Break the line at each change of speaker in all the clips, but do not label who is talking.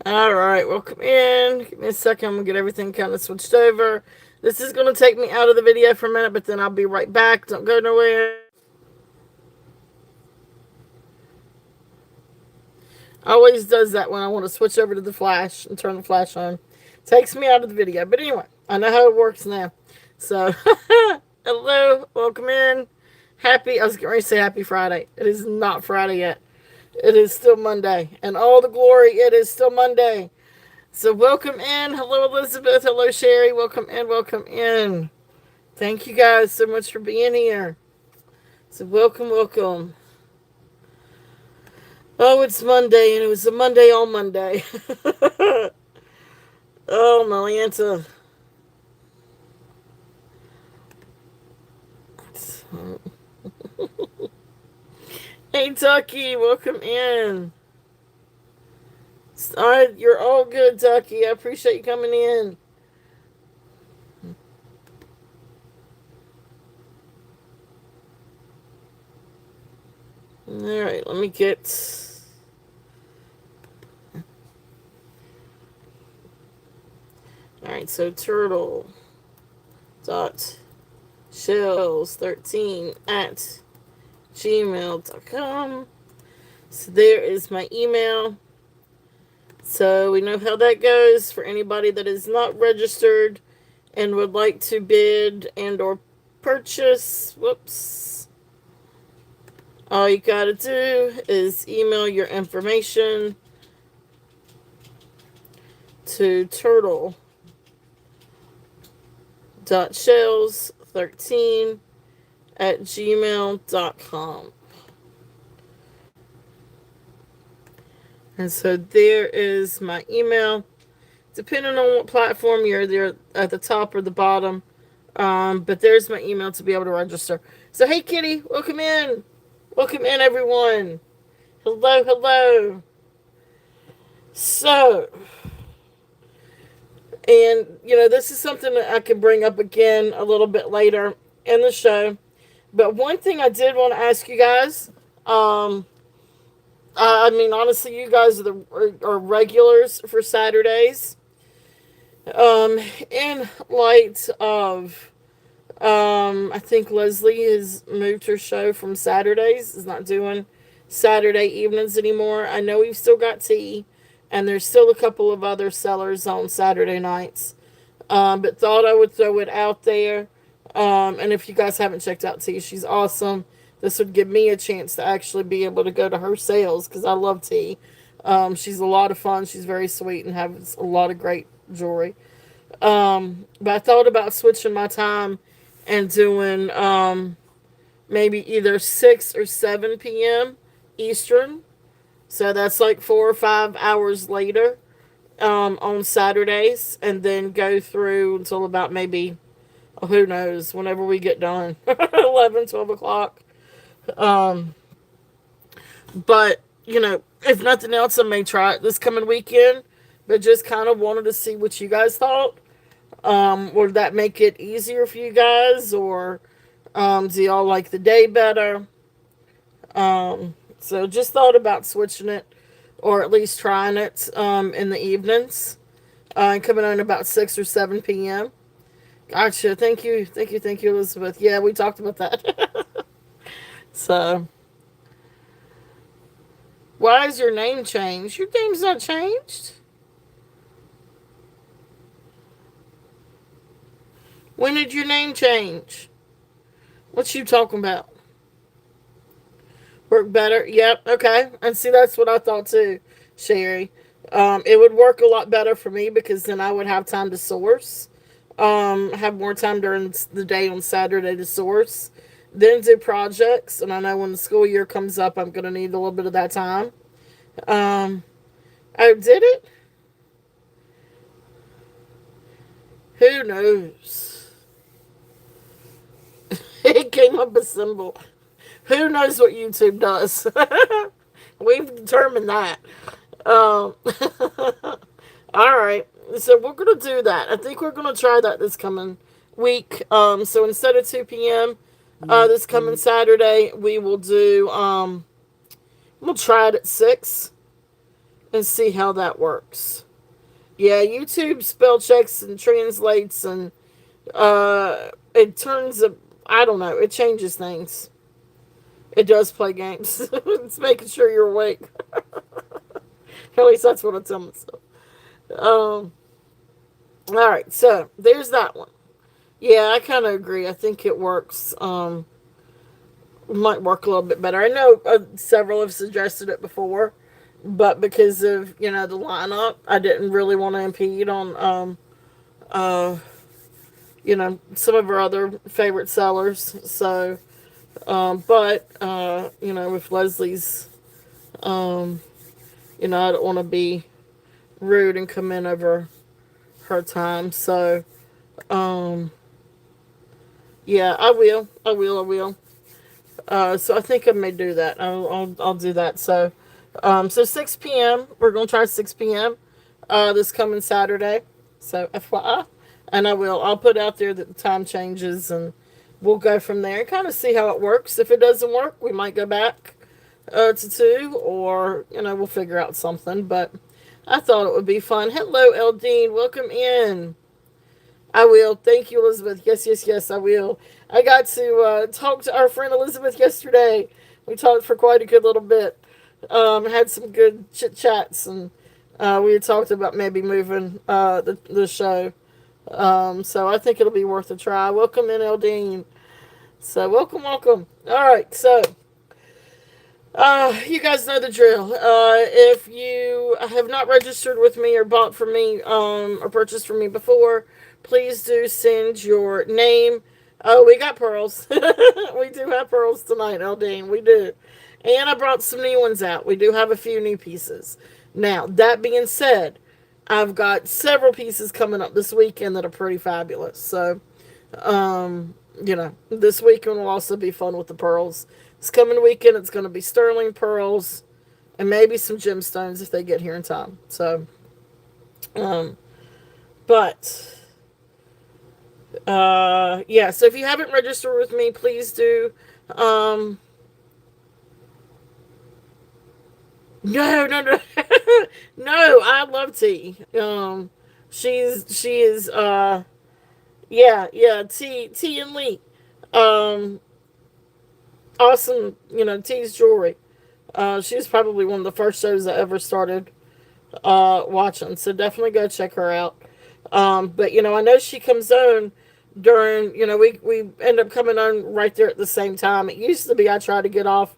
All right, welcome in. Give me a second. I'm going to get everything kind of switched over. This is going to take me out of the video for a minute, but then I'll be right back. Don't go nowhere. Always does that when I want to switch over to the flash and turn the flash on. Takes me out of the video. But anyway, I know how it works now. So, hello, welcome in. I was getting ready to say happy Friday. It is not Friday yet. It is still Monday. And all the glory, it is still Monday. So, welcome in. Hello, Elizabeth. Hello, Sherry. Welcome in. Welcome in. Thank you guys so much for being here. So, welcome, welcome. Oh, it's Monday, and it was a Monday on Monday. Oh, Malianta. Hey, Tucky, welcome in. All right, you're all good, Tucky. I appreciate you coming in. All right, let me get. All right, so turtle dot shells13 at gmail.com. So there is my email. So we know how that goes for anybody that is not registered and would like to bid and or purchase. Whoops. All you gotta do is email your information to turtle.shells13 at gmail.com. And so there is my email. Depending on what platform you're there at the top or the bottom. But there's my email to be able to register. So hey Kitty, welcome in. Welcome in everyone. Hello, hello. So, and this is something that I can bring up again a little bit later in the show. But one thing I did want to ask you guys, I mean, honestly, you guys are regulars for Saturdays. In light of, I think Leslie has moved her show from Saturdays. Is not doing Saturday evenings anymore. I know we've still got tea, and there's still a couple of other sellers on Saturday nights. But thought I would throw it out there. And if you guys haven't checked out T, she's awesome. This would give me a chance to actually be able to go to her sales because I love T. She's a lot of fun. She's very sweet and has a lot of great jewelry. But I thought about switching my time and doing maybe either 6 or 7 p.m. Eastern. So that's like 4 or 5 hours later on Saturdays. And then go through until about maybe, who knows, whenever we get done. 11, 12 o'clock. But, if nothing else, I may try it this coming weekend. But just kind of wanted to see what you guys thought. Would that make it easier for you guys? Or do y'all like the day better? So just thought about switching it. Or at least trying it in the evenings. Coming on about 6 or 7 p.m. Gotcha. Thank you. Thank you. Thank you, Elizabeth. Yeah, we talked about that. So, why is your name changed? Your name's not changed. When did your name change? What you talking about? Work better? Yep. Okay. And see, that's what I thought too, Sherry. It would work a lot better for me because then I would have time to source. Have more time during the day on Saturday to source. Then do projects. And I know when the school year comes up, I'm going to need a little bit of that time. Oh, did it? Who knows? It came up a symbol. Who knows what YouTube does? We've determined that. Um, all right. So we're going to do that. I think we're going to try that this coming week. So instead of 2 p.m. This coming Saturday, we will do, we'll try it at 6 and see how that works. Yeah, YouTube spell checks and translates, and it turns a, I don't know, it changes things. It does play games. It's making sure you're awake. At least that's what I tell myself. Um, all right, so there's that one. Yeah, I kind of agree. I think it works. Might work a little bit better. I know several have suggested it before, but because of the lineup, I didn't really want to impede on uh, some of our other favorite sellers. So, but with Leslie's, um, I don't want to be rude and come in over her time. So, um, yeah, I will. I will. I will. So I think I may do that. I'll do that. So 6 p.m. We're gonna try 6 p.m. This coming Saturday. So FYI, and I'll put out there that the time changes, and we'll go from there and kind of see how it works. If it doesn't work, we might go back to two, or we'll figure out something. But I thought it would be fun. Hello, Eldine. Welcome in. I will. Thank you, Elizabeth. Yes, yes, yes, I will. I got to talk to our friend Elizabeth yesterday. We talked for quite a good little bit. Had some good chit chats, and we had talked about maybe moving the show. So I think it'll be worth a try. Welcome in, Eldine. So welcome, welcome. All right, so you guys know the drill. If you have not registered with me or bought from me, or purchased from me before, please do send your name. Oh, we got pearls. We do have pearls tonight, Eldine. We do. And I brought some new ones out. We do have a few new pieces. Now, that being said, I've got several pieces coming up this weekend that are pretty fabulous. So, this weekend will also be fun with the pearls. This coming weekend, it's going to be sterling pearls and maybe some gemstones if they get here in time. So, but yeah. So if you haven't registered with me, please do. No, no, no, no. I love T. She is. Yeah, yeah. T and Lee. Um, awesome. T's jewelry. She was probably one of the first shows I ever started watching. So definitely go check her out. But I know she comes on during. We end up coming on right there at the same time. It used to be I tried to get off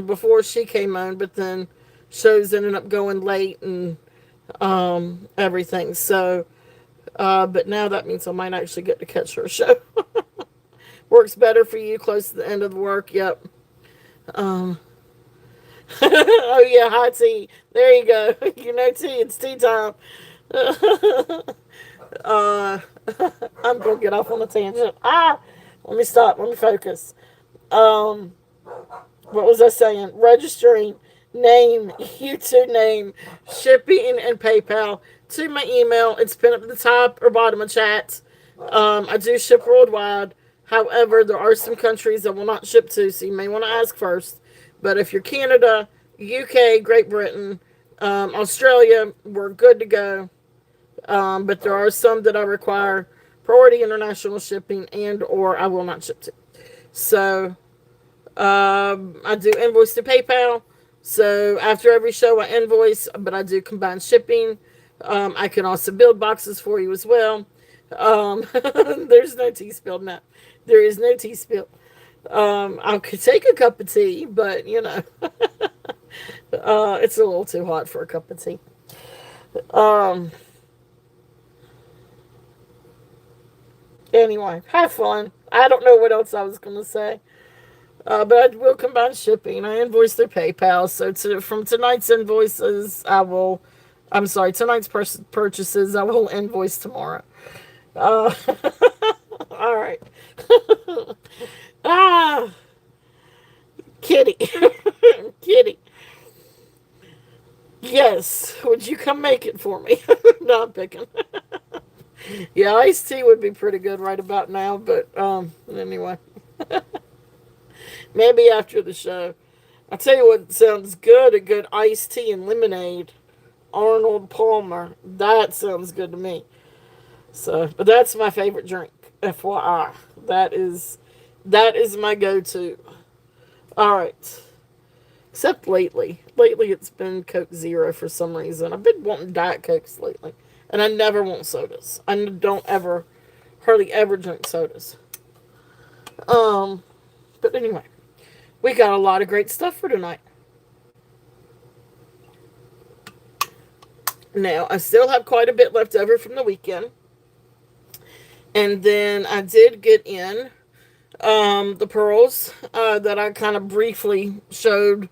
before she came on, but then shows ended up going late and everything. So, but now that means I might actually get to catch her show. Works better for you close to the end of the work. Yep. Um, oh yeah, hi T. There you go. T. It's tea time. uh, I'm gonna get off on a tangent. Let me stop. Let me focus. Um, what was I saying? Registering, name, YouTube name, shipping, and PayPal to my email. It's pinned up at the top or bottom of chat. I do ship worldwide. However, there are some countries I will not ship to, so you may want to ask first. But if you're Canada, UK, Great Britain, Australia, we're good to go. But there are some that I require priority international shipping and or I will not ship to. So I do invoice to PayPal. So after every show I invoice, but I do combined shipping. I can also build boxes for you as well. There's no tea spilled now. There is no tea spilled. I could take a cup of tea, but it's a little too hot for a cup of tea. Anyway, have fun. I don't know what else I was going to say. But I will combine shipping. I invoice through PayPal. So from tonight's invoices, tonight's purchases, I will invoice tomorrow. All right. ah, Kitty. Kitty. Yes. Would you come make it for me? No, I'm picking. Yeah, iced tea would be pretty good right about now, but anyway. Maybe after the show. I tell you what sounds good, a good iced tea and lemonade. Arnold Palmer. That sounds good to me. So, but that's my favorite drink. FYI. That is my go-to. All right. Except lately. Lately it's been Coke Zero for some reason. I've been wanting Diet Cokes lately. And I never want sodas. I don't ever, hardly ever drink sodas. Um, but anyway, we got a lot of great stuff for tonight. Now, I still have quite a bit left over from the weekend. And then I did get in the pearls that I kind of briefly showed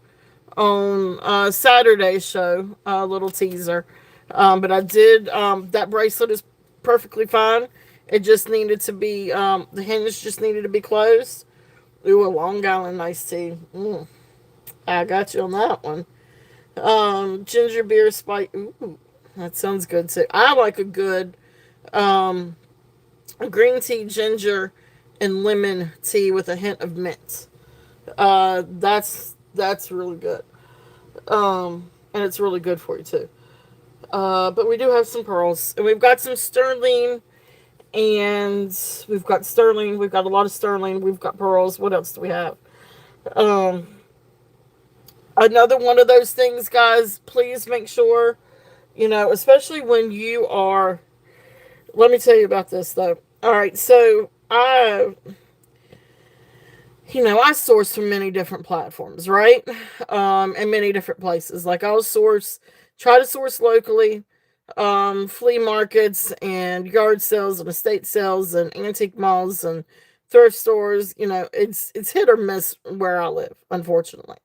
on Saturday's show, a little teaser. But I did, that bracelet is perfectly fine. It just needed to be, the hinge just needed to be closed. Ooh, a Long Island iced tea. I got you on that one. Ginger beer spice. Ooh, that sounds good too. I like a good um, green tea, ginger, and lemon tea with a hint of mint. That's really good. And it's really good for you too. But we do have some pearls, and we've got some sterling, and we've got sterling. We've got a lot of sterling. We've got pearls. What else do we have? Um, Another one of those things, guys. Please make sure, especially when you are. Let me tell you about this though. All right, so I source from many different platforms, right? And many different places. Like try to source locally, flea markets and yard sales and estate sales and antique malls and thrift stores. It's hit or miss where I live, unfortunately.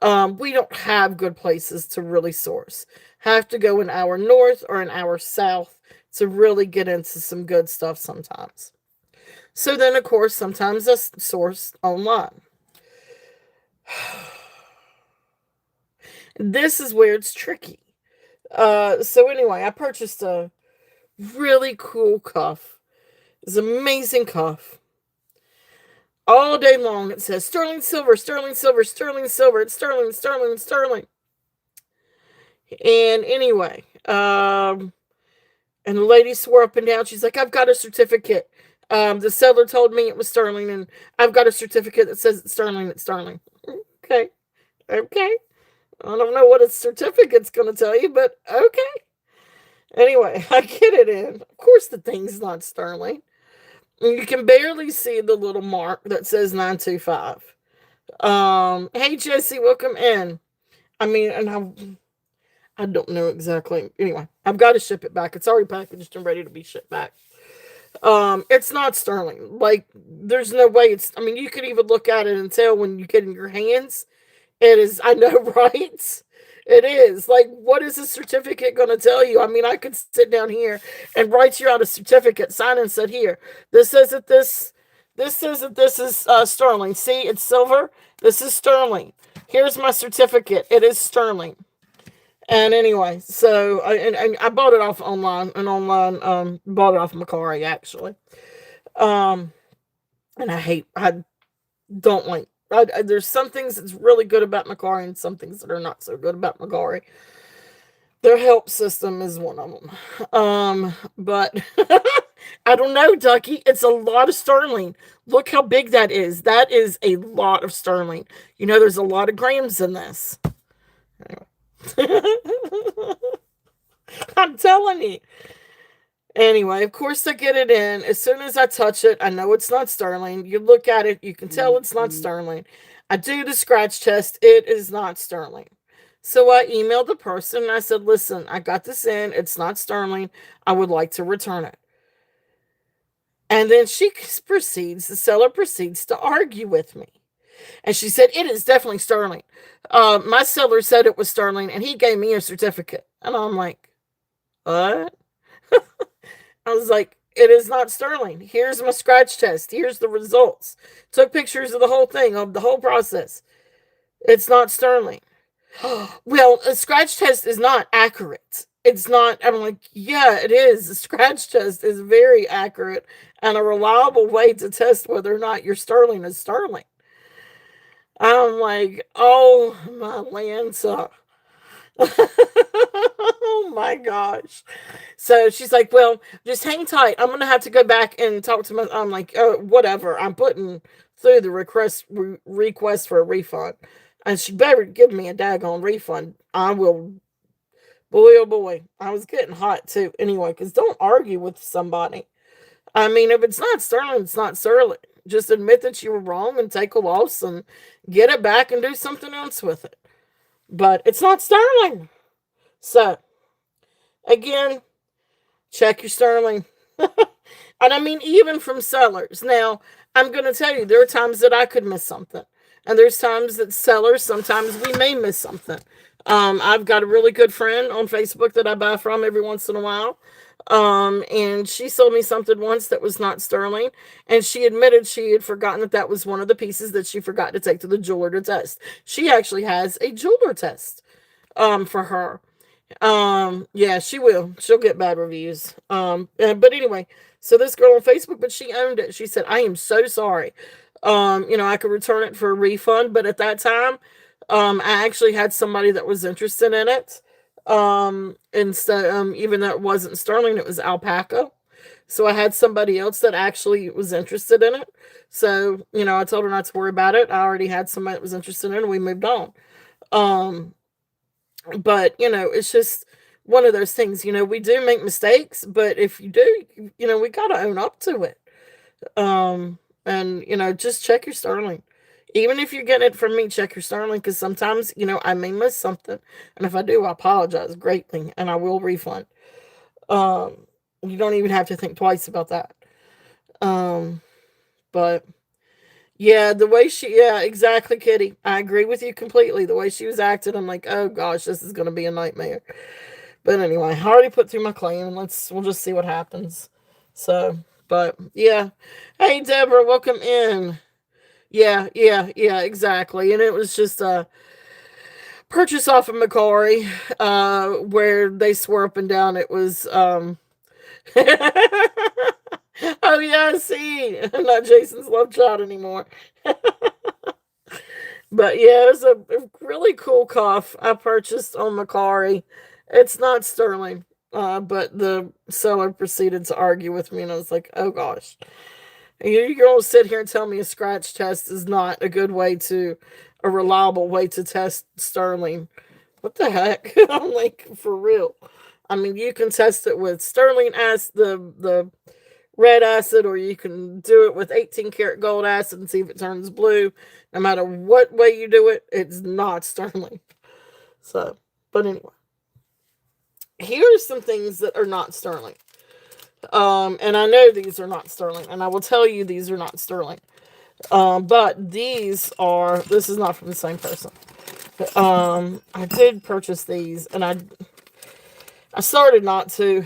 We don't have good places to really source. Have to go an hour north or an hour south to really get into some good stuff sometimes. So then, of course, sometimes I source online. This is where it's tricky. So anyway, I purchased a really cool cuff. It's an amazing cuff. All day long it says sterling silver, sterling silver, sterling silver. It's sterling, sterling, sterling. And anyway, and the lady swore up and down. She's like, I've got a certificate. The seller told me it was sterling, and I've got a certificate that says it's sterling. It's sterling. Okay. Okay. I don't know what a certificate's going to tell you, but okay. Anyway, I get it in. Of course, the thing's not sterling. You can barely see the little mark that says 925. Hey, Jesse, welcome in. I mean, and I don't know exactly. Anyway, I've got to ship it back. It's already packaged and ready to be shipped back. It's not sterling. Like, there's no way I mean, you could even look at it and tell when you get in your hands. It is, I know, right? It is. Like, what is a certificate going to tell you? I mean, I could sit down here and write you out a certificate, sign and said, here, this says that this is sterling. See, it's silver. This is sterling. Here's my certificate. It is sterling. And anyway, so and I bought it off online, bought it off Macari actually. Um, and I don't like. There's some things that's really good about Macari and some things that are not so good about Macari. Their help system is one of them. But I don't know, Ducky. It's a lot of sterling. Look how big that is. That is a lot of sterling. There's a lot of grams in this. Anyway. I'm telling you. Anyway, of course I get it in. As soon as I touch it, I know it's not sterling. You look at it, you can tell it's not sterling. I do the scratch test. It is not sterling. So I emailed the person and I said, listen, I got this in. It's not sterling. I would like to return it. And then the seller proceeds to argue with me. And she said, it is definitely sterling. My seller said it was sterling and he gave me a certificate. And I'm like, what? I was like, it is not sterling. Here's my scratch test. Here's the results. Took pictures of the whole thing, of the whole process. It's not sterling. Well, a scratch test is not accurate. It's not. I'm like, yeah, it is. The scratch test is very accurate and a reliable way to test whether or not your sterling is sterling. I'm like, oh my Lanza. Oh my gosh. So she's like, well, just hang tight. I'm going to have to go back and talk to my. I'm like, oh, whatever. I'm putting through the request for a refund. And she better give me a daggone refund. I will. Boy, oh boy. I was getting hot too. Anyway, because don't argue with somebody. I mean, if it's not sterling, it's not sterling. Just admit that you were wrong and take a loss and get it back and do something else with it. But it's not sterling. So, again, check your sterling. And I mean, even from sellers. Now, I'm going to tell you, there are times that I could miss something. And there's times that sellers, sometimes we may miss something. I've got a really good friend on Facebook that I buy from every once in a while. And she sold me something once that was not sterling. And she admitted she had forgotten that that was one of the pieces that she forgot to take to the jeweler to test. She actually has a jeweler test for her. Yeah, she will. She'll get bad reviews. But anyway, so this girl on Facebook, but she owned it. She said, I am so sorry. I could return it for a refund, but at that time, I actually had somebody that was interested in it. And so, even though it wasn't sterling, it was alpaca. So I had somebody else that actually was interested in it. So, I told her not to worry about it. I already had somebody that was interested in it, and we moved on. Um, but it's just one of those things. We do make mistakes, but if you do, we got to own up to it. And just check your sterling. Even if you're getting it from me, check your sterling, because sometimes I may miss something, and if I do, I apologize greatly and I will refund. um you don't even have to think twice about that. um but yeah, the way yeah, exactly, Kitty. I agree with you completely. The way she was acting, I'm like, oh gosh, this is going to be a nightmare. But anyway, I already put through my claim, and we'll just see what happens. So, but yeah. Hey, Deborah, welcome in. Yeah, yeah, yeah, exactly. And it was just a purchase off of Macquarie, where they swore up and down it was, oh yeah, see, not Jason's love child anymore. But yeah, it was a really cool cuff I purchased on Macari. It's not sterling, but the seller proceeded to argue with me, and I was like, oh gosh. You're going to sit here and tell me a scratch test is not a reliable way to test sterling. What the heck? I'm like, for real. I mean, you can test it with sterling acid, the red acid, or you can do it with 18 karat gold acid and see if it turns blue. No matter what way you do it, it's not sterling. So, but anyway, here are some things that are not sterling. And I know these are not sterling, and I will tell you these are not sterling. But this is not from the same person. I did purchase these, and I started not to.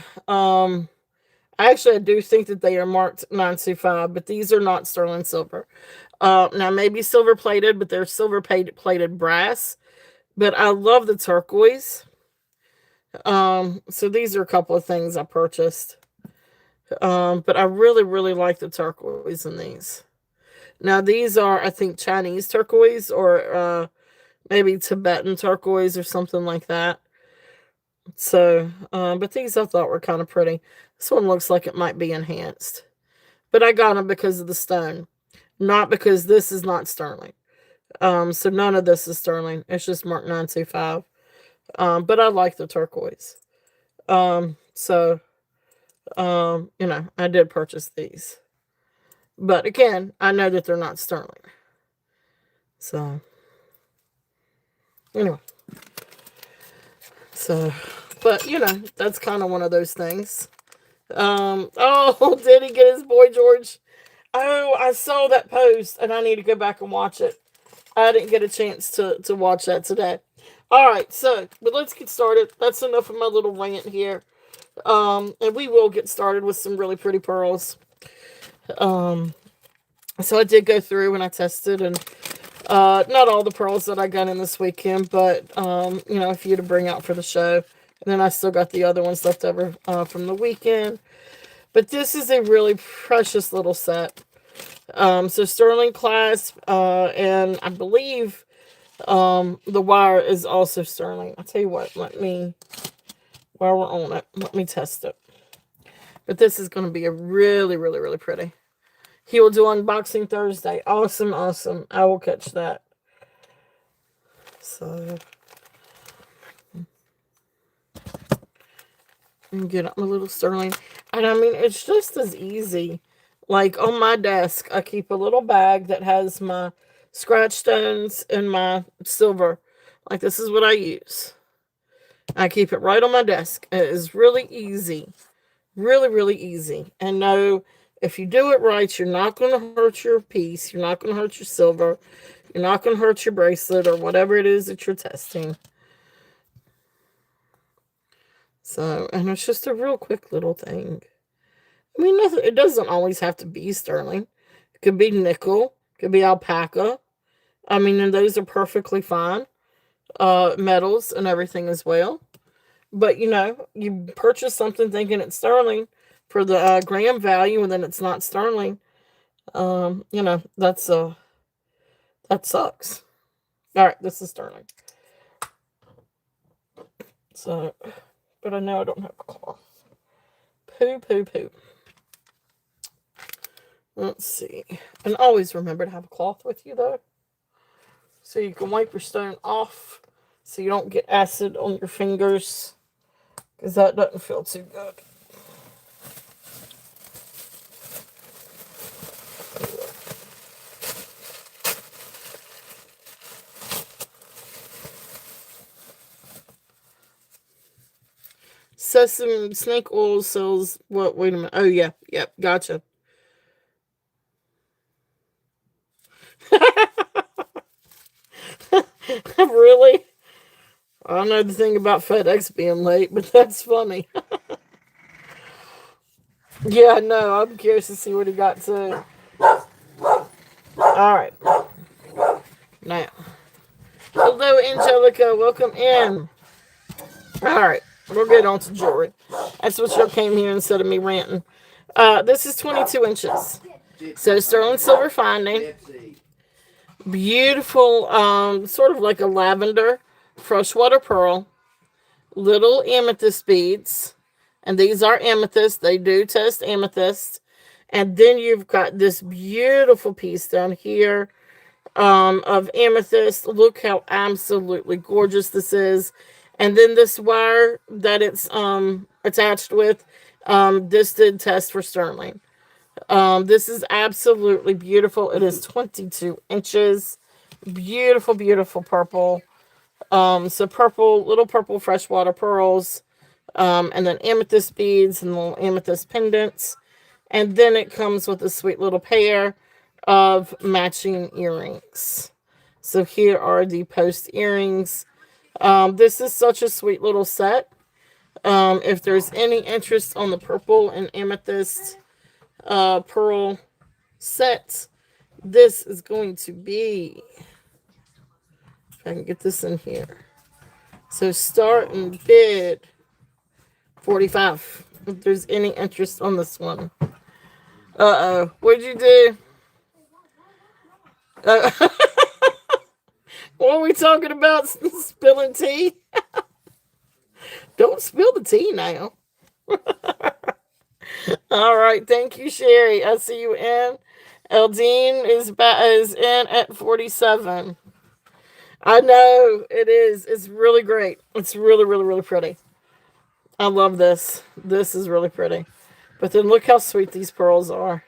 Actually, I do think that they are marked 925, but these are not sterling silver. Now, maybe silver plated, but they're silver plated brass. But I love the turquoise. So these are a couple of things I purchased. But I really, really like the turquoise in these. Now, these are, I think, Chinese turquoise, or maybe Tibetan turquoise or something like that. So, but these I thought were kind of pretty. This one looks like it might be enhanced. But I got them because of the stone, not because this is not sterling. So none of this is sterling. It's just marked 925. But I like the turquoise. So, I did purchase these. But again, I know that they're not sterling. So, anyway. So, but that's kind of one of those things. Oh, did he get his boy George? Oh, I saw that post, and I need to go back and watch it. I didn't get a chance to watch that today. All right, but let's get started. That's enough of my little rant here. And we will get started with some really pretty pearls. So I did go through and I tested, and not all the pearls that I got in this weekend, but a few to bring out for the show. And then I still got the other ones left over from the weekend. But this is a really precious little set. So sterling clasp, and I believe the wire is also sterling. I'll tell you what, while we're on it, let me test it. But this is going to be a really, really, really pretty. He will do unboxing Thursday. Awesome, awesome. I will catch that. So, and get up my little sterling. And I mean, it's just as easy. Like on my desk, I keep a little bag that has my scratch stones and my silver. Like this is what I use. I keep it right on my desk. It is really easy. Really, really easy. And no, if you do it right, you're not going to hurt your piece. You're not going to hurt your silver. You're not going to hurt your bracelet or whatever it is that you're testing. So, and it's just a real quick little thing. I mean, nothing, it doesn't always have to be sterling. It could be nickel. It could be alpaca. I mean, and those are perfectly fine. Metals and everything as well. But, you purchase something thinking it's sterling for the gram value, and then it's not sterling. That sucks. All right, this is sterling. So, but I know I don't have a cloth. Poo, poo, poo. Let's see. And always remember to have a cloth with you, though, so you can wipe your stone off so you don't get acid on your fingers, because that doesn't feel too good. Sesame snake oil sells what? Wait a minute. Oh, yeah. Yep. Gotcha. Really? I don't know the thing about FedEx being late, but that's funny. Yeah, no, I'm curious to see what he got to. All right. Now, hello, Angelica. Welcome in. All right. We'll get on to jewelry. That's what y'all came here instead of me ranting. This is 22 inches. So, sterling silver finding. Beautiful, sort of like a lavender freshwater pearl. Little amethyst beads. And these are amethyst. They do test amethyst. And then you've got this beautiful piece down here of amethyst. Look how absolutely gorgeous this is. And then this wire that it's attached with, this did test for sterling. This is absolutely beautiful. It is 22 inches. Beautiful, beautiful purple. So purple, little purple freshwater pearls. And then amethyst beads and little amethyst pendants. And then it comes with a sweet little pair of matching earrings. So here are the post earrings. This is such a sweet little set. If there's any interest on the purple and amethyst pearl set, this is going to be, if I can get this in here. So start and bid $45. If there's any interest on this one. What'd you do? What are we talking about? Spilling tea? Don't spill the tea now. All right, thank you, Sherry. I see you in. Eldine is in at 47. I know it is. It's really great. It's really, really, really pretty. I love this. This is really pretty. But then look how sweet these pearls are.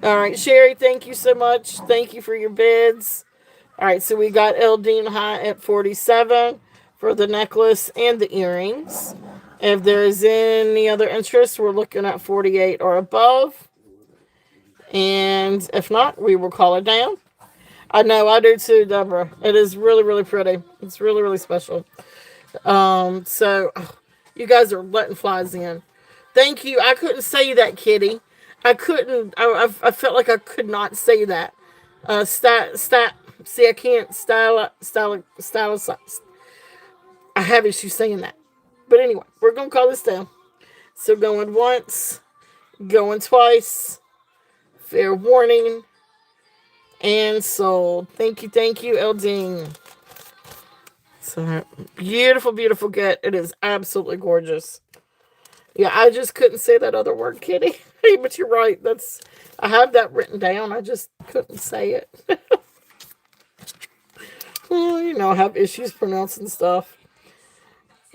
All right, Sherry, thank you so much. Thank you for your bids. All right, so we got Eldine High at 47 for the necklace and the earrings. If there is any other interest, we're looking at 48 or above. And if not, we will call it down. I know, I do too, Deborah. It is really, really pretty. It's really, really special. So you guys are letting flies in. Thank you. I couldn't say that, Kitty. I couldn't. I felt like I could not say that. See, I can't style. I have issues saying that. But anyway, we're gonna call this down. So going once, going twice, fair warning, and sold. Thank you, Eldine. So beautiful, beautiful get. It is absolutely gorgeous. Yeah, I just couldn't say that other word, Kitty. Hey, but you're right. I have that written down. I just couldn't say it. Well, I have issues pronouncing stuff.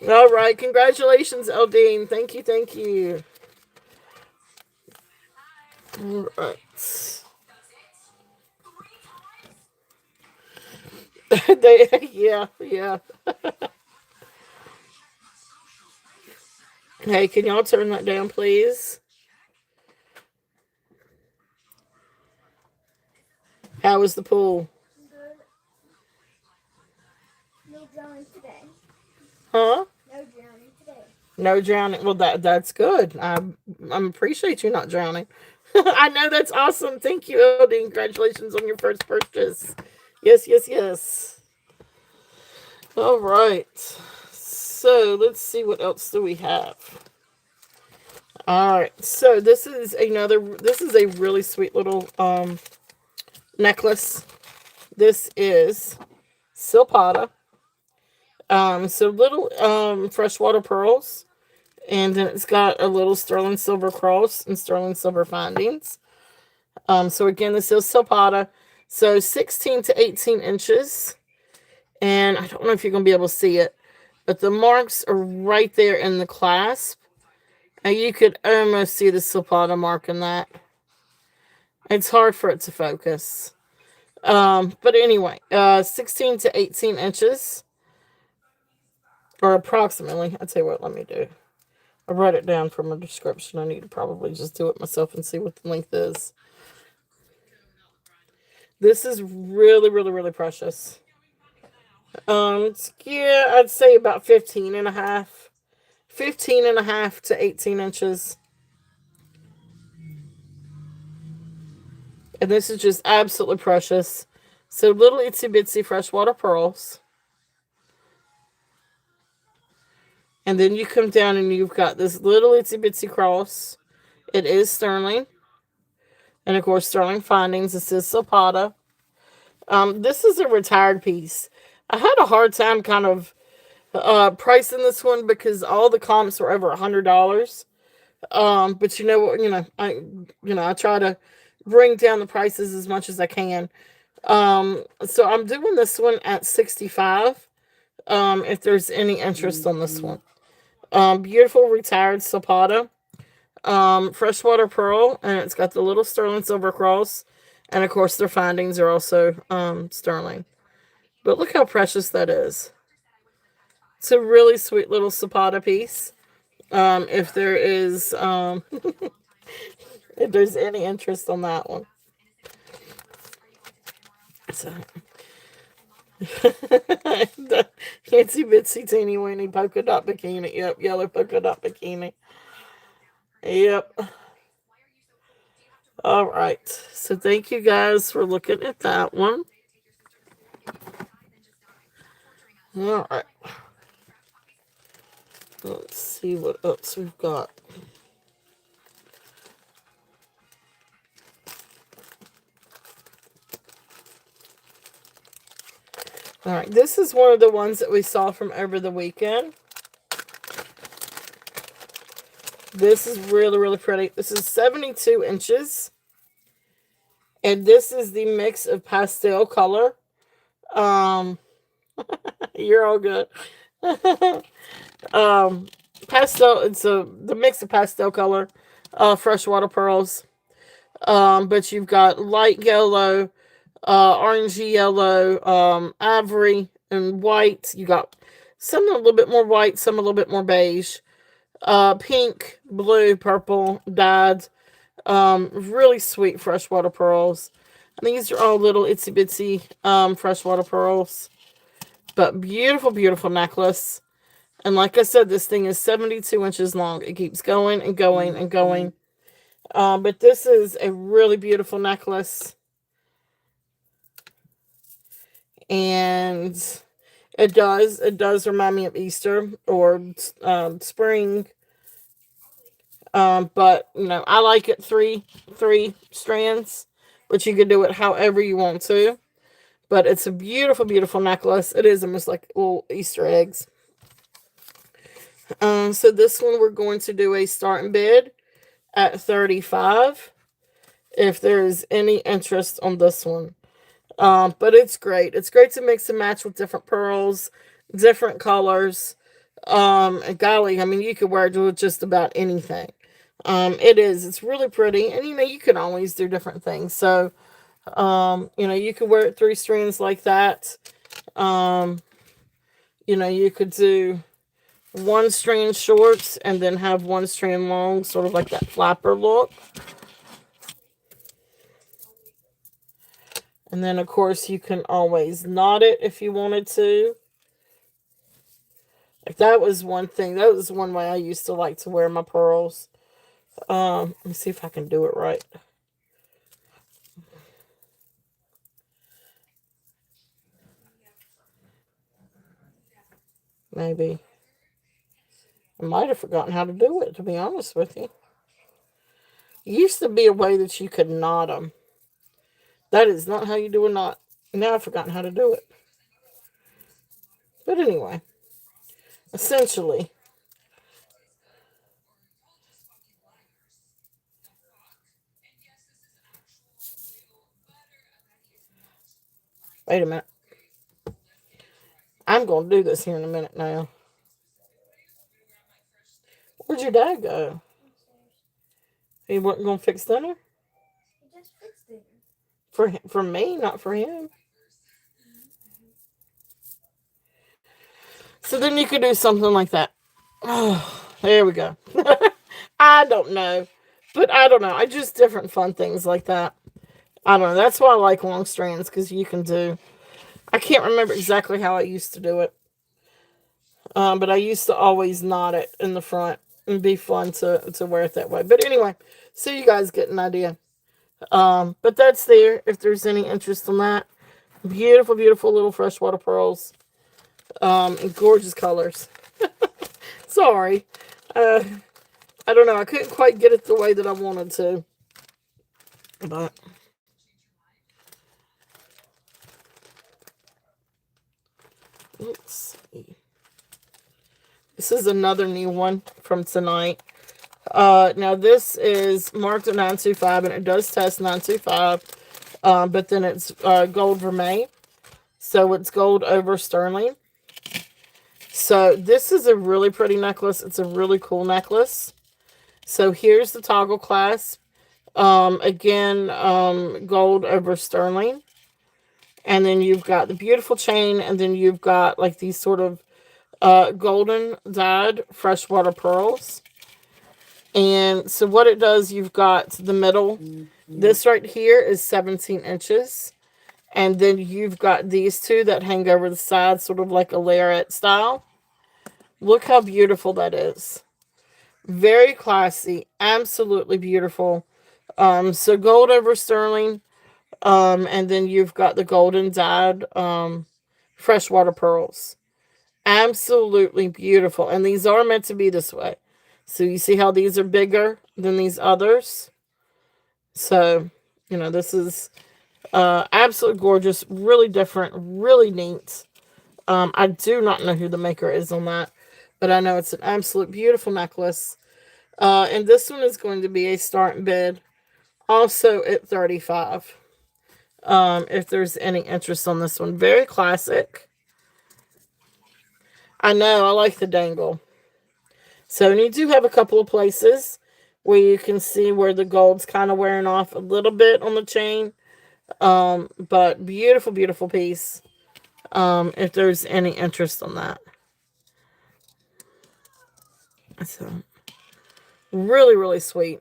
All right, congratulations, Eldine. Thank you, thank you. All right. Yeah, yeah. Hey, can y'all turn that down, please? How was the pool?
Good. No drowning today.
Huh?
No drowning today.
No drowning. Well, that's good. I appreciate you not drowning. I know that's awesome. Thank you, Eldine. Congratulations on your first purchase. Yes, yes, yes. All right. So let's see what else do we have. All right. So this is another. This is a really sweet little necklace. This is Silpata. So little freshwater pearls, and then it's got a little sterling silver cross and sterling silver findings. So again, this is Silpata. So 16 to 18 inches, and I don't know if you're gonna be able to see it, but the marks are right there in the clasp, and you could almost see the Silpata mark in that. It's hard for it to focus. But anyway, 16 to 18 inches, or approximately. I'll tell you what, let me do. I wrote it down from a description. I need to probably just do it myself and see what the length is. This is really, really, really precious. Yeah, I'd say about 15 and a half. 15 and a half to 18 inches. And this is just absolutely precious. So little itsy bitsy freshwater pearls. And then you come down and you've got this little itsy bitsy cross. It is sterling. And of course, sterling findings. This is Zapata. This is a retired piece. I had a hard time kind of pricing this one because all the comps were over $100. But you know what? I try to bring down the prices as much as I can. So I'm doing this one at 65. If there's any interest on this one. Beautiful retired Zapata. Freshwater pearl, and it's got the little sterling silver cross, and of course their findings are also sterling. But look how precious that is. It's a really sweet little Zapata piece. If there is, if there's any interest on that one. So, the itsy bitsy teeny weeny polka dot bikini. Yep, yellow polka dot bikini. Yep. All right. So thank you guys for looking at that one. All right. Let's see what else we've got. All right. This is one of the ones that we saw from over the weekend. This is really, really pretty. This is 72 inches. And this is the mix of pastel color. Um, you're all good. um, Pastel, it's the mix of pastel color, freshwater pearls. But you've got light yellow, orangey yellow, ivory, and white. You got some a little bit more white, some a little bit more beige. Pink, blue, purple, dyed. Really sweet freshwater pearls. And these are all little itsy bitsy freshwater pearls. But beautiful, beautiful necklace. And like I said, this thing is 72 inches long. It keeps going and going and going. But this is a really beautiful necklace. And it does remind me of Easter or spring. But I like it three strands, but you can do it however you want to. But it's a beautiful, beautiful necklace. It is almost like little Easter eggs. So this one we're going to do a starting bid at 35. If there's any interest on this one. But it's great. It's great to mix and match with different pearls, different colors. And golly, I mean, you could wear it with just about anything. It is. It's really pretty, and you can always do different things. So, you could wear it three strings like that. Um, you could do one strand shorts and then have one strand long, sort of like that flapper look. And then, of course, you can always knot it if you wanted to. Like that was one thing. That was one way I used to like to wear my pearls. Let me see if I can do it right. Maybe. I might have forgotten how to do it, to be honest with you. It used to be a way that you could knot them. That is not how you do a knot. Now I've forgotten how to do it. But anyway, essentially, wait a minute. I'm going to do this here in a minute now. Where'd your dad go? He wasn't going to fix dinner?
He just fixed it.
For me, not for him. So then you could do something like that. Oh, there we go. I don't know. But I don't know. I just different fun things like that. I don't know. That's why I like long strands because you can do. I can't remember exactly how I used to do it. But I used to always knot it in the front and be fun to wear it that way. But anyway, so you guys get an idea. But that's there if there's any interest in that. Beautiful, beautiful little freshwater pearls. In gorgeous colors. Sorry. Uh, I don't know. I couldn't quite get it the way that I wanted to. But let's see. This is another new one from tonight. Now this is marked at 925 and it does test 925. But then it's gold vermeil. So it's gold over sterling. So this is a really pretty necklace. It's a really cool necklace. So here's the toggle clasp. Again, gold over sterling. And then you've got the beautiful chain, and then you've got like these sort of golden dyed freshwater pearls. And so what it does, you've got the middle. This right here is 17 inches. And then you've got these two that hang over the side, sort of like a lariat style. Look how beautiful that is. Very classy. Absolutely beautiful. So gold over sterling. And then you've got the golden dyed freshwater pearls. Absolutely beautiful. And these are meant to be this way. So you see how these are bigger than these others? So, this is absolutely gorgeous. Really different. Really neat. I do not know who the maker is on that. But I know it's an absolute beautiful necklace. And this one is going to be a starting bid. Also at 35. If there's any interest on this one. Very classic. I know, I like the dangle. So, and you do have a couple of places where you can see where the gold's kind of wearing off a little bit on the chain. But beautiful, beautiful piece. If there's any interest on that. So, really, really sweet.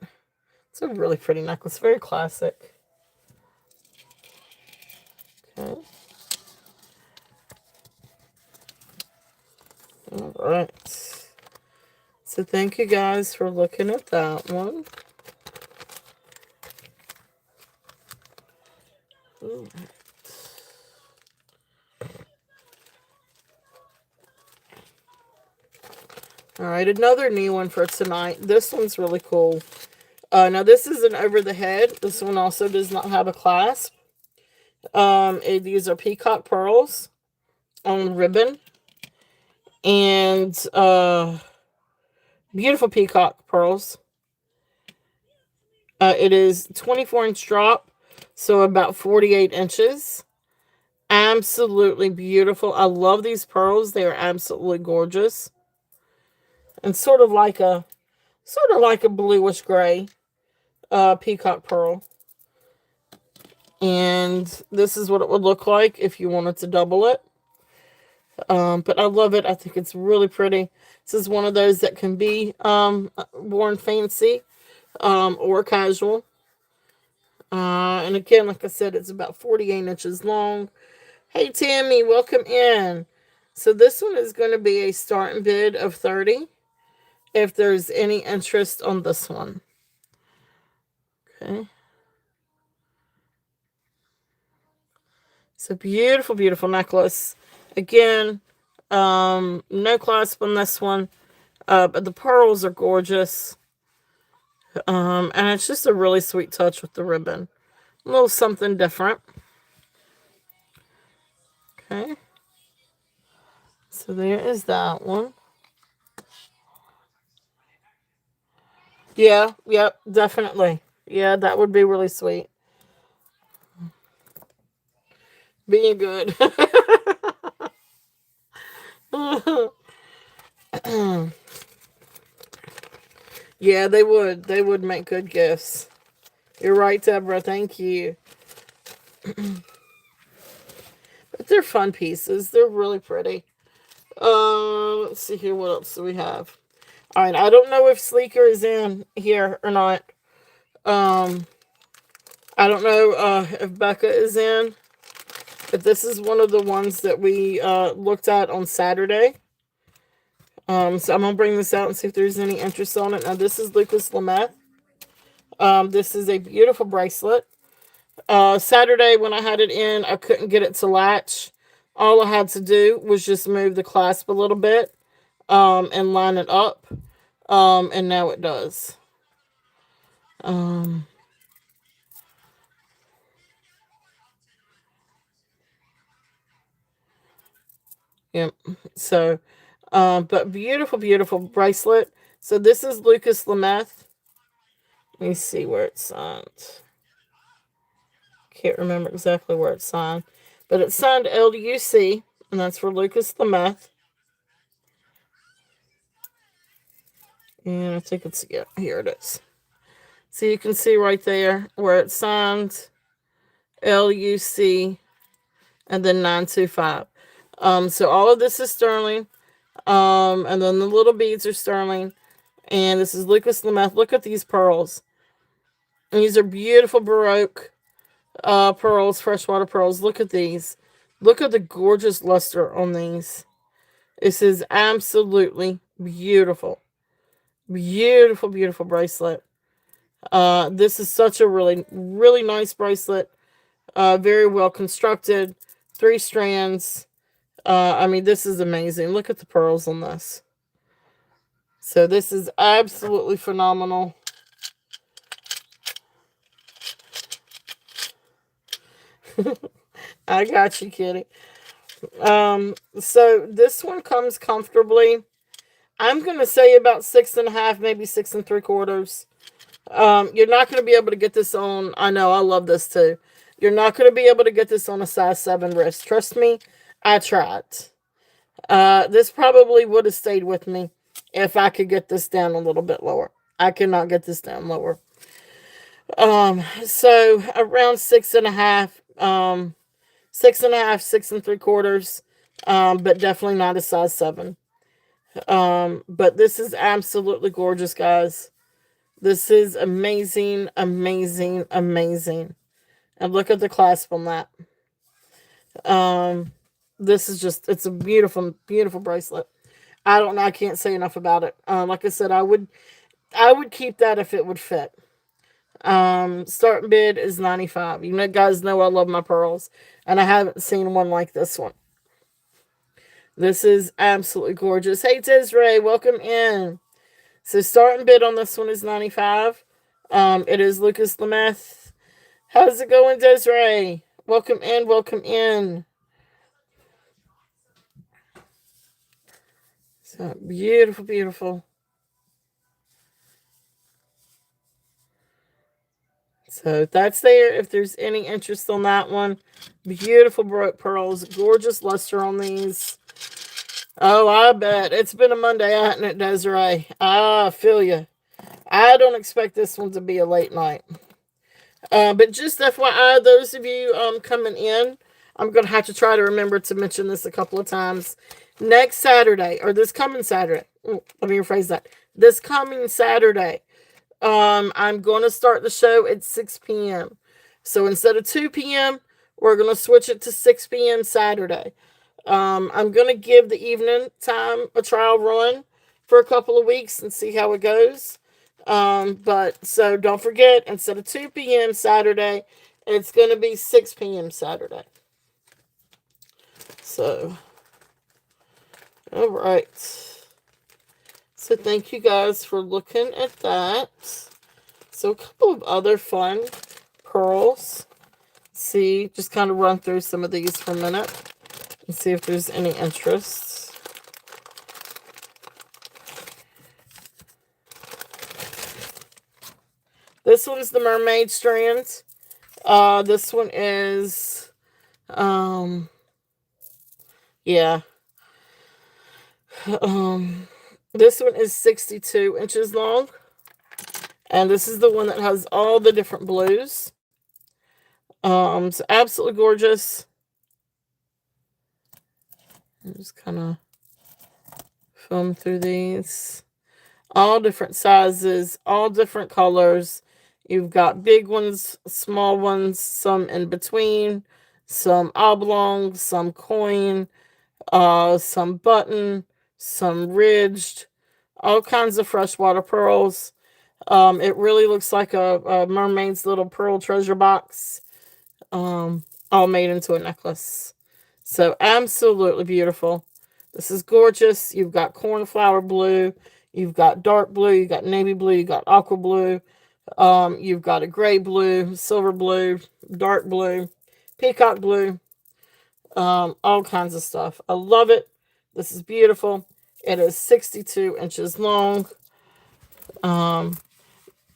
It's a really pretty necklace. Very classic. Okay. All right. So thank you guys for looking at that one. Ooh. All right, another new one for tonight. This one's really cool. Now this is an over the head. This one also does not have a clasp. These are peacock pearls on ribbon, and beautiful peacock pearls. It is 24-inch drop, so about 48 inches. Absolutely beautiful. I love these pearls. They are absolutely gorgeous, and sort of like a bluish gray peacock pearl. And this is what it would look like if you wanted to double it. But I love it. I think it's really pretty. This is one of those that can be worn fancy or casual. And again, like I said, it's about 48 inches long. Hey, Tammy, welcome in. So this one is going to be a starting bid of 30 if there's any interest on this one. Okay. It's a beautiful, beautiful necklace. Again, no clasp on this one, but the pearls are gorgeous. And it's just a really sweet touch with the ribbon. A little something different. Okay. So there is that one. Yeah, yep, definitely. Yeah, that would be really sweet. Being good. Yeah, they would. They would make good gifts. You're right, Deborah. Thank you. But they're fun pieces. They're really pretty. Let's see here. What else do we have? All right. I don't know if Sleeker is in here or not. Um, I don't know if Becca is in. But this is one of the ones that we looked at on Saturday. So I'm gonna bring this out and see if there's any interest on it. Now this is Lucas Lameth. This is a beautiful bracelet. Saturday when I had it in, I couldn't get it to latch. All I had to do was just move the clasp a little bit and line it up. And now it does. Um, yep. So, but beautiful, beautiful bracelet. So this is Lucas Lameth. Let me see where it's signed. Can't remember exactly where it's signed, but it's signed LUC, and that's for Lucas Lameth. And I think it's, yeah, here it is. So you can see right there where it's signed LUC and then 925. So all of this is sterling. And then the little beads are sterling. And this is Lucas Lameth. Look at these pearls. And these are beautiful Baroque pearls, freshwater pearls. Look at these. Look at the gorgeous luster on these. This is absolutely beautiful. Beautiful, beautiful bracelet. This is such a really, really nice bracelet. Very well constructed. 3 strands. I mean, this is amazing. Look at the pearls on this. So this is absolutely phenomenal. I got you, kitty. So this one comes comfortably. I'm gonna say about 6.5, maybe 6 3/4. You're not gonna be able to get this on. I know, I love this too. You're not gonna be able to get this on a size 7 wrist. Trust me, I tried. This probably would have stayed with me if I could get this down a little bit lower. I cannot get this down lower. So around 6.5, 6.5, 6 3/4, but definitely not a size 7. But this is absolutely gorgeous, guys. This is amazing, amazing, amazing. And look at the clasp on that. Um, this is just, it's a beautiful, beautiful bracelet. I don't know. I can't say enough about it. Like I said, I would keep that if it would fit. Starting bid is 95. Guys know I love my pearls, and I haven't seen one like this one. This is absolutely gorgeous. Hey, Desiree, welcome in. So starting bid on this one is 95. It is Lucas Lemeth. How's it going, Desiree? Welcome in, welcome in. So beautiful, beautiful. So that's there if there's any interest on that one. Beautiful broke pearls, gorgeous luster on these. Oh, I bet. It's been a Monday, hasn't it, Desiree? I feel you. I don't expect this one to be a late night. But just FYI, those of you coming in, I'm going to have to try to remember to mention this a couple of times. Next Saturday, or this coming Saturday, let me rephrase that. This coming Saturday, I'm going to start the show at 6 p.m. So instead of 2 p.m., we're going to switch it to 6 p.m. Saturday. I'm going to give the evening time a trial run for a couple of weeks and see how it goes. But so don't forget, instead of 2 p.m. Saturday, it's going to be 6 p.m. Saturday. So, all right. So thank you guys for looking at that. So a couple of other fun pearls. See, just kind of run through some of these for a minute and see if there's any interest. This one is the mermaid strand. This one is, yeah. Um, this one is 62 inches long. And this is the one that has all the different blues. It's absolutely gorgeous. I'm just kind of film through these. All different sizes, all different colors. You've got big ones, small ones, some in between, some oblong, some coin, some button, some ridged, all kinds of freshwater pearls. It really looks like a mermaid's little pearl treasure box, all made into a necklace. So absolutely beautiful. This is gorgeous. You've got cornflower blue, you've got dark blue, you've got navy blue, you've got aqua blue, you've got a gray blue, silver blue, dark blue, peacock blue, all kinds of stuff. I love it. This is beautiful. It is 62 inches long.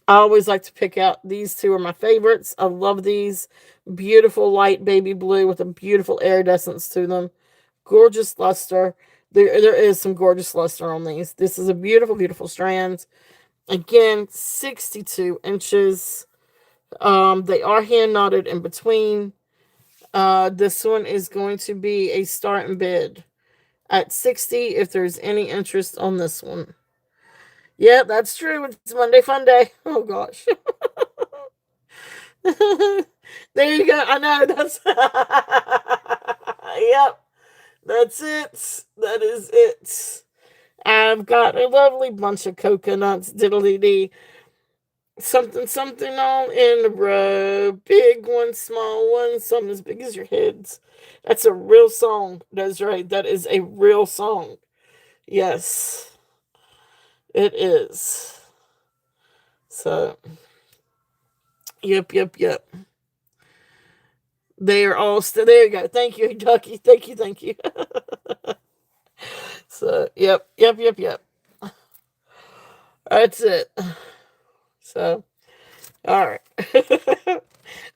I always like to pick out these two are my favorites. I love these. Beautiful light baby blue with a beautiful iridescence to them. Gorgeous luster. There is some gorgeous luster on these. This is a beautiful, beautiful strand. Again, 62 inches. They are hand knotted in between. This one is going to be a starting bid at 60 if there's any interest on this one. Yeah, that's true. It's Monday Fun Day. Oh gosh. There you go. I know that's yep. That's it. That is it. I've got a lovely bunch of coconuts, diddly dee. Something, something all in a row. Big ones, small ones, some as big as your heads. That's a real song. That's right. That is a real song. Yes, it is. So, yep, yep, yep. They are all still. There you go. Thank you, Ducky. Thank you, thank you. So, yep, yep, yep, yep. That's it. So, all right.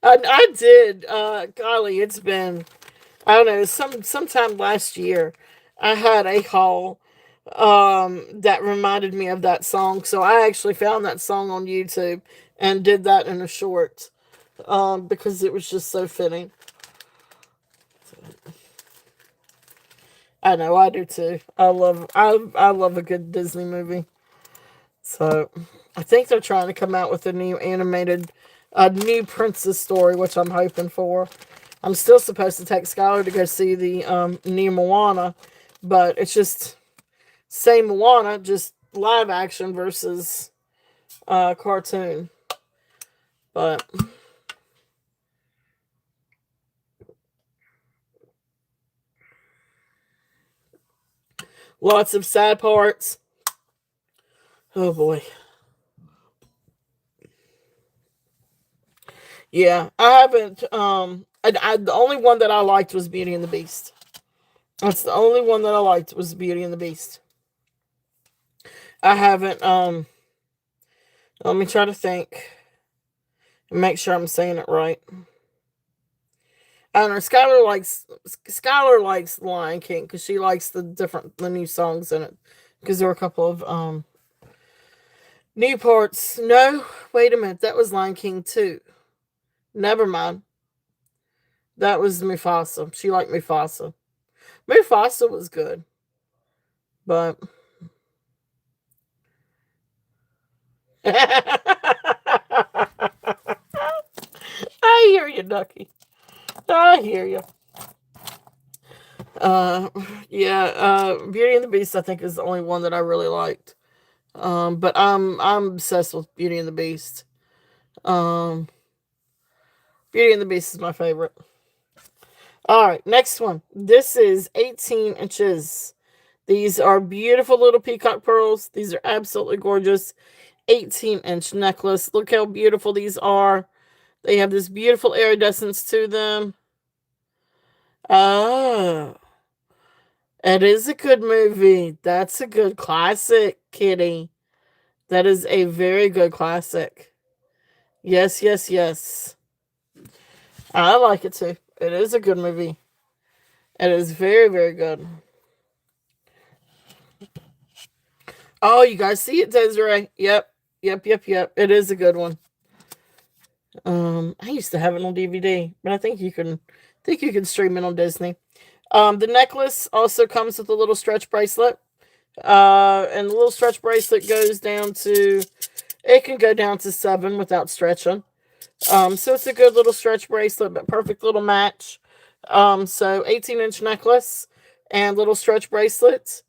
I did. Golly, it's been I don't know sometime last year. I had a haul that reminded me of that song, so I actually found that song on YouTube and did that in a short because it was just so fitting. I know I do too. I love a good Disney movie. So I think they're trying to come out with a new animated, a new princess story, which I'm hoping for. I'm still supposed to take Skylar to go see the new Moana, but it's just same Moana, just live action versus cartoon. But Lots of sad parts. Oh boy. Yeah, I haven't. The only one that I liked was Beauty and the Beast. That's the only one that I liked was Beauty and the Beast. I haven't. Let me try to think and make sure I'm saying it right. I don't know. Skylar likes Lion King because she likes the new songs in it because there were a couple of new parts. No, wait a minute. That was Lion King too. Never mind. That was Mufasa. She liked Mufasa. Mufasa was good, but I hear you, Ducky. I hear you. Uh, yeah. Beauty and the Beast, I think, is the only one that I really liked. But I'm obsessed with Beauty and the Beast. Um, Beauty and the Beast is my favorite. All right, next one. This is 18 inches. These are beautiful little peacock pearls. These are absolutely gorgeous. 18-inch necklace. Look how beautiful these are. They have this beautiful iridescence to them. Oh, it is a good movie. That's a good classic, Kitty. That is a very good classic. Yes, yes, yes. I like it too. It is a good movie. It is very, very good. Oh, you guys see it, Desiree? Yep, yep, yep, yep. It is a good one. I used to have it on DVD, but think you can stream it on Disney. The necklace also comes with a little stretch bracelet. And the little stretch bracelet goes down to it can go down to 7 without stretching. So it's a good little stretch bracelet, but perfect little match. So 18-inch necklace and little stretch bracelets,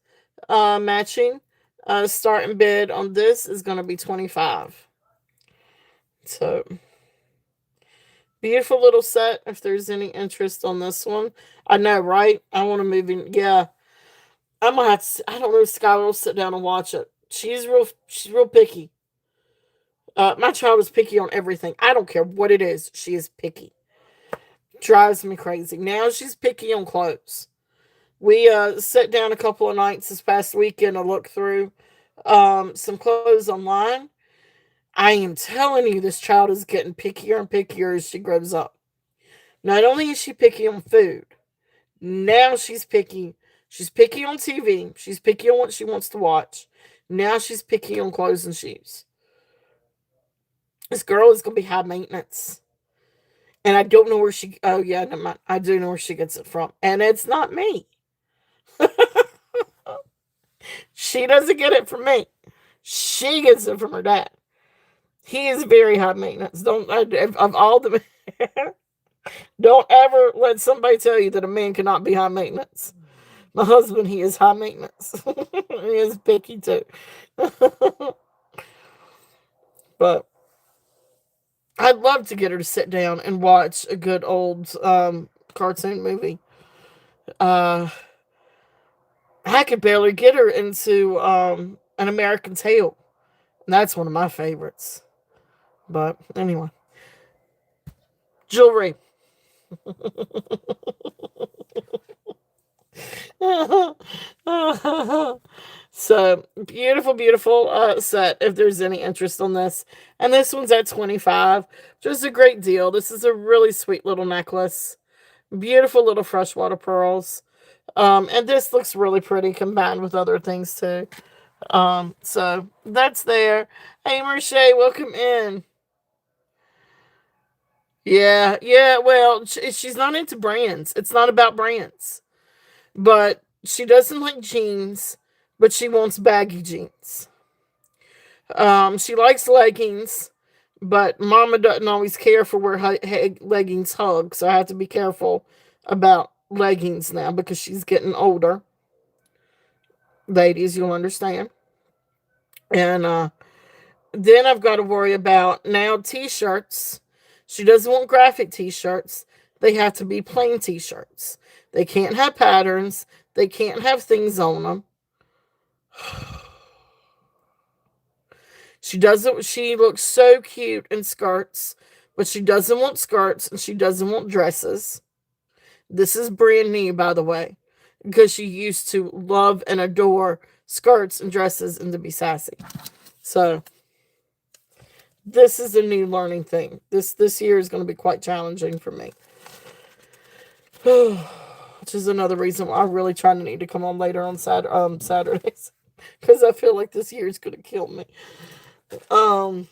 matching. Starting bid on this is going to be 25. So beautiful little set. If there's any interest on this one, I know, right? I want to move in. Yeah, I'm gonna have to. I don't know if Skylar will sit down and watch it. She's real picky. My child is picky on everything. I don't care what it is. She is picky. Drives me crazy. Now she's picky on clothes. We sat down a couple of nights this past weekend to look through some clothes online. I am telling you, this child is getting pickier and pickier as she grows up. Not only is she picky on food, now she's picky. She's picky on TV. She's picky on what she wants to watch. Now she's picky on clothes and shoes. This girl is going to be high maintenance. And I don't know where she. Oh, yeah, never mind. I do know where she gets it from. And it's not me. She doesn't get it from me. She gets it from her dad. He is very high maintenance. Of all the. Don't ever let somebody tell you that a man cannot be high maintenance. My husband, he is high maintenance. He is picky too. But I'd love to get her to sit down and watch a good old cartoon movie. Uh, I could barely get her into An American Tail. And that's one of my favorites. But anyway, jewelry. So beautiful, beautiful set. If there's any interest on this, and this one's at 25, just a great deal. This is a really sweet little necklace, beautiful little freshwater pearls. And this looks really pretty combined with other things too. So that's there. Hey, Merche, welcome in. Yeah, yeah. Well, she's not into brands. It's not about brands, but she doesn't like jeans, but she wants baggy jeans. She likes leggings, but Mama doesn't always care for where leggings hug, so I have to be careful about leggings now because she's getting older. Ladies, you'll understand. And then I've got to worry about now t-shirts. She doesn't want graphic t-shirts. They have to be plain t-shirts. They can't have patterns. They can't have things on them. She doesn't. She looks so cute in skirts, but she doesn't want skirts and she doesn't want dresses. This is brand new, by the way, because she used to love and adore skirts and dresses and to be sassy. So this is a new learning thing. This year is going to be quite challenging for me, which is another reason why I really try to need to come on later on Saturdays, because I feel like this year is going to kill me. Um,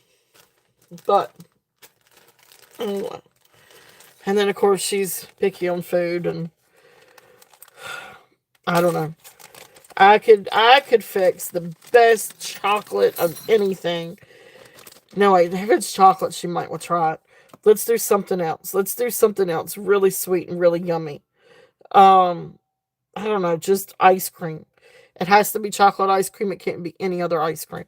but anyway, and then of course she's picky on food, and I don't know. I could fix the best chocolate of anything. No, wait, if it's chocolate, she might well try it. Let's do something else. Let's do something else really sweet and really yummy. Um, I don't know, just ice cream. It has to be chocolate ice cream. It can't be any other ice cream.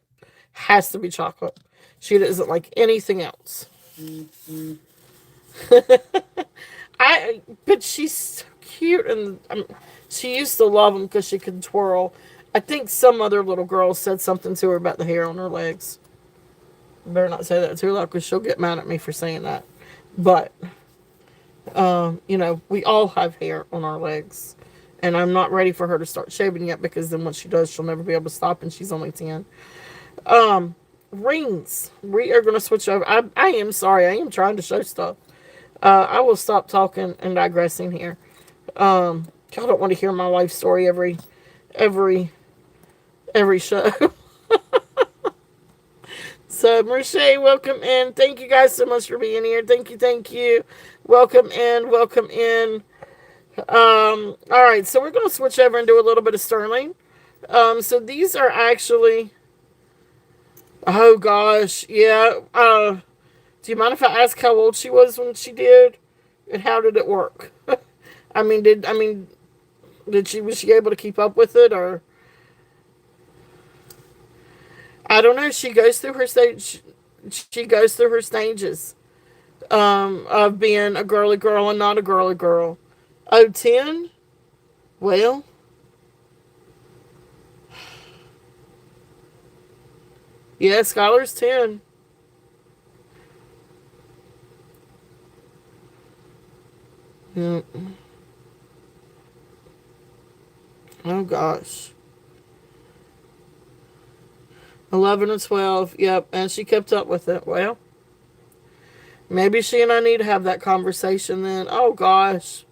Has to be chocolate. She doesn't like anything else. But she's so cute, and she used to love them because she could twirl. I think some other little girl said something to her about the hair on her legs. I better not say that too loud because she'll get mad at me for saying that. But we all have hair on our legs. And I'm not ready for her to start shaving yet because then once she does, she'll never be able to stop and she's only 10. Um, Rings. We are going to switch over. I am sorry. I am trying to show stuff. I will stop talking and digressing here. Y'all don't want to hear my life story every, every show. So, Merce, welcome in. Thank you guys so much for being here. Thank you, thank you. Welcome in, welcome in. All right, so we're going to switch over and do a little bit of Sterling. So these are actually, oh gosh, yeah. Do you mind if I ask how old she was when she did, and how did it work? Was she able to keep up with it, or I don't know. She goes through her stage. She goes through her stages of being a girly girl and not a girly girl. Oh, 10? Well, yeah, Skylar's 10. Mm. Oh, gosh. 11 or 12. Yep, and she kept up with it. Well, maybe she and I need to have that conversation then. Oh, gosh.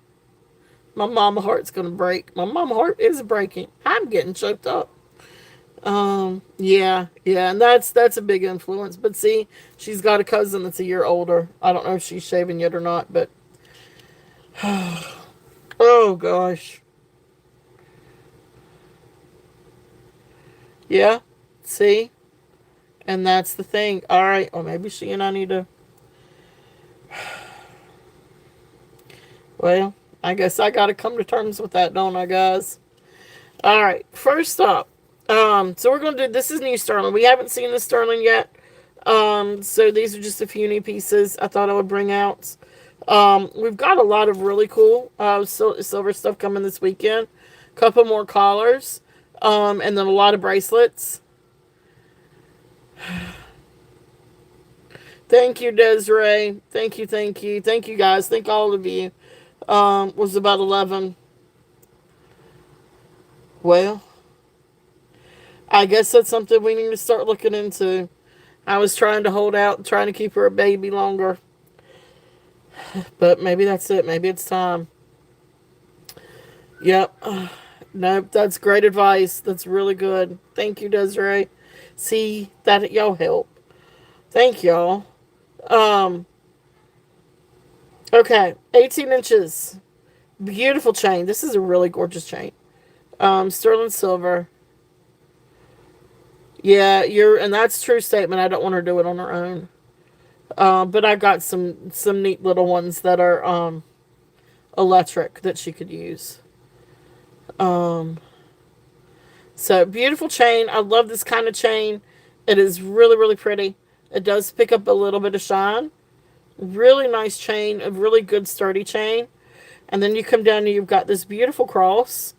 My mama heart's going to break. My mama heart is breaking. I'm getting choked up. Yeah, and that's a big influence. But see, she's got a cousin that's a year older. I don't know if she's shaving yet or not, but oh gosh. Yeah, see? And that's the thing. All right, or maybe she and I need to. Well, I guess I got to come to terms with that, don't I, guys? All right, first up. So we're going to do this is new Sterling. We haven't seen the Sterling yet. So these are just a few new pieces I thought I would bring out. We've got a lot of really cool silver stuff coming this weekend. Couple more collars. And then a lot of bracelets. Thank you, Desiree. Thank you, thank you. Thank you, guys. Thank all of you. Was about 11. Well, I guess that's something we need to start looking into. I was trying to hold out, trying to keep her a baby longer. But maybe that's it. Maybe it's time. Yep. Nope, that's great advice. That's really good. Thank you, Desiree. See, that y'all help. Thank y'all. Um, okay, 18 inches. Beautiful chain. This is a really gorgeous chain. Sterling silver. Yeah, and that's a true statement. I don't want her to do it on her own. But I got some neat little ones that are electric that she could use. Um, so beautiful chain. I love this kind of chain. It is really really pretty. It does pick up a little bit of shine. Really nice chain. A really good sturdy chain. And then you come down and you've got this beautiful cross.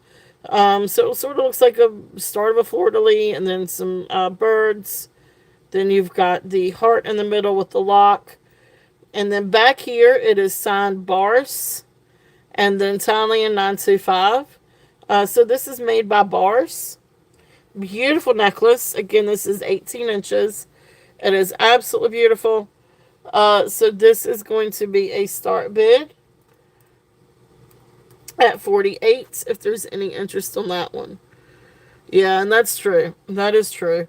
So it sort of looks like a start of a fleur de lis, and then some birds. Then you've got the heart in the middle with the lock. And then back here, it is signed Bars and then Italian 925. So this is made by Bars. Beautiful necklace. Again, this is 18 inches. It is absolutely beautiful. So this is going to be a start bid at 48 if there's any interest on that one. Yeah, and that's true. That is true.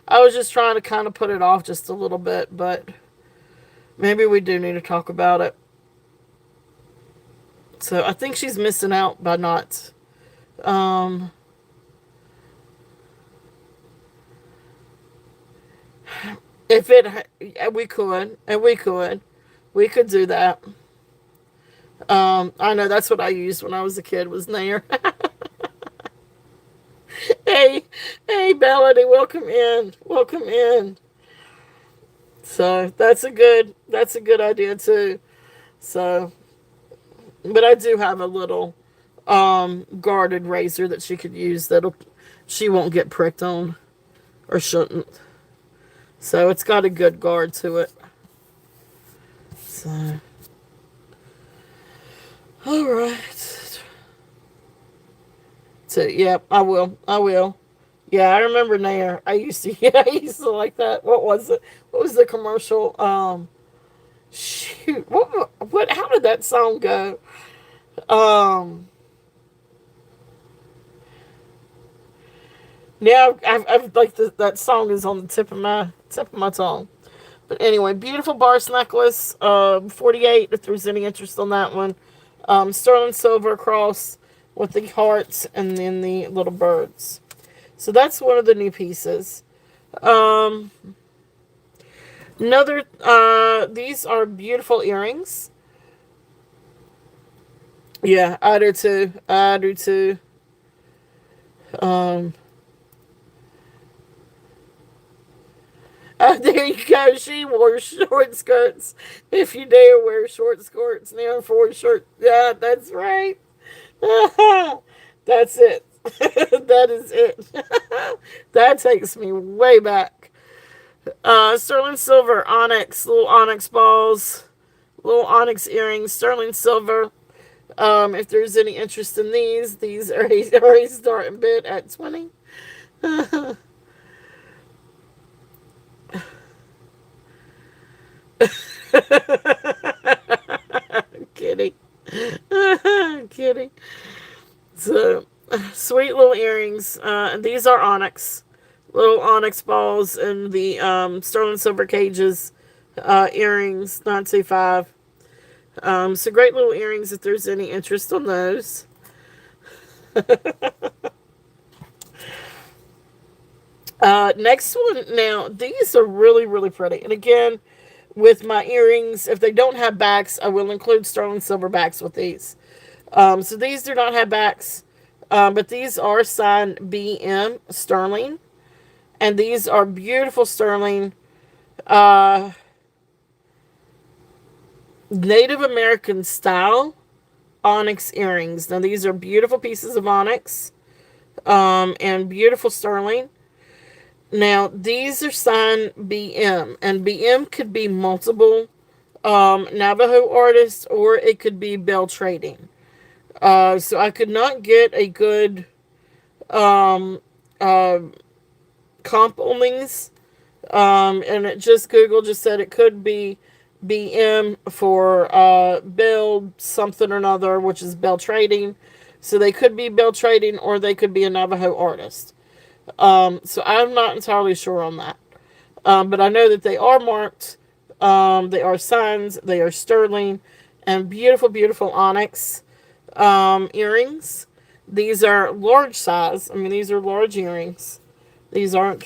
I was just trying to kind of put it off just a little bit, but maybe we do need to talk about it. So I think she's missing out by not. Um, if it, we could do that. I know that's what I used when I was a kid was Nair. hey, hey, Melody, welcome in, welcome in. So that's a good idea too. So, but I do have a little guarded razor that she could use that'll she won't get pricked on or shouldn't. So it's got a good guard to it. So, all right. So yeah, I will. I will. Yeah, I remember Nair. I used to. Yeah, I used to like that. What was it? What was the commercial? Shoot. What? How did that song go? Um. Now I've like that song is on the tip of my tongue. But anyway, beautiful Bars necklace. 48. If there's any interest on that one, sterling silver cross with the hearts and then the little birds. So that's one of the new pieces. Um, Another. These are beautiful earrings. Yeah, I do too. I do too. Um, there you go. She wore short skirts. If you dare wear short skirts now for a shirt. Yeah, that's right. That's it. That is it. That takes me way back. Sterling silver, onyx, little onyx balls, little onyx earrings, sterling silver. If there's any interest in these are a starting bid at 20. Kidding. Kidding. So, sweet little earrings. These are onyx. Little onyx balls and the sterling silver cages. Earrings, 925. So great little earrings if there's any interest on those. Next one. Now, these are really, really pretty. And again, with my earrings, if they don't have backs, I will include sterling silver backs with these. So these do not have backs, but these are signed BM sterling. And these are beautiful sterling uh, Native American style onyx earrings. Now, these are beautiful pieces of onyx and beautiful sterling. Now, these are signed BM, and BM could be multiple Navajo artists or it could be Bell Trading. So I could not get a good um, uh, comp on these. And it just Google just said it could be BM for Bell something or another, which is Bell Trading. So they could be Bell Trading or they could be a Navajo artist. So I'm not entirely sure on that. But I know that they are marked. They are signs. They are sterling and beautiful, beautiful onyx earrings. These are large size. I mean, these are large earrings. These aren't.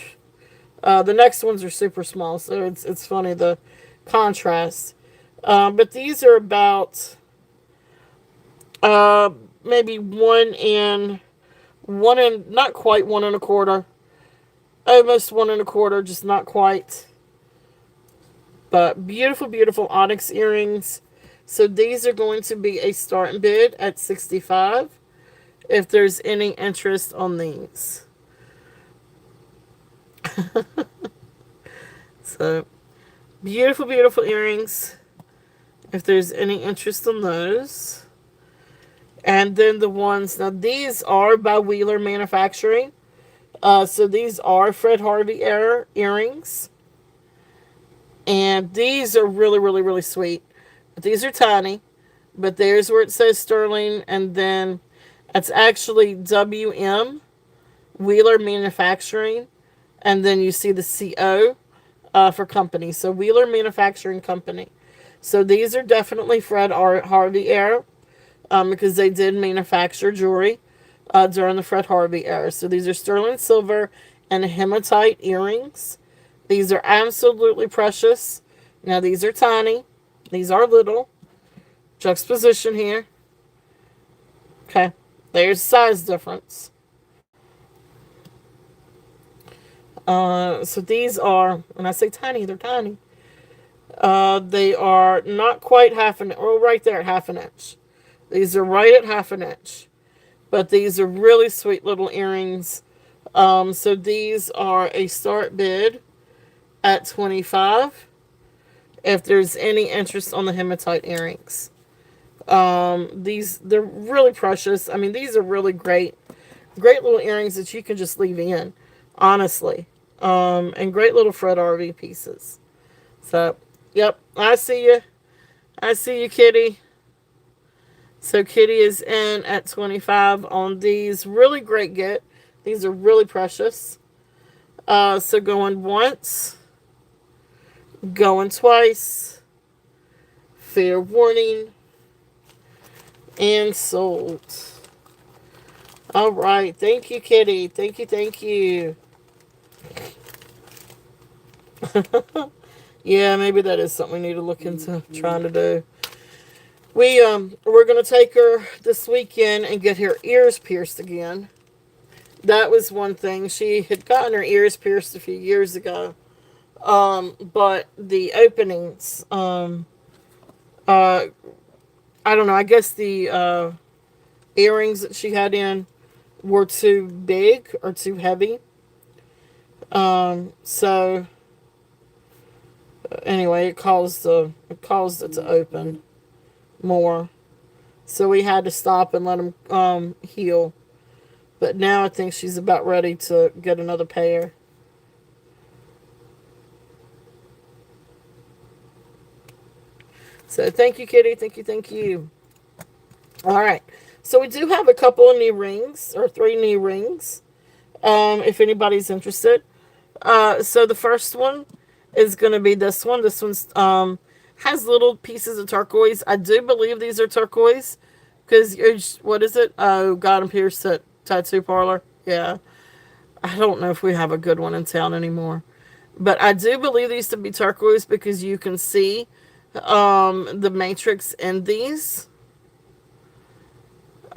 The next ones are super small, so it's funny the contrast. But these are about uh, maybe not quite 1 1/4, almost 1 1/4, just not quite. But beautiful, beautiful onyx earrings. So these are going to be a starting bid at 65. if there's any interest on these. So, beautiful, beautiful earrings. If there's any interest in those. And then the ones, now these are by Wheeler Manufacturing. So these are Fred Harvey earrings. And these are really, really, really sweet. But these are tiny. But there's where it says Sterling. And then it's actually WM, Wheeler Manufacturing. And then you see the CO for company. So Wheeler Manufacturing Company. So these are definitely Fred Harvey era, because they did manufacture jewelry during the Fred Harvey era. So these are sterling silver and hematite earrings. These are absolutely precious. Now these are tiny. These are little. Juxtaposition here. Okay. There's size difference. So these are, when I say tiny, they're tiny. They are not quite half an, oh, right there at half an inch. These are right at half an inch. But these are really sweet little earrings. So these are a start bid at 25 if there's any interest on the hematite earrings. These, they're really precious. I mean, these are really great. Great little earrings that you can just leave in, honestly. And great little Fred RV pieces. So, yep, I see you. I see you, Kitty. So Kitty is in at 25 on these. Really great get. These are really precious. So going once, going twice, fair warning, and sold. All right. Thank you, Kitty. Thank you, thank you. Yeah, maybe that is something we need to look into trying to do. We're gonna take her this weekend and get her ears pierced again. That was one thing. She had gotten her ears pierced a few years ago. But the openings, I don't know, I guess the earrings that she had in were too big or too heavy. So anyway, it caused it to open more. So we had to stop and let them heal. But now I think she's about ready to get another pair. So thank you, Kitty. Thank you, thank you. All right. So we do have a couple of new rings, or 3 new rings, if anybody's interested. So the first one is going to be this one. This one's has little pieces of turquoise. I do believe these are turquoise because what is it? Oh, God, and Pierce Tattoo Parlor. Yeah, I don't know if we have a good one in town anymore, but I do believe these to be turquoise because you can see the matrix in these.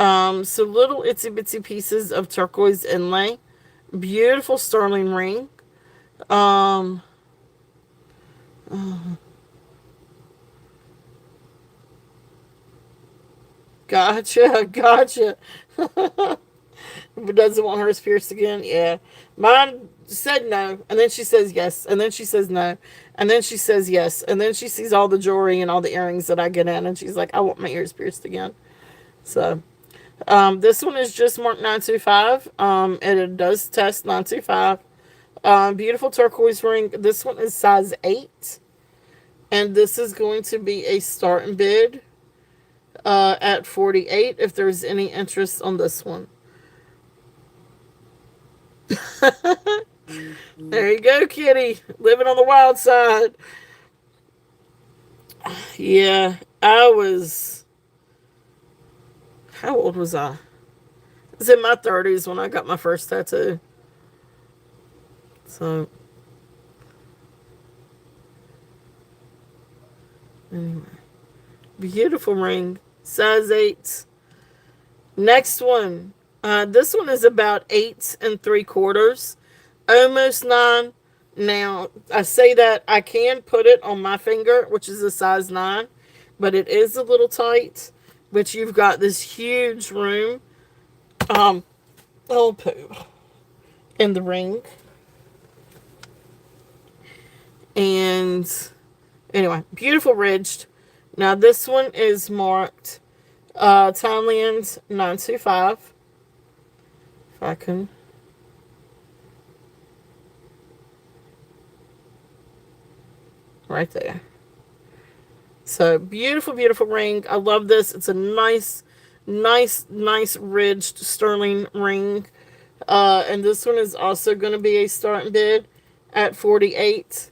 So little itsy bitsy pieces of turquoise inlay. Beautiful sterling ring. Um, gotcha, gotcha. But doesn't want hers pierced again? Yeah. Mine said no, and then she says yes, and then she says no, and then she says yes, and then she sees all the jewelry and all the earrings that I get in, and she's like, I want my ears pierced again. So, this one is just marked 925, and it does test 925. Beautiful turquoise ring. This one is size 8, and this is going to be a start and bid at 48 if there's any interest on this one. There you go, Kitty. Living on the wild side. Yeah, I was. How old was I? I was in my 30s when I got my first tattoo. So, anyway. Beautiful ring. Size 8. Next one. This one is about 8 3/4. Almost 9. Now, I say that I can put it on my finger, which is a size 9, but it is a little tight. But you've got this huge room Um, oh, poo. In the ring. And anyway, beautiful ridged. Now, this one is marked Townland 925. If I can. Right there. So beautiful, beautiful ring. I love this. It's a nice ridged sterling ring. And this one is also going to be a starting bid at 48.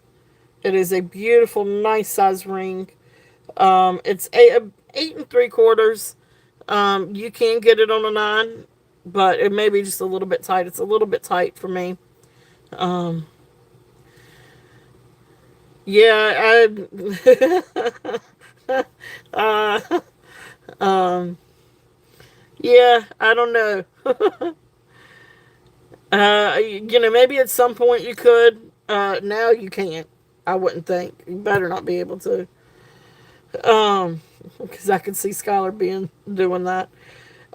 It is a beautiful, nice size ring. It's a 8 3/4. You can get it on a 9, but it may be just a little bit tight. It's a little bit tight for me. Um, yeah, uh, um, yeah, I don't know. Maybe at some point you could. Now you can't. I wouldn't think. You better not be able to. Um, because I could see Skylar being doing that.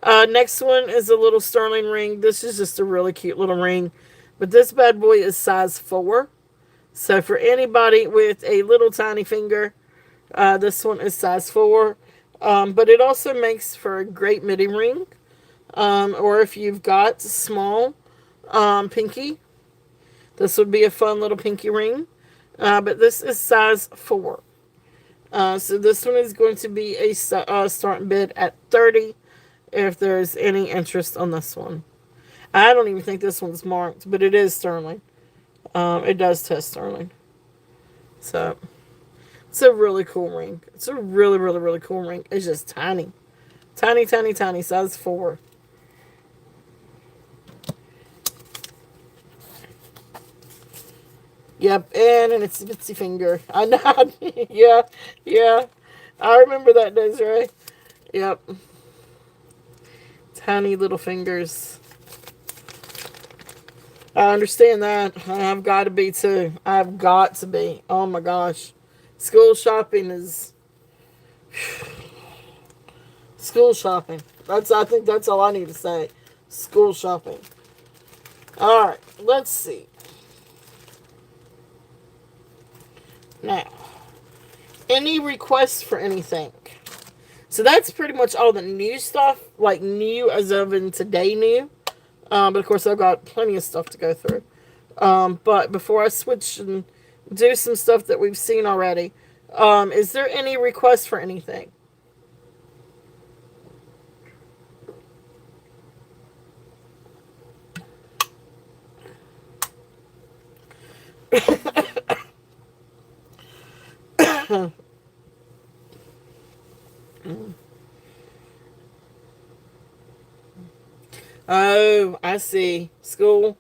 Next one is a little sterling ring. This is just a really cute little ring, but this bad boy is size 4. So for anybody with a little tiny finger, this one is size 4. But it also makes for a great midi ring. Or if you've got small pinky, this would be a fun little pinky ring. But this is size 4. So this one is going to be a starting bid at 30 if there's any interest on this one. I don't even think this one's marked, but it is sterling. It does test sterling. So it's a really cool ring. It's a really, really, really cool ring. It's just tiny. Tiny, tiny, tiny. Size 4. Yep, and an itsy bitsy finger. I know. Yeah, yeah. I remember that, Desiree. Yep. Tiny little fingers. I understand that. I've got to be too. I've got to be. Oh my gosh. School shopping is. School shopping. I think that's all I need to say. School shopping. Alright, let's see. Now, any requests for anything? So that's pretty much all the new stuff, like new as of in today new. But of course, I've got plenty of stuff to go through. But before I switch and do some stuff that we've seen already, is there any requests for anything? Oh, I see. School.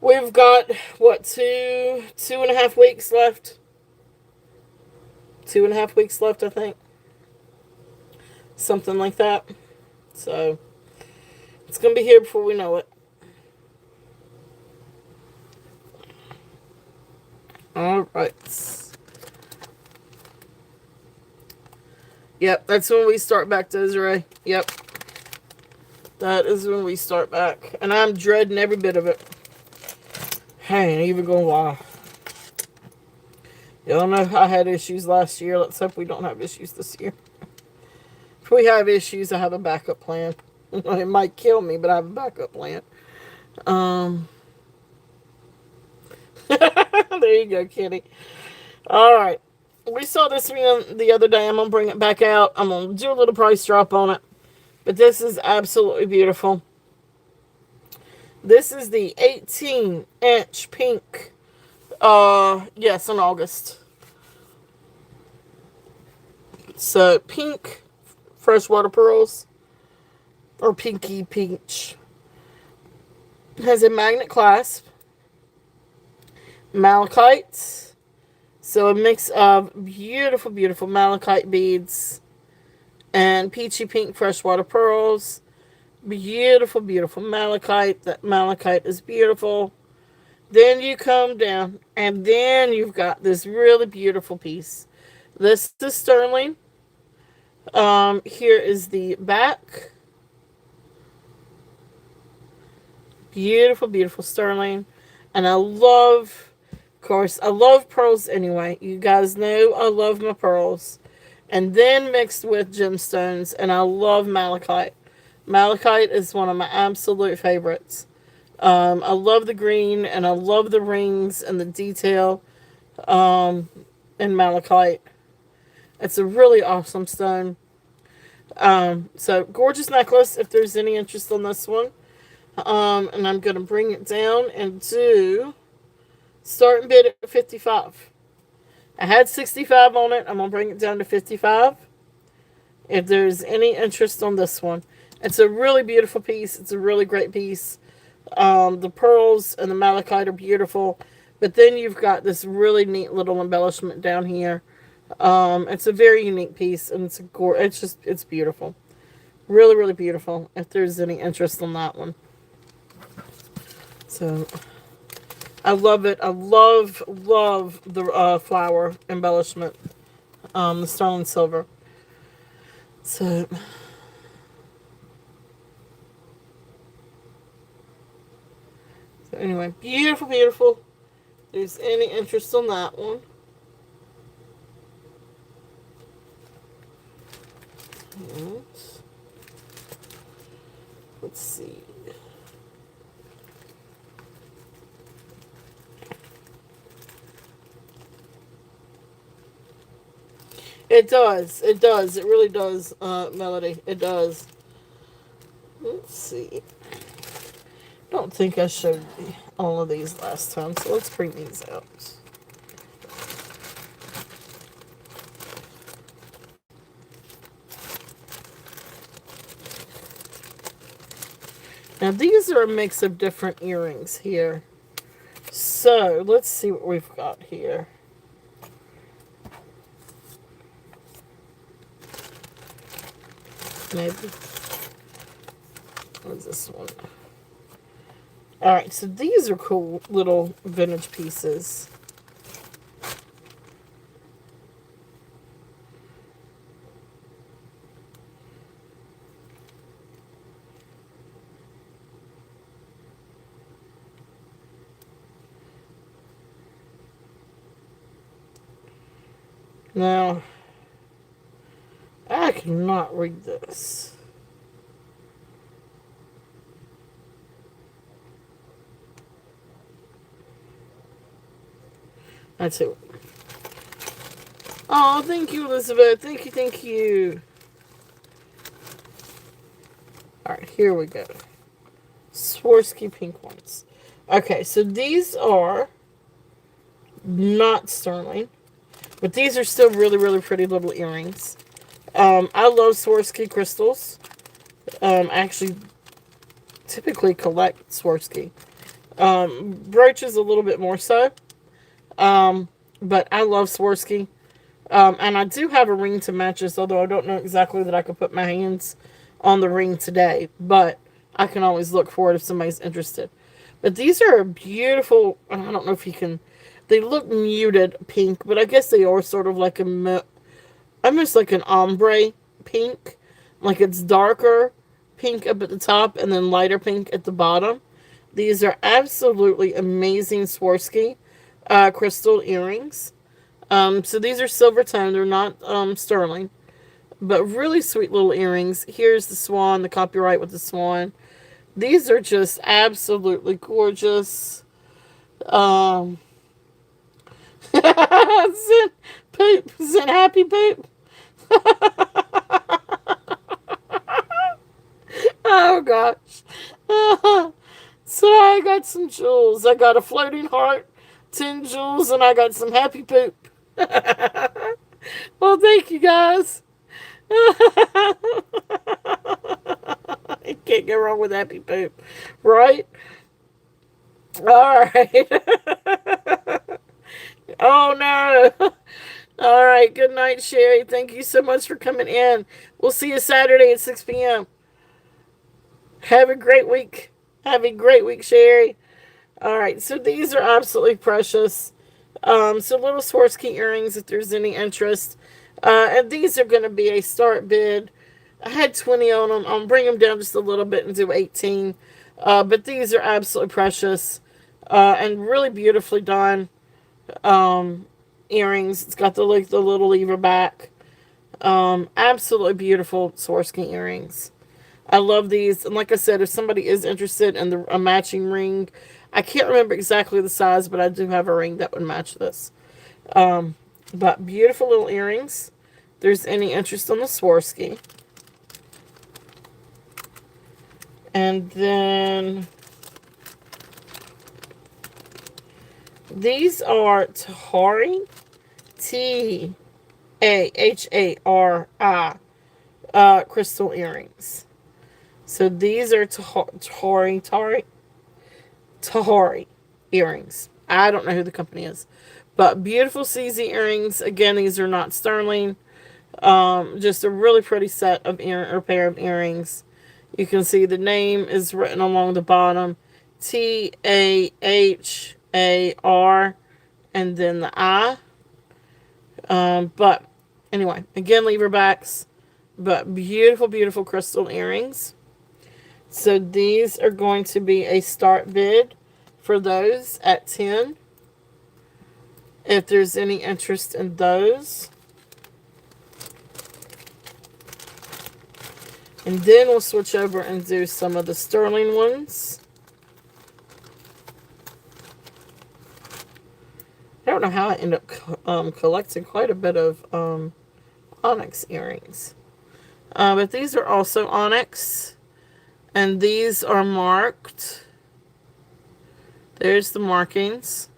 We've got what, 2.5 weeks left. 2.5 weeks left, I think. Something like that. So it's gonna be here before we know it. All right. Yep, that's when we start back, Desiree. Yep, that is when we start back, and I'm dreading every bit of it. I ain't even gonna lie. Y'all know I had issues last year. Let's hope we don't have issues this year. If we have issues, I have a backup plan. It might kill me, but I have a backup plan. Um, there you go, Kitty. All right. We saw this one the other day. I'm going to bring it back out. I'm going to do a little price drop on it. But this is absolutely beautiful. This is the 18-inch pink. Yes, in August. So, pink freshwater pearls. Or pinky peach. It has a magnet clasp. Malachite. So, a mix of beautiful, beautiful malachite beads and peachy pink freshwater pearls. Beautiful, beautiful malachite. That malachite is beautiful. Then you come down, and then you've got this really beautiful piece. This is sterling. Here is the back. Beautiful, beautiful sterling. And I love, of course, I love pearls anyway. You guys know I love my pearls. And then mixed with gemstones, and I love malachite. Malachite is one of my absolute favorites. I love the green, and I love the rings and the detail um, in malachite. It's a really awesome stone. So gorgeous necklace. If there's any interest on this one, and I'm gonna bring it down and do starting bid at 55. I had 65 on it. I'm gonna bring it down to 55. If there's any interest on this one, it's a really beautiful piece. It's a really great piece. The pearls and the malachite are beautiful, but then you've got this really neat little embellishment down here. It's a very unique piece, and it's just it's beautiful, really really beautiful. If there's any interest on that one, so I love it. I love the flower embellishment, the sterling silver. So anyway, beautiful, beautiful. If there's any interest on that one. Let's see. It does. It does. It really does, Melody. It does. Let's see. Don't think I showed all of these last time, so let's bring these out. Now these are a mix of different earrings here. So let's see what we've got here. Maybe. What's this one? Alright, so these are cool little vintage pieces. Now, I cannot read this. That's it. Oh, thank you, Elizabeth. Thank you, thank you. Alright, here we go. Swarovski pink ones. Okay, so these are not sterling, but these are still really, really pretty little earrings. I love Swarovski crystals. I actually typically collect Swarovski. Brooches a little bit more so. But I love Swarovski. And I do have a ring to match this, although I don't know exactly that I could put my hands on the ring today. But I can always look for it if somebody's interested. But these are a beautiful, I don't know if you can, they look muted pink, but I guess they are sort of like almost like an ombre pink. Like it's darker pink up at the top and then lighter pink at the bottom. These are absolutely amazing Swarovski crystal earrings. So these are silver tone. They're not sterling, but really sweet little earrings. Here's the swan, the copyright with the swan. These are just absolutely gorgeous. Um, Zen poop, Zen happy poop. Oh gosh. So I got some jewels. I got a floating heart, 10 jewels, and I got some happy poop. Well, thank you guys. You can't go wrong with happy poop, right? All right. Oh no. All right. Good night, Sherry. Thank you so much for coming in. We'll see you Saturday at 6 p.m. Have a great week. Have a great week, Sherry. All right. So these are absolutely precious. So little Swarovski earrings, if there's any interest. And these are going to be a start bid. I had 20 on them. I'll bring them down just a little bit and do 18. But these are absolutely precious and really beautifully done earrings. It's got the little lever back. Absolutely beautiful Swarovski earrings. I love these, and like I said, if somebody is interested in a matching ring, I can't remember exactly the size, but I do have a ring that would match this. Um, but beautiful little earrings. If there's any interest in the Swarovski, and then these are Tahari, Tahari, crystal earrings. So these are Tahari earrings. I don't know who the company is, but beautiful CZ earrings. Again, these are not sterling. Just a really pretty set of or pair of earrings. You can see the name is written along the bottom, Tahar, and then the I. But anyway, again, lever backs, but beautiful, beautiful crystal earrings. So these are going to be a start bid for those at 10. If there's any interest in those. And then we'll switch over and do some of the sterling ones. I don't know how I end up collecting quite a bit of onyx earrings. But these are also onyx. And these are marked. There's the markings.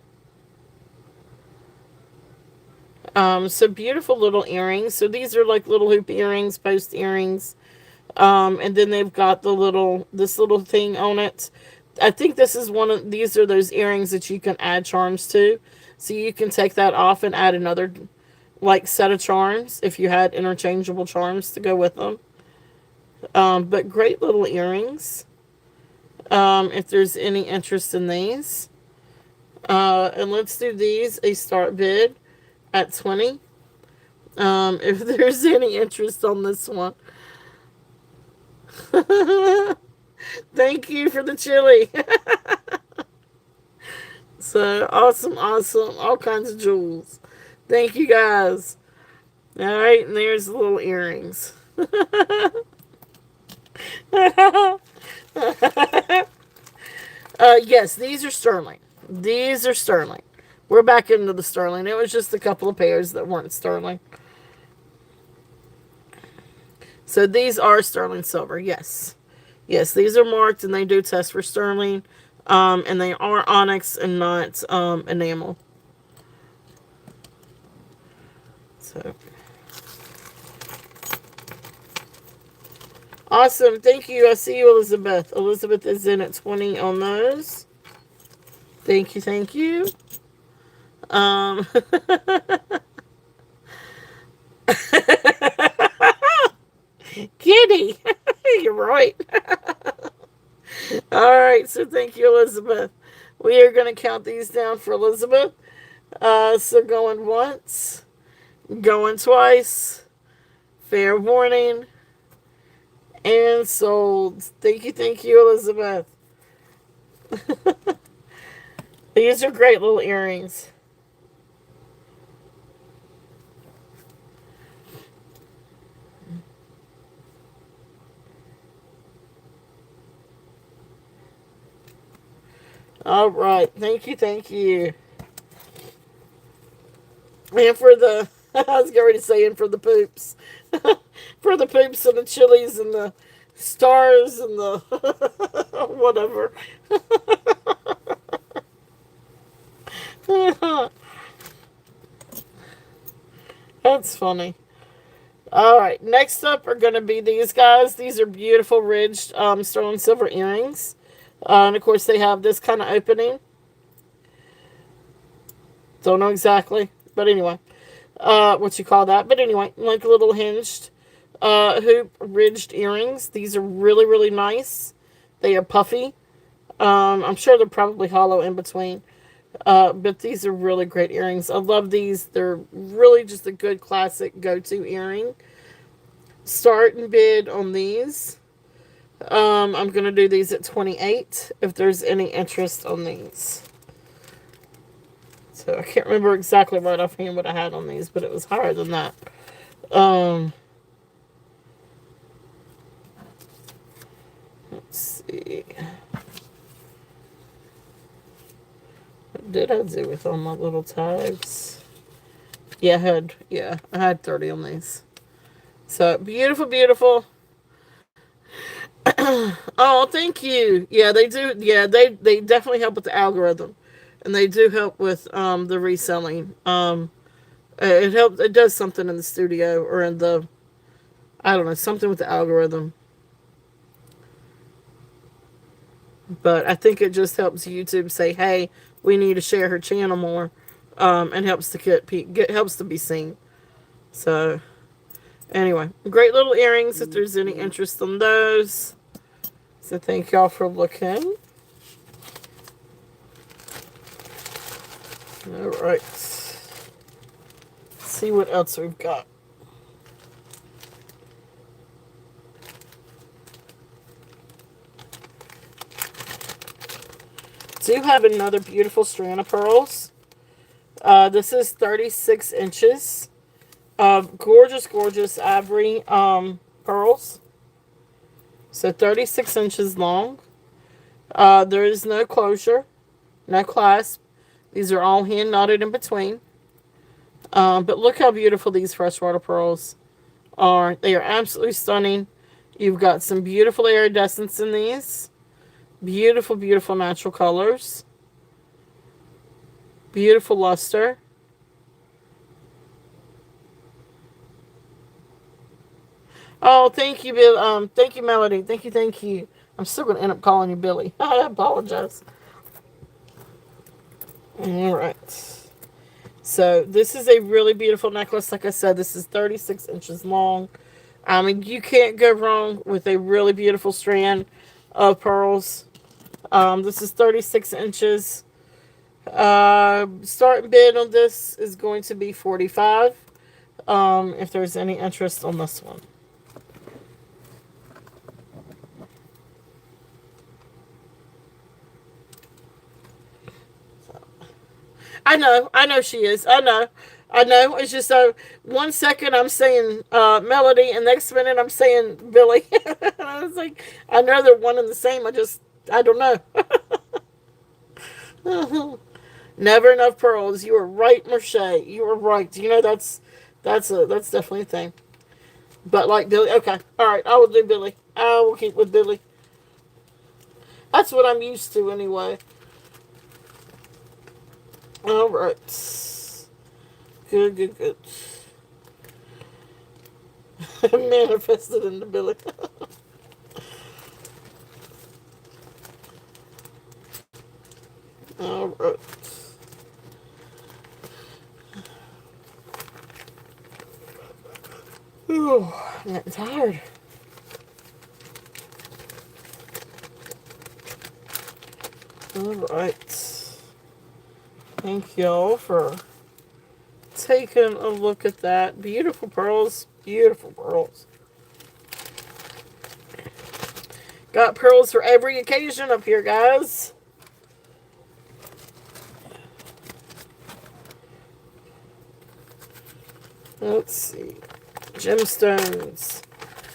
So beautiful little earrings. So these are like little hoop earrings, post earrings. And then they've got this little thing on it. I think these are those earrings that you can add charms to. So you can take that off and add another like set of charms if you had interchangeable charms to go with them. But great little earrings. If there's any interest in these. And let's do these a start bid at 20. If there's any interest on this one. Thank you for the chili. So awesome, awesome. All kinds of jewels. Thank you guys. Alright, and there's the little earrings. Yes, these are sterling. These are sterling. We're back into the sterling. It was just a couple of pairs that weren't sterling. So these are sterling silver, yes. Yes, these are marked and they do test for sterling. And they are onyx and not enamel. So awesome. Thank you. I see you, Elizabeth. Elizabeth is in at 20 on those. Thank you, thank you. Kitty. You're right. Alright, so thank you, Elizabeth. We are going to count these down for Elizabeth. So going once, going twice, fair warning, and sold. Thank you, Elizabeth. These are great little earrings. All right, thank you. And for the, I was going to say, and for the poops. For the poops and the chilies and the stars and the whatever. That's funny. All right, next up are going to be these guys. These are beautiful ridged sterling silver earrings. And of course, they have this kind of opening. Don't know exactly, but anyway, what you call that. But anyway, like a little hinged hoop ridged earrings. These are really, really nice. They are puffy. I'm sure they're probably hollow in between. But these are really great earrings. I love these. They're really just a good classic go-to earring. Start and bid on these I'm gonna do these at 28 if there's any interest on these. So I can't remember exactly right offhand what I had on these, but it was higher than that. Um, let's see. What did I do with all my little tags? I had 30 on these. So beautiful, beautiful. Oh, thank you. Yeah, they do. Yeah, they definitely help with the algorithm, and they do help with the reselling. It helps. It does something in the studio or in the, I don't know, something with the algorithm. But I think it just helps YouTube say, "Hey, we need to share her channel more," and helps to get helps to be seen. So anyway, great little earrings. If there's any interest in those, so thank y'all for looking. All right, see what else we've got. Do have another beautiful strand of pearls. This is 36 inches of gorgeous, gorgeous ivory pearls. So 36 inches long. There is no closure, no clasp. These are all hand knotted in between. But look how beautiful these freshwater pearls are. They are absolutely stunning. You've got some beautiful iridescence in these. Beautiful, beautiful natural colors. Beautiful luster. Oh, thank you, Bill. Thank you, Melody. Thank you, thank you. I'm still gonna end up calling you Billy. I apologize. All right. So this is a really beautiful necklace. Like I said, this is 36 inches long. I mean, you can't go wrong with a really beautiful strand of pearls. This is 36 inches. Starting bid on this is going to be 45. If there's any interest on this one. I know she is. I know. It's just 1 second I'm saying Melody, and next minute I'm saying Billy. I was like, I know they're one and the same. I don't know. Never enough pearls. You were right, Marche. You were right. You know that's definitely a thing. But like Billy, okay, all right, I will do Billy. I will keep with Billy. That's what I'm used to anyway. All right. Good, good, good. Manifested into Billy. All right. Ooh, I'm getting tired. All right. Thank y'all for taking a look at that. Beautiful pearls. Beautiful pearls. Got pearls for every occasion up here, guys. Let's see. Gemstones.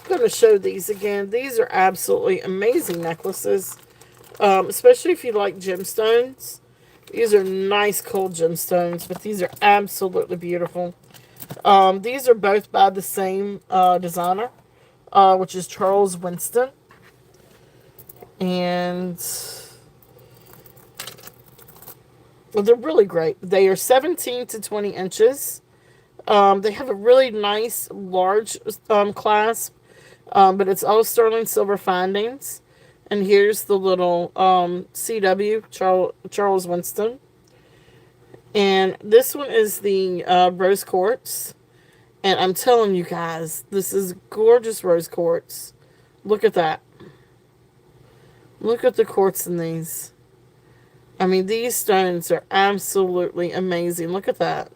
I'm going to show these again. These are absolutely amazing necklaces. Especially if you like gemstones. These are nice cold gemstones, but these are absolutely beautiful. These are both by the same designer, which is Charles Winston. And well, they're really great. They are 17 to 20 inches. They have a really nice large clasp, but it's all sterling silver findings. And here's the little CW, Charles Winston. And this one is the rose quartz. And I'm telling you guys, this is gorgeous rose quartz. Look at that. Look at the quartz in these. I mean, these stones are absolutely amazing. Look at that.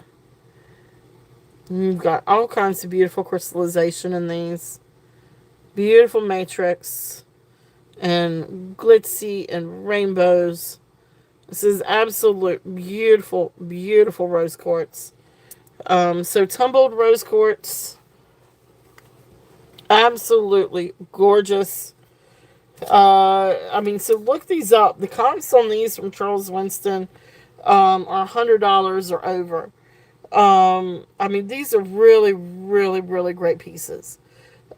You've got all kinds of beautiful crystallization in these. Beautiful matrix. and glitzy and rainbows. This is absolute beautiful, beautiful rose quartz. So tumbled rose quartz, absolutely gorgeous. I mean, so look these up. The comps on these from Charles Winston are $100 or over. I mean, these are really, really, really great pieces.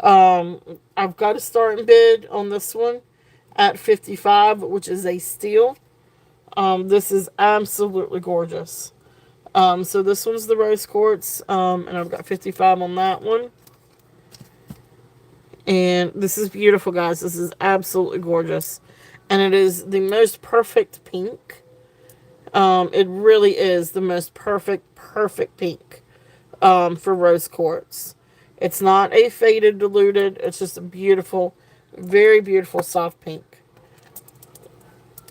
I've got a starting bid on this one at 55, which is a steal. This is absolutely gorgeous. So this one's the rose quartz, and I've got 55 on that one. And this is beautiful, guys. This is absolutely gorgeous. And it is the most perfect pink. It really is the most perfect, perfect pink for rose quartz. It's not a faded, diluted. It's just a beautiful, very beautiful soft pink.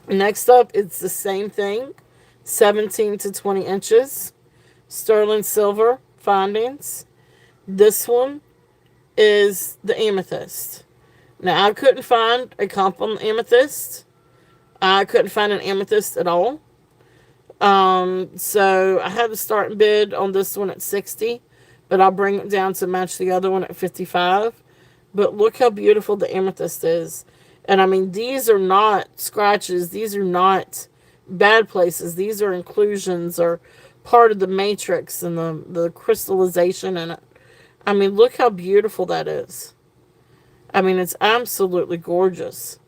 Next up, it's the same thing. 17 to 20 inches. Sterling silver findings. This one is the amethyst. Now, I couldn't find a comp on the amethyst. I couldn't find an amethyst at all. So I had to start and bid on this one at 60, but I'll bring it down to match the other one at 55. But look how beautiful the amethyst is. And I mean, these are not scratches. These are not bad places. These are inclusions or part of the matrix and the crystallization in it. I mean, look how beautiful that is. I mean, it's absolutely gorgeous.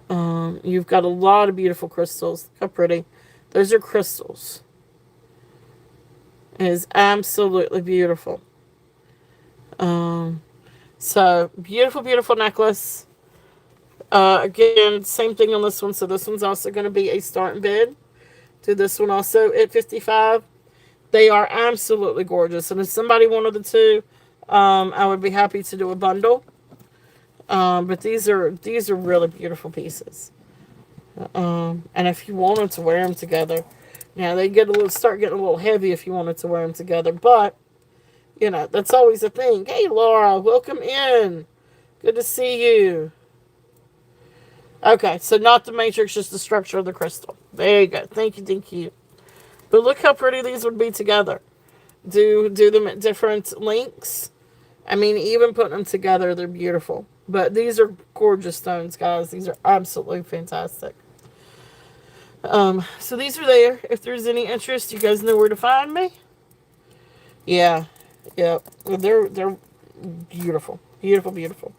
You've got a lot of beautiful crystals. Look how pretty. Those are crystals. It is absolutely beautiful. So, beautiful, beautiful necklace. Again, same thing on this one. So, this one's also going to be a starting bid. To this one also at 55. They are absolutely gorgeous. And if somebody wanted the two, I would be happy to do a bundle. But these are really beautiful pieces. And if you wanted to wear them together, now they start getting a little heavy if you wanted to wear them together. But that's always a thing. Hey, Laura, welcome in. Good to see you. Okay, so not the matrix, just the structure of the crystal. There you go. Thank you, thank you. But look how pretty these would be together. Do them at different lengths. I mean, even putting them together, they're beautiful. But these are gorgeous stones, guys. These are absolutely fantastic. So these are there. If there's any interest, you guys know where to find me. Yeah, yeah. They're beautiful, beautiful, beautiful.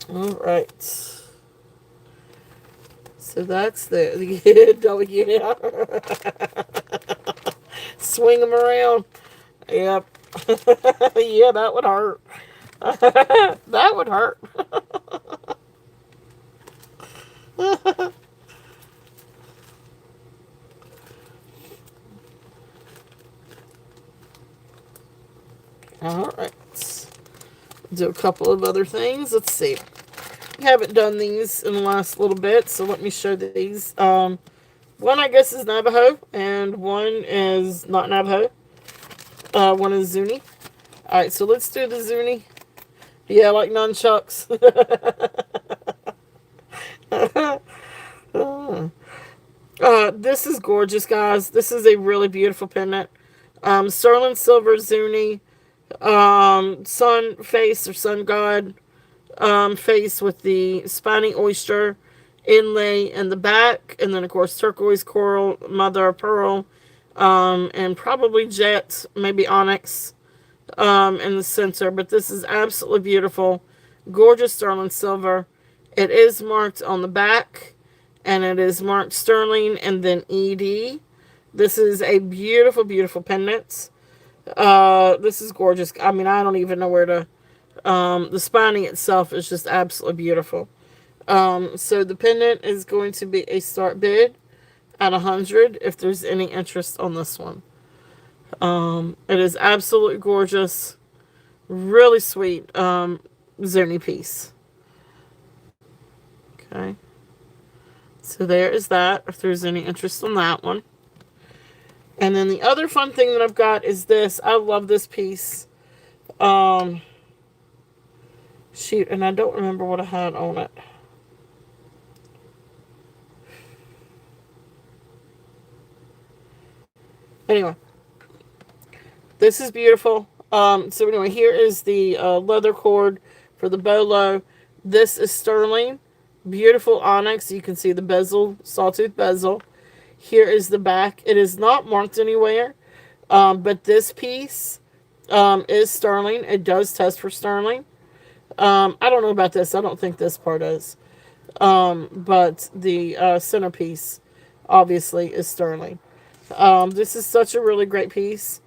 All right. So that's the oh yeah. Swing them around. Yep. Yeah, that would hurt. That would hurt. All right. Do a couple of other things. Let's see. I haven't done these in the last little bit, so let me show these. One I guess is Navajo, and one is not Navajo. One is Zuni. All right, so let's do the Zuni. Yeah, like nunchucks. This is gorgeous, guys. This is a really beautiful pendant. Sterling silver Zuni, sun face or sun god face with the spiny oyster inlay in the back, and then of course turquoise, coral, mother of pearl, and probably jet, maybe onyx, in the center. But this is absolutely beautiful, gorgeous sterling silver. It is marked on the back, and it is marked sterling and then ED. This is a beautiful, beautiful pendant. This is gorgeous. I mean, I don't even know where to. The spiny itself is just absolutely beautiful. So the pendant is going to be a start bid at 100 if there's any interest on this one. It is absolutely gorgeous. Really sweet zoni piece. Okay. So there is that, if there's any interest on that one. And then the other fun thing that I've got is this. I love this piece. Shoot, and I don't remember what I had on it. Anyway, this is beautiful. So anyway, here is the leather cord for the bolo. This is sterling, beautiful onyx. You can see the bezel, sawtooth bezel. Here is the back. It is not marked anywhere, but this piece is sterling. It does test for sterling. I don't know about this. I don't think this part is. But the centerpiece obviously is sterling. This is such a really great piece.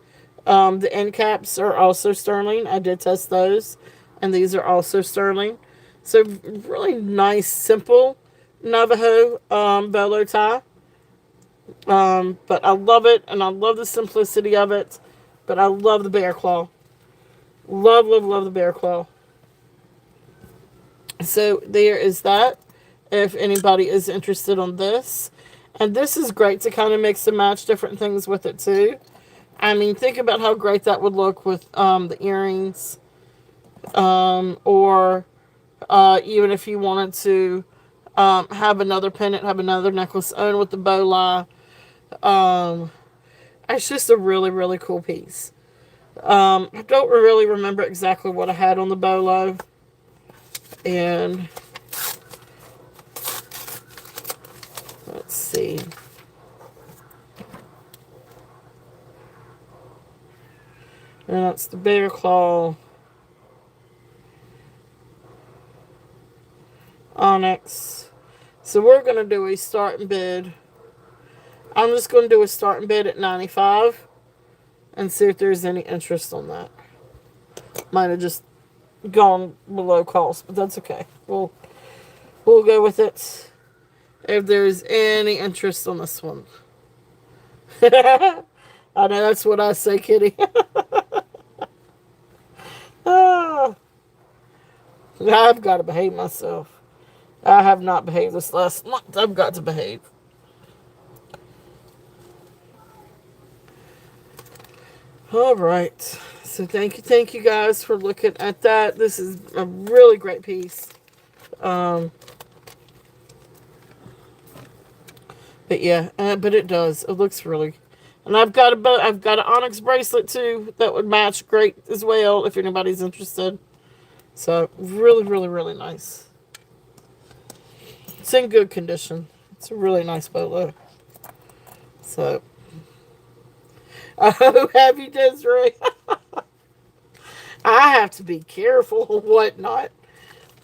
The end caps are also sterling. I did test those, and these are also sterling. So really nice, simple Navajo bolo tie. But I love it, and I love the simplicity of it. But I love the bear claw. Love, love, love the bear claw. So there is that. If anybody is interested on this, and this is great to kind of mix and match different things with it too. I mean, think about how great that would look with the earrings, or even if you wanted to have another pendant, have another necklace on with the bow lie. Um, it's just a really, really cool piece. I don't really remember exactly what I had on the bolo, and let's see. And that's the bear claw onyx. So we're going to do a starting bid. I'm just going to do a starting bid at 95 and see if there's any interest on that. Might have just gone below cost, but that's okay. We'll go with it if there's any interest on this one. I know that's what I say, Kitty. Ah, I've got to behave myself. I have not behaved this last month. I've got to behave. All right. So thank you guys for looking at that. This is a really great piece. Um, but yeah, but it does. It looks really. And I've got an onyx bracelet too that would match great as well if anybody's interested. So really, really, really nice. It's in good condition. It's a really nice bolo. So, oh, have you, Desiree? I have to be careful and whatnot.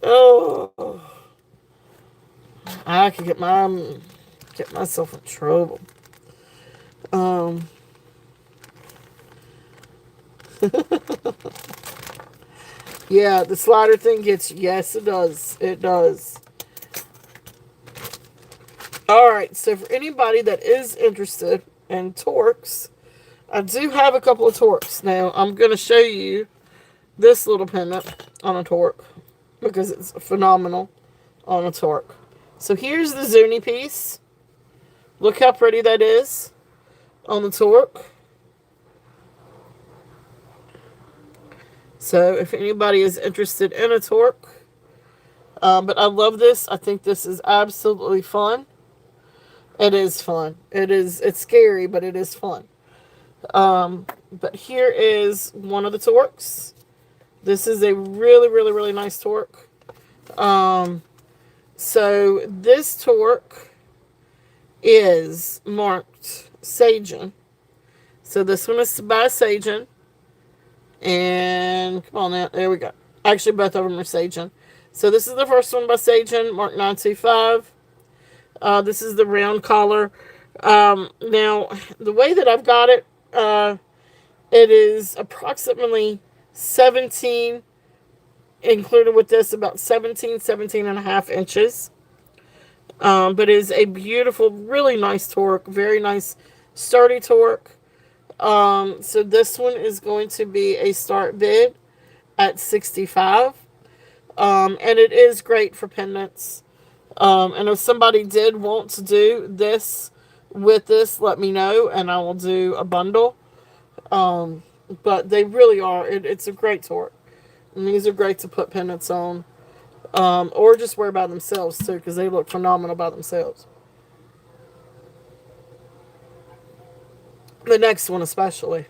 Oh, I could get myself in trouble. Um, yeah, the slider thing gets you. Yes, it does. It does. All right. So for anybody that is interested in torques, I do have a couple of torques. Now I'm going to show you this little pendant on a torque because it's phenomenal on a torque. So here's the Zuni piece. Look how pretty that is on the torque. So if anybody is interested in a torque, but I love this. I think this is absolutely fun. It is fun. It's scary, but it is fun. But here is one of the torques. This is a really, really, really nice torque. So this torque is marked Sagen. So this one is by Sagen. And come on now, there we go. Actually, both of them are Sagen. So this is the first one by Sagen, marked 925. This is the round collar. Now, the way that I've got it, it is approximately 17, included with this, about 17 and a half inches. But it is a beautiful, really nice torque, very nice, sturdy torque. So this one is going to be a start bid at 65. And it is great for pendants. And if somebody did want to do this with this, let me know and I will do a bundle. But they really are. It's a great torque. And these are great to put pendants on. Or just wear by themselves too, because they look phenomenal by themselves. The next one especially.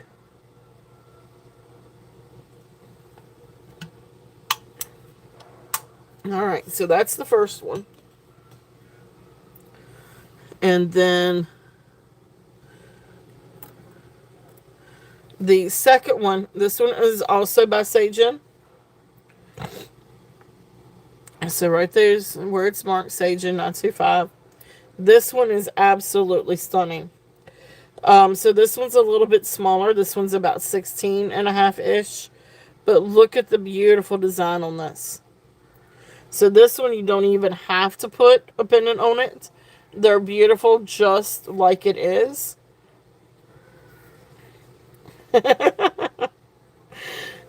All right, so that's the first one. And then the second one, this one is also by Sagen. So right there's where it's marked Sagen 925. This one is absolutely stunning. So this one's a little bit smaller. This one's about 16 and a half ish. But look at the beautiful design on this. So this one you don't even have to put a pendant on it. They're beautiful just like it is.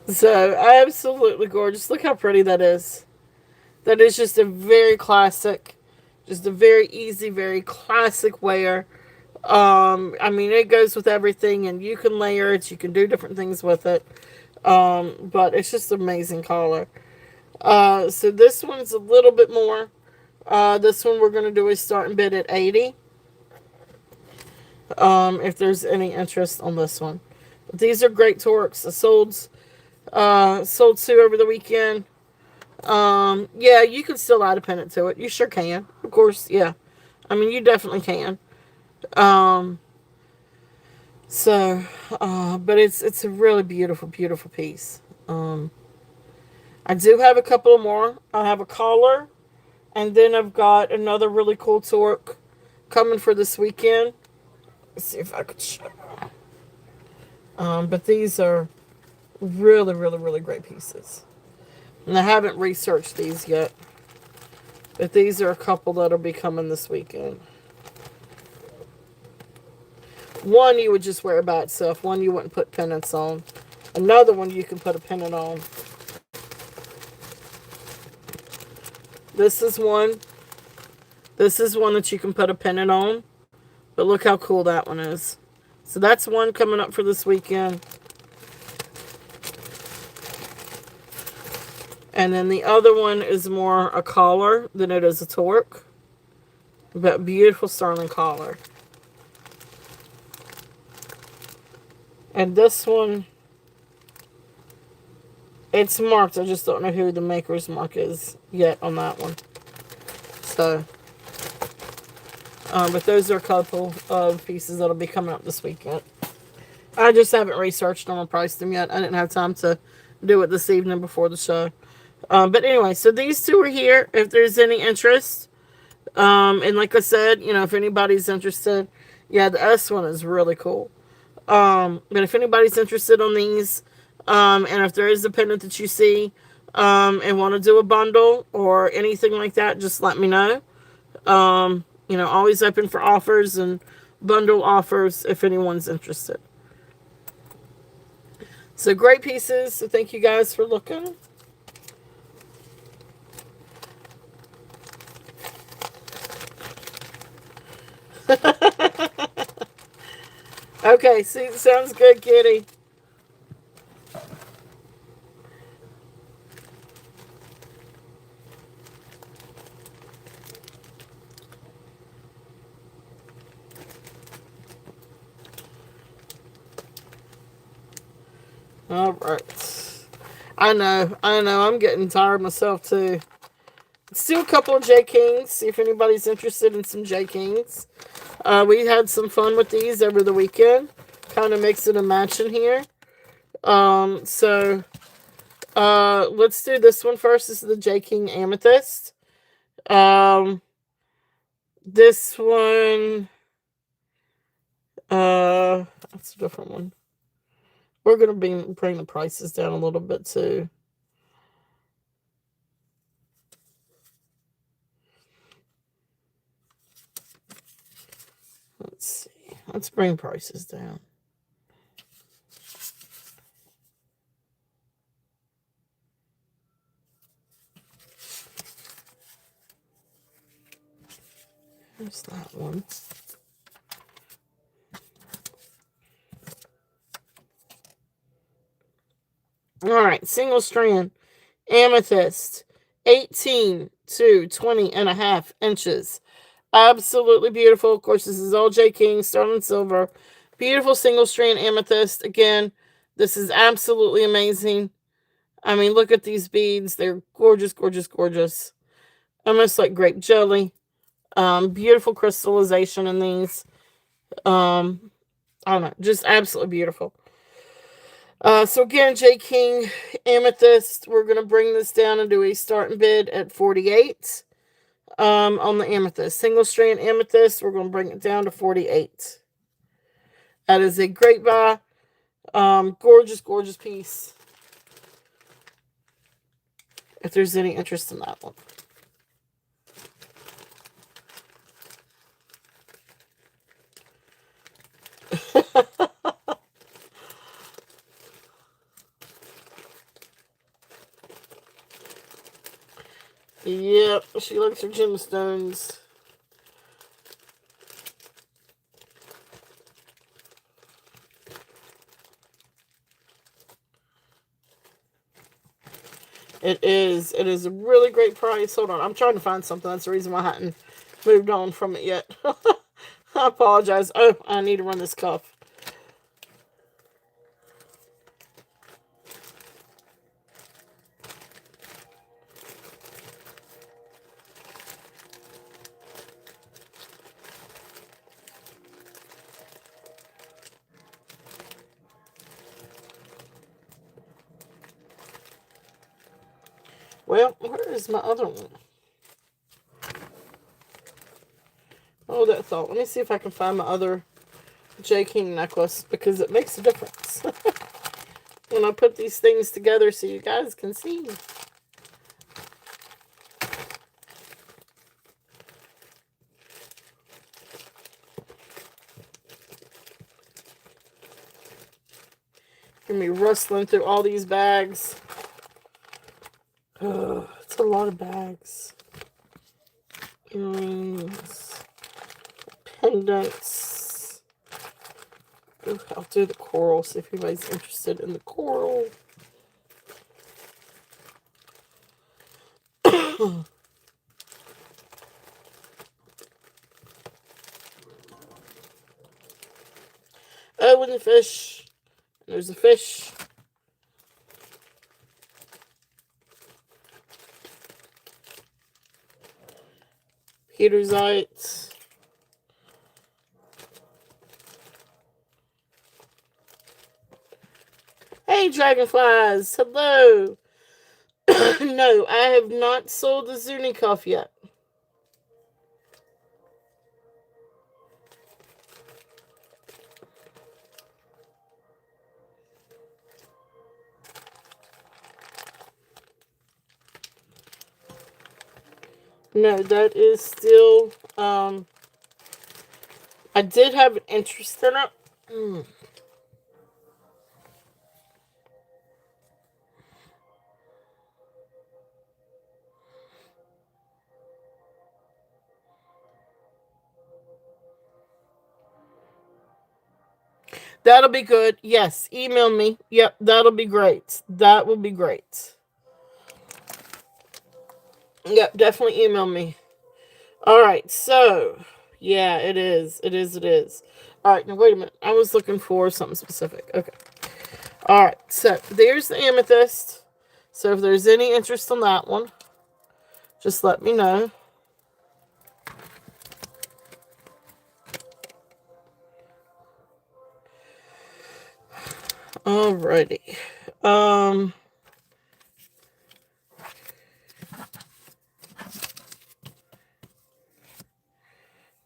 So absolutely gorgeous. Look how pretty that is. That is just a very classic, just a very easy, very classic wear. I mean, it goes with everything, and you can layer it. You can do different things with it. But it's just amazing color. So this one's a little bit more. This one we're going to do a starting bid at 80. If there's any interest on this one. But these are great torques. I sold two over the weekend. Yeah, you can still add a pendant to it. You sure can. Of course, yeah. I mean, you definitely can. Um, but it's a really beautiful, beautiful piece. I do have a couple more. I have a collar, and then I've got another really cool torque coming for this weekend. Let's see if I could show. But these are really, really, really great pieces. And I haven't researched these yet. But these are a couple that'll be coming this weekend. One you would just wear by itself. One you wouldn't put pendants on. Another one you can put a pendant on. This is one. This is one that you can put a pendant on. But look how cool that one is. So that's one coming up for this weekend. And then the other one is more a collar than it is a torque. But beautiful sterling collar. And this one, it's marked. I just don't know who the maker's mark is yet on that one. So, but those are a couple of pieces that'll be coming up this weekend. I just haven't researched them or priced them yet. I didn't have time to do it this evening before the show. But anyway, so these two are here. If there's any interest, and like I said, you know, if anybody's interested, yeah, the S one is really cool. But if anybody's interested on these, and if there is a pendant that you see, and want to do a bundle or anything like that, just let me know. You know, always open for offers and bundle offers if anyone's interested. So great pieces. So thank you guys for looking. Okay, see, sounds good, Kitty. All right. I know. I'm getting tired myself too. Let's do a couple of J Kings. See if anybody's interested in some J Kings. We had some fun with these over the weekend. Kind of mixing and matching here. So let's do this one first. This is the J King Amethyst. This one, that's a different one. We're gonna bring the prices down a little bit too. Let's see. Let's bring prices down. There's that one. All right, single strand. Amethyst, 18 to 20 and a half inches. Absolutely beautiful. Of course, this is all J. King, sterling silver. Beautiful single strand amethyst. Again, this is absolutely amazing. I mean, look at these beads. They're gorgeous, gorgeous, gorgeous. Almost like grape jelly. Beautiful crystallization in these. Um, I don't know, just absolutely beautiful. So again, J. King amethyst. We're gonna bring this down and do a starting bid at 48. On the amethyst, single strand amethyst, we're gonna bring it down to 48. That is a great buy. Gorgeous, gorgeous piece. If there's any interest in that one. Yep, she likes her gemstones. It is. It is a really great price. Hold on, I'm trying to find something. That's the reason why I hadn't moved on from it yet. I apologize. Oh, I need to run this cuff. Well, where is my other one? Oh, that thought. Let me see if I can find my other J. King necklace, because it makes a difference when I put these things together so you guys can see. Gonna be rustling through all these bags. Oh, it's a lot of bags. Earrings, pendants. Ooh, I'll do the coral, see if anybody's interested in the coral. Oh, and the fish. There's a fish. Petersite. Hey, dragonflies. Hello. No, I have not sold the Zuni cuff yet. No, that is still, I did have an interest in it. That'll be good. Yes, email me. Yep, that'll be great. That will be great. Yep, definitely email me. All right, so yeah, it is. It is. It is. All right, now wait a minute. I was looking for something specific. Okay. All right, so there's the amethyst. So if there's any interest in that one, just let me know. Alrighty.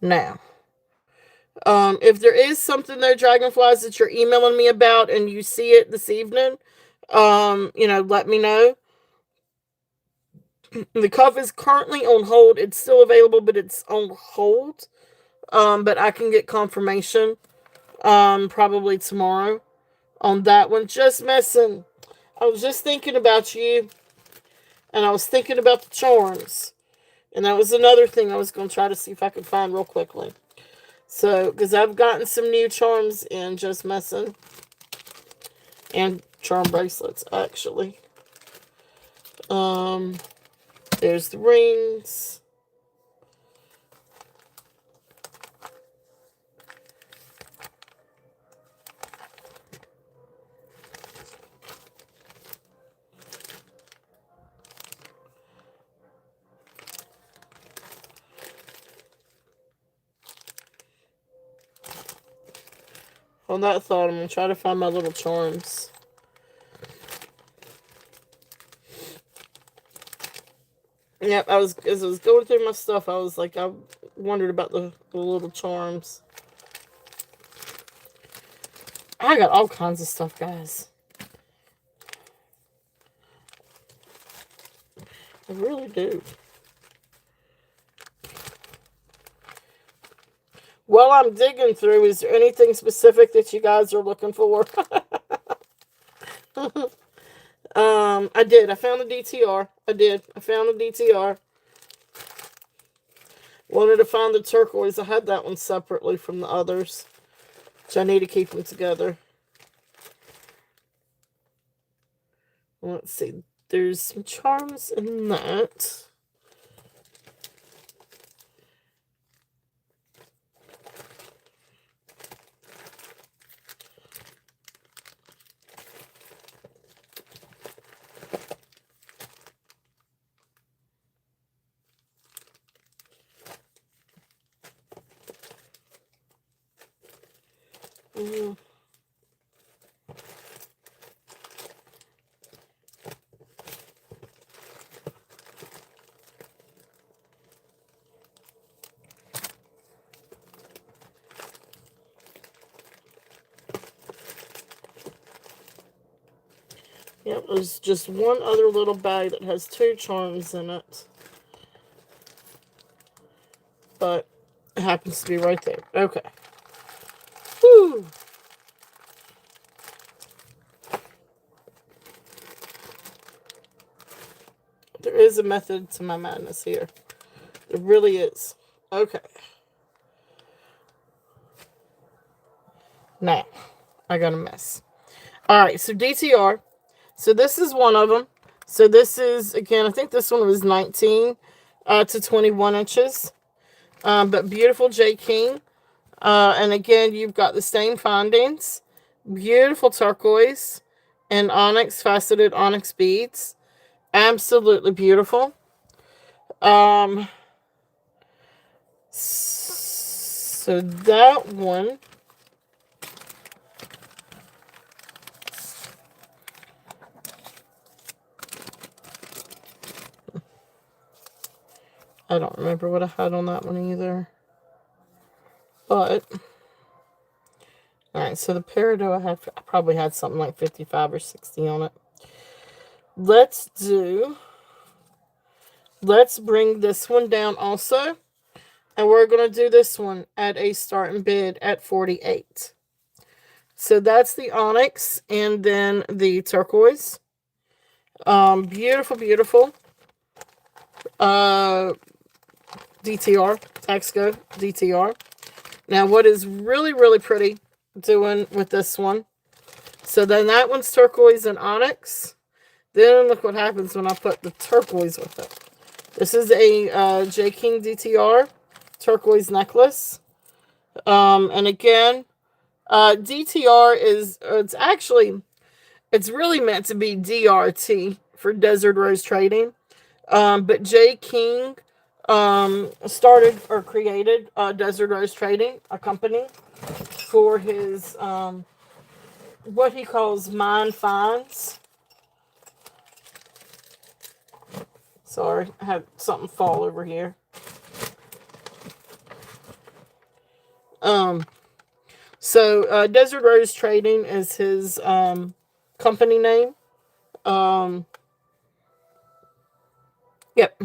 Now, if there is something there, dragonflies, that you're emailing me about and you see it this evening, let me know. The cuff is currently on hold. It's still available, but it's on hold. But I can get confirmation, probably tomorrow on that one. Just messing. I was just thinking about you, and I was thinking about the charms. And that was another thing I was going to try to see if I could find real quickly. So, because I've gotten some new charms in, just messing. And charm bracelets, actually. Um, there's the rings. On that thought, I'm gonna try to find my little charms. Yep, as I was going through my stuff, I was like, I wondered about the little charms. I got all kinds of stuff, guys. I really do. While I'm digging through, is there anything specific that you guys are looking for? I did. I found the DTR. I did. I found the DTR. Wanted to find the turquoise. I had that one separately from the others, which I need to keep them together. Let's see. There's some charms in that. Mm. Yep, there's just one other little bag that has two charms in it. But it happens to be right there. Okay. Whew. There is a method to my madness here. There really is. Okay. Now, I got a mess. Alright, so DTR. So this is one of them. So this is, again, I think this one was 19 to 21 inches. But beautiful J. King. And again, you've got the same findings. Beautiful turquoise and onyx, faceted onyx beads. Absolutely beautiful. So that one. I don't remember what I had on that one either. But, alright, so the peridot, I probably had something like 55 or 60 on it. Let's bring this one down also. And we're going to do this one at a starting bid at 48. So that's the onyx and then the turquoise. Beautiful, beautiful. DTR, Taxco DTR. Now, what is really, really pretty doing with this one. So then that one's turquoise and onyx. Then look what happens when I put the turquoise with it. This is a J. King DTR turquoise necklace. And again, DTR is, it's really meant to be DRT for Desert Rose Trading. But J. King started or created Desert Rose Trading, a company, for his what he calls mine finds. Sorry, I had something fall over here. So Desert Rose Trading is his company name. Yep.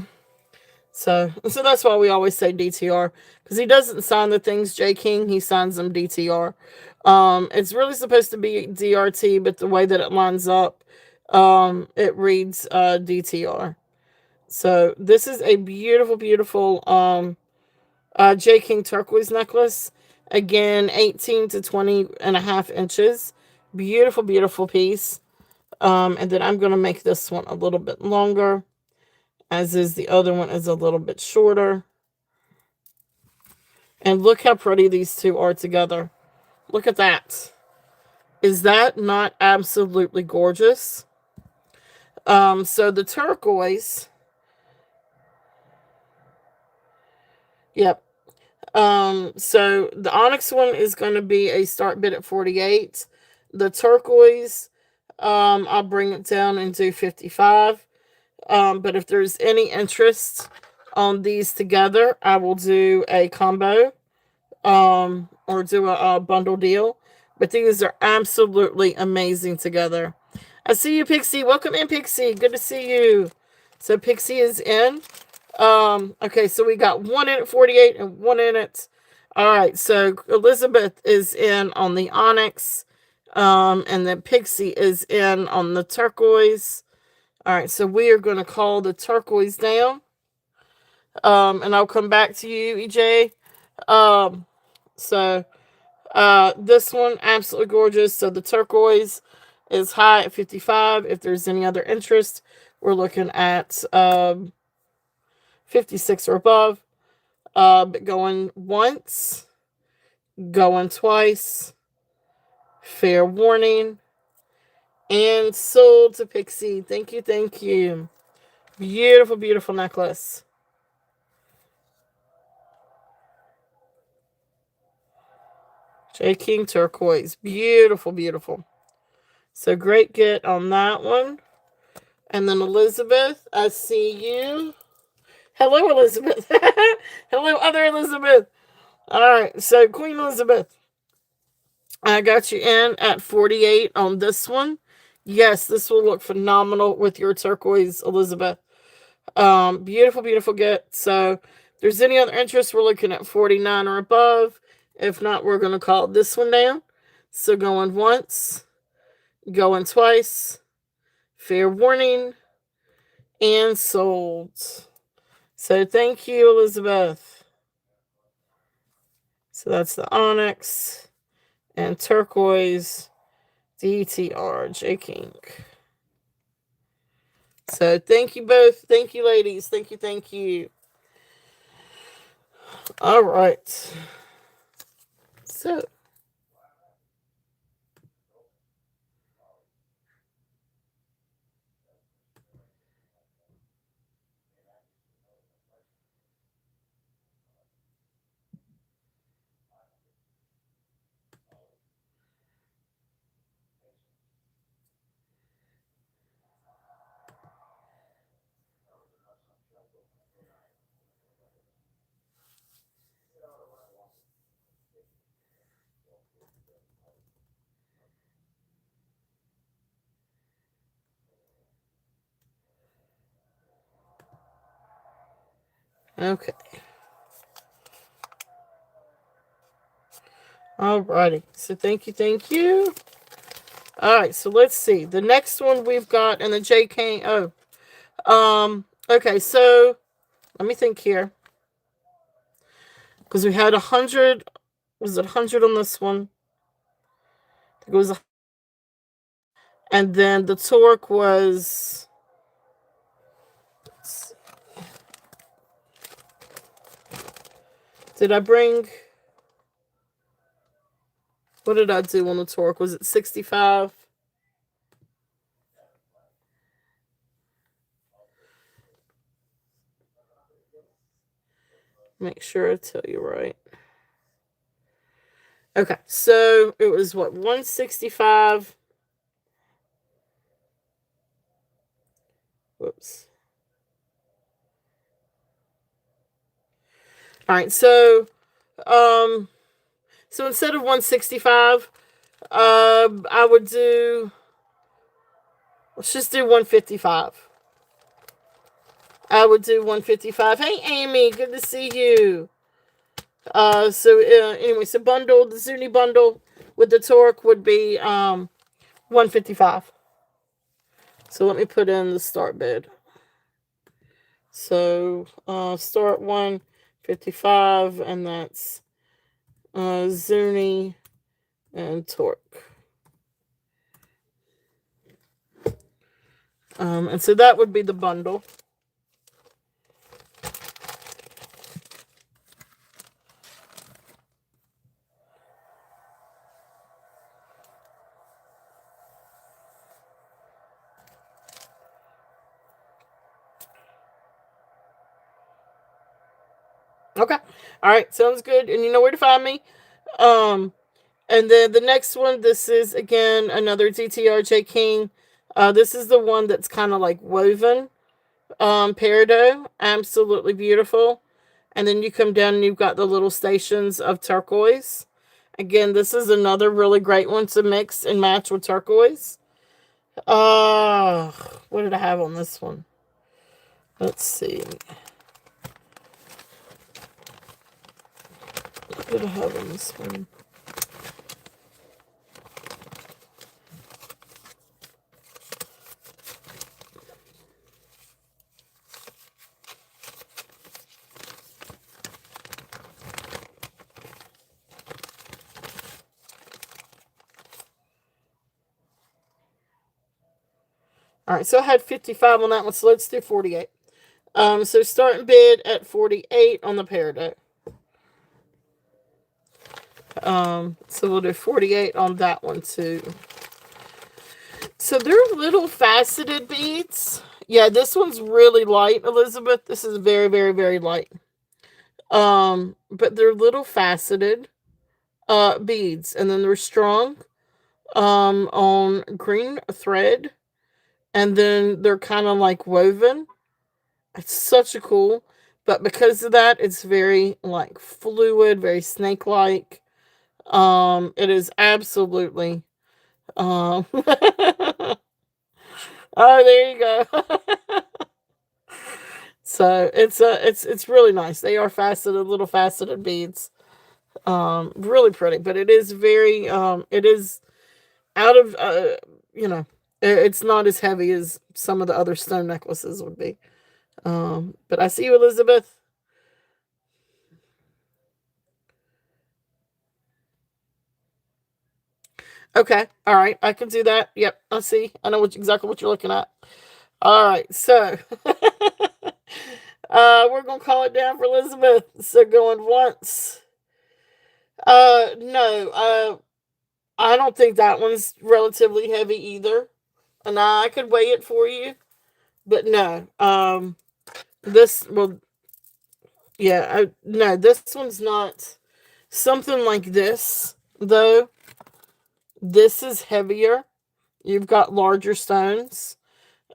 So that's why we always say DTR, because he doesn't sign the things J. King, he signs them DTR. It's really supposed to be DRT, but the way that it lines up, it reads DTR. So this is a beautiful, beautiful J. King turquoise necklace. Again, 18 to 20 and a half inches. Beautiful, beautiful piece. And then I'm going to make this one a little bit longer, as is the other one is a little bit shorter. And look how pretty these two are together. Look at that. Is that not absolutely gorgeous? So the turquoise, yep. So the onyx one is going to be a start bid at 48. The turquoise, I'll bring it down and do 55. But if there's any interest on these together, I will do a combo, or do a bundle deal. But these are absolutely amazing together. I see you, Pixie. Welcome in, Pixie. Good to see you. So Pixie is in. Okay, so we got one in at 48 and one in it. All right, so Elizabeth is in on the onyx. And then Pixie is in on the turquoise. All right, so we are going to call the turquoise down. And I'll come back to you, EJ. So this one, absolutely gorgeous. So the turquoise is high at 55. If there's any other interest, we're looking at 56 or above. Going once, going twice, fair warning, and sold to Pixie. Thank you, thank you. Beautiful, beautiful necklace. J. King turquoise. Beautiful, beautiful. So great get on that one. And then Elizabeth, I see you. Hello, Elizabeth. Hello, other Elizabeth. All right, so Queen Elizabeth, I got you in at 48 on this one. Yes, this will look phenomenal with your turquoise, Elizabeth. Beautiful, beautiful get. So if there's any other interest, we're looking at 49 or above. If not, we're going to call this one down. So going once, going twice, fair warning, and sold. So thank you, Elizabeth. So that's the onyx and turquoise DTR J. King. So thank you both. Thank you, ladies. Thank you, thank you. All right. So okay. Alrighty. So thank you, thank you. Alright, so let's see. The next one we've got in the J. King. Oh. Okay, so let me think here. Because we had 100. Was it 100 on this one? I think it was. And then the torque was. Did I bring. What did I do on the torque? Was it 65? Make sure I tell you right. Okay, so it was what, 165? Whoops. All right, so instead of 165, I would do. Let's just do 155. I would do 155. Hey, Amy, good to see you. Anyway, so bundle, the Zuni bundle with the torque would be 155. So let me put in the start bid. So start 155, and that's Zuni and torque. And so that would be the bundle. Okay. All right. Sounds good. And you know where to find me. Um, and then the next one, this is again another DTRJ King. This is the one that's kind of like woven. Peridot, absolutely beautiful. And then you come down and you've got the little stations of turquoise. Again, this is another really great one to mix and match with turquoise. Uh, what did I have on this one? Let's see. What did I have on this one? All right, so I had 55 on that one, so let's do 48. So starting bid at 48 on the Peridot. So we'll do 48 on that one too. So they're little faceted beads. Yeah, this one's really light, Elizabeth. This is very, very, very light. But they're little faceted beads, and then they're strung on green thread, and then they're kind of like woven. It's such a cool, but because of that, it's very like fluid, very snake like. It is absolutely oh, there you go. So it's really nice. They are faceted, little faceted beads. Really pretty, but it is very it is out of you know, it's not as heavy as some of the other stone necklaces would be. But I see you, Elizabeth. Okay, all right, I can do that. Yep, I see. I know exactly what you're looking at. All right, so we're gonna call it down for Elizabeth. So going once. No, I don't think that one's relatively heavy either. And I could weigh it for you, but no. This well, yeah, no, this one's not something like this though. This is heavier. You've got larger stones.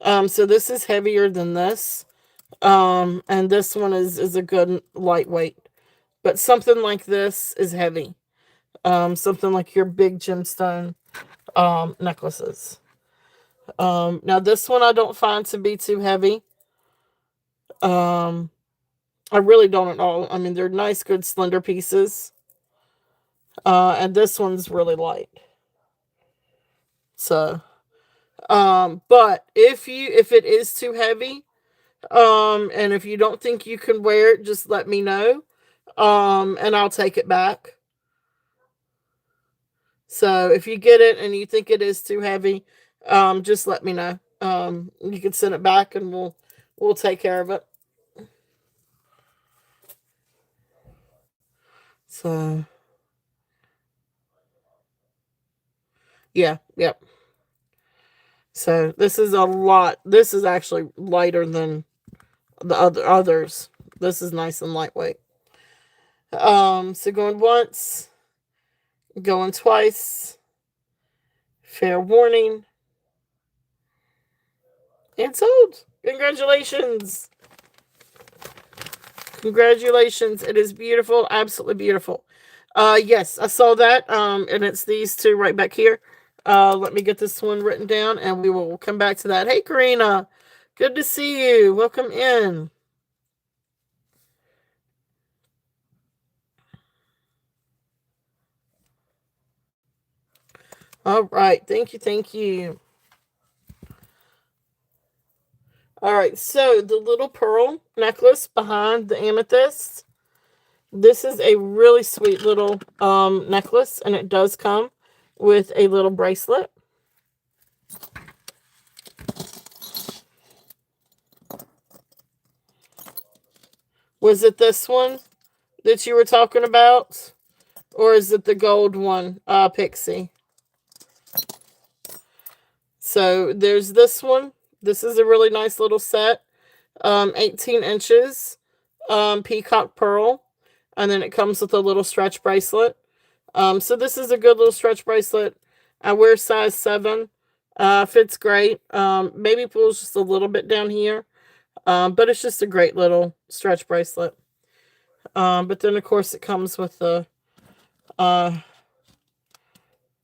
So this is heavier than this. And this one is a good lightweight. But something like this is heavy. Something like your big gemstone necklaces. Now this one I don't find to be too heavy. Um, I really don't at all. I mean, they're nice, good, slender pieces. And this one's really light. So, but if it is too heavy, and if you don't think you can wear it, just let me know. And I'll take it back. So if you get it and you think it is too heavy, just let me know. You can send it back and we'll take care of it. So yeah, yep. So this is a lot. This is actually lighter than the others. This is nice and lightweight. So going once, going twice. Fair warning. And sold. Congratulations. Congratulations. It is beautiful. Absolutely beautiful. Yes, I saw that. And it's these two right back here. Let me get this one written down and we will come back to that. Hey, Karina. Good to see you. Welcome in. All right. Thank you. Thank you. All right. So the little pearl necklace behind the amethyst. This is a really sweet little necklace, and it does come with a little bracelet. Was it this one that you were talking about? Or is it the gold one, Pixie? So there's this one. This is a really nice little set. 18 inches, peacock pearl. And then it comes with a little stretch bracelet. So this is a good little stretch bracelet. I wear size 7. Fits great. Maybe pulls just a little bit down here. But it's just a great little stretch bracelet. But then, of course, it comes with the. Uh,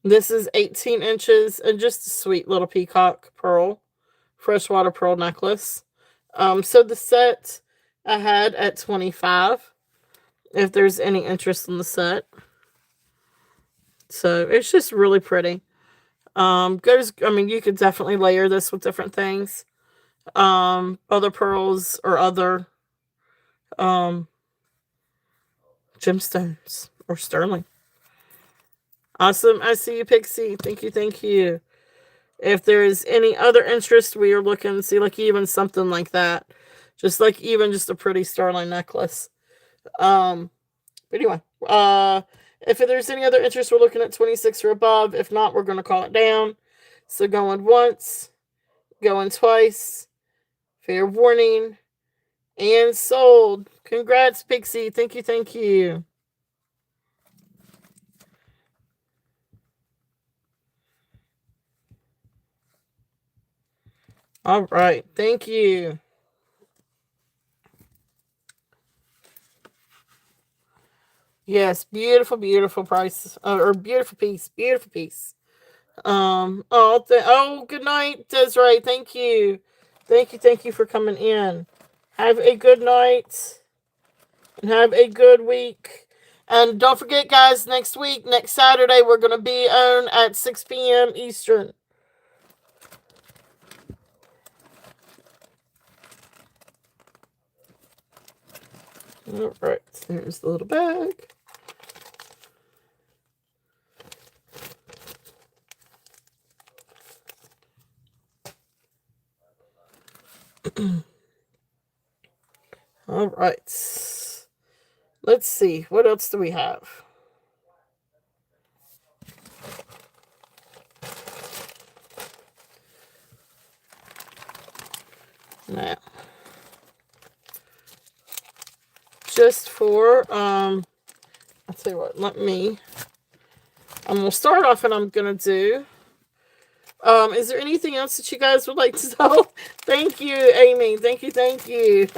this is 18 inches and just a sweet little peacock pearl, freshwater pearl necklace. So the set I had at 25. If there's any interest in the set. So it's just really pretty. I mean, you could definitely layer this with different things. Other pearls or other um gemstones or sterling. Awesome. I see you, Pixie. Thank you, thank you. If there is any other interest, we are looking to see like even something like that. Just like even just a pretty sterling necklace. Um, but anyway, if there's any other interest, we're looking at 26 or above. If not, we're gonna call it down. So going once, going twice, fair warning, and sold. Congrats, Pixie. Thank you, thank you. All right, thank you. Yes, beautiful, beautiful price or beautiful piece, beautiful piece. Oh, good night, Desiree. Thank you for coming in. Have a good night and have a good week. And don't forget, guys, next week, next Saturday, we're gonna be on at 6 p.m. Eastern. All right, here's the little bag. All right. Let's see. What else do we have? Now, just for I'll tell you what. I'm gonna start off, and I'm gonna do. Is there anything else that you guys would like to tell? Thank you, Amy. Thank you, thank you.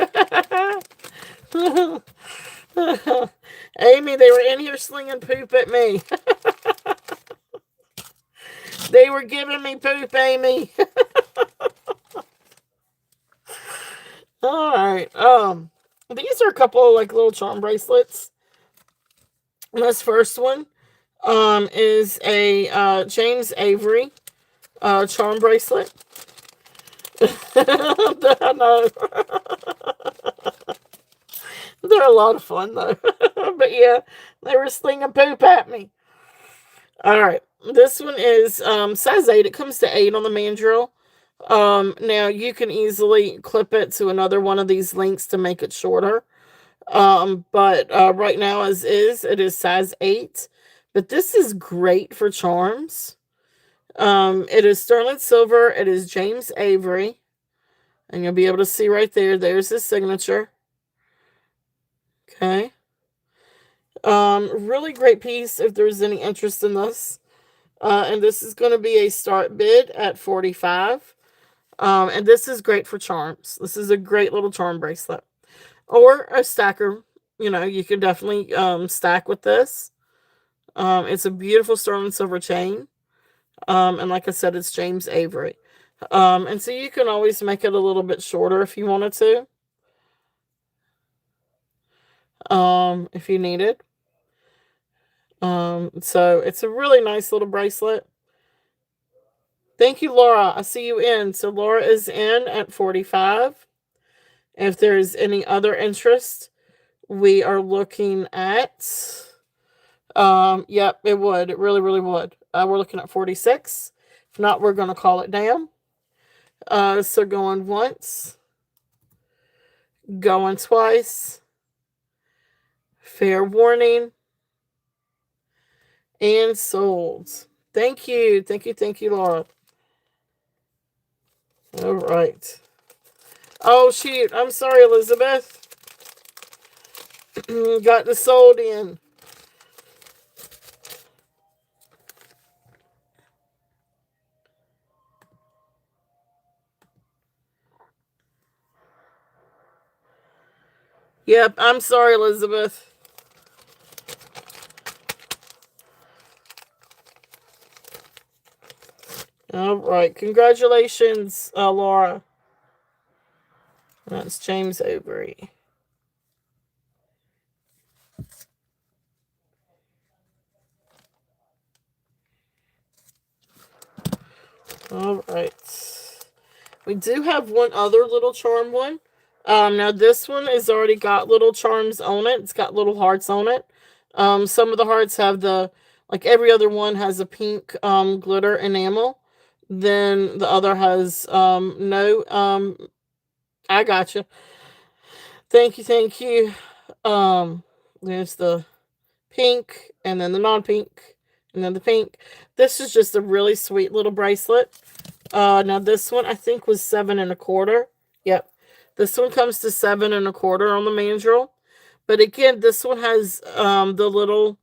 Amy, they were in here slinging poop at me. They were giving me poop, Amy. All right. These are a couple of like little charm bracelets. This first one, is a James Avery charm bracelet. I know. They're a lot of fun though. But yeah, they were slinging poop at me. All right. This one is size 8. It comes to 8 on the mandrel. Now you can easily clip it to another one of these links to make it shorter. But right now as is, it is size 8. But this is great for charms. It is sterling silver. It is James Avery. And you'll be able to see right there. There's his signature. Okay. Really great piece if there's any interest in this. And this is going to be a start bid at 45. And this is great for charms. This is a great little charm bracelet. Or a stacker. You know, you can definitely stack with this. It's a beautiful sterling silver chain. And like I said, it's James Avery. And so you can always make it a little bit shorter if you wanted to. If you needed. So it's a really nice little bracelet. Thank you, Laura. I see you in. So Laura is in at 45. If there's any other interest, we are looking at. Yep, it would. It really, really would. We're looking at 46. If not, we're going to call it down. So going once, going twice, Fair warning and sold. Thank you. Thank you. Thank you, Laura. All right. Oh, shoot. I'm sorry, Elizabeth. Got the sold in. Yep, I'm sorry, Elizabeth. All right. Congratulations, Laura. That's James Overy. All right. We do have one other little charm one. Now this one has already got little charms on it. It's got little hearts on it. Some of the hearts have like every other one has a pink glitter enamel. Then the other has no. I got you. Thank you, thank you. Um, there's the pink, and then the non-pink, and then the pink. This is just a really sweet little bracelet. Now this one I think was 7.25. Yep. This one comes to 7.25 on the mandrel. But again, this one has the little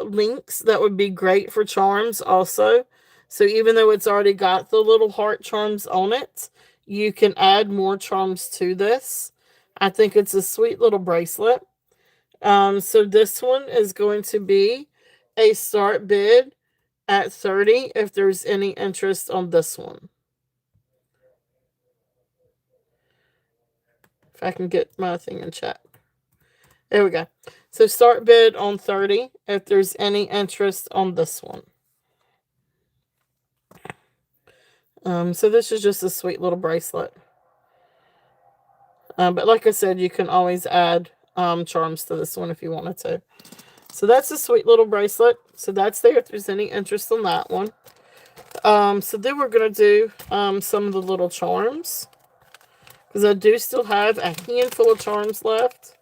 links that would be great for charms also. So even though it's already got the little heart charms on it, you can add more charms to this. I think it's a sweet little bracelet. So this one is going to be a start bid at 30 if there's any interest on this one. If I can get my thing in chat. There we go. So start bid on 30 if there's any interest on this one. So this is just a sweet little bracelet. But like I said, you can always add charms to this one if you wanted to. So that's a sweet little bracelet. So that's there if there's any interest on that one. So then we're going to do some of the little charms. Because I do still have a handful of charms left.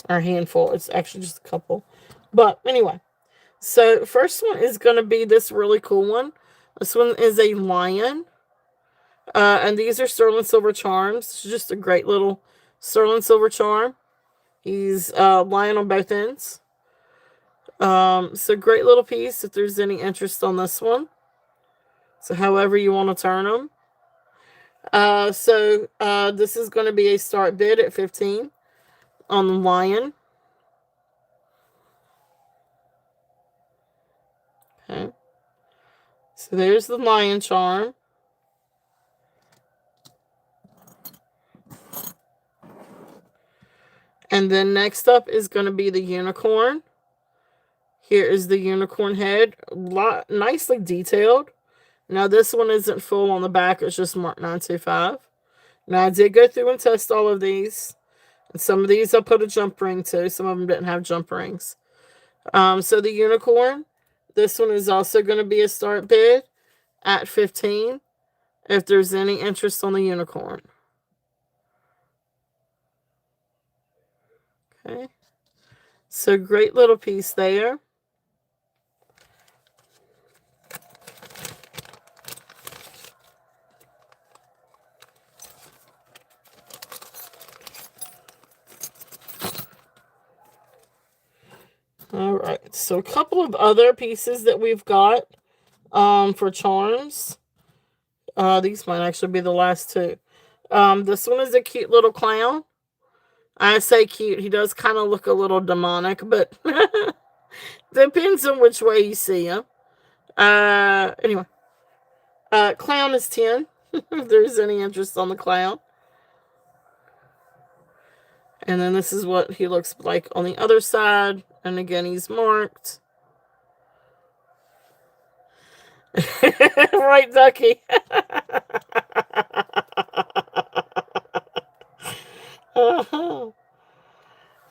Or a handful. It's actually just a couple. But anyway. So first one is going to be this really cool one. This one is a lion. And these are sterling silver charms. It's just a great little sterling silver charm. He's lying on both ends. So great little piece if there's any interest on this one. So however you want to turn them. So this is going to be a start bid at 15 on the lion. Okay. So there's the lion charm. And then next up is going to be the unicorn. Here is the unicorn head. Nicely detailed. Now this one isn't full on the back. It's just marked 925. Now I did go through and test all of these. And some of these I put a jump ring to. Some of them didn't have jump rings. So the unicorn. This one is also going to be a start bid at 15 if there's any interest on the unicorn. Okay. So great little piece there. All right. So a couple of other pieces that we've got for charms. These might actually be the last two. This one is a cute little clown. I say cute. He does kind of look a little demonic, but depends on which way you see him. Anyway. Clown is 10. If there's any interest on the clown. And then this is what he looks like on the other side. And again, he's marked. Right, Ducky.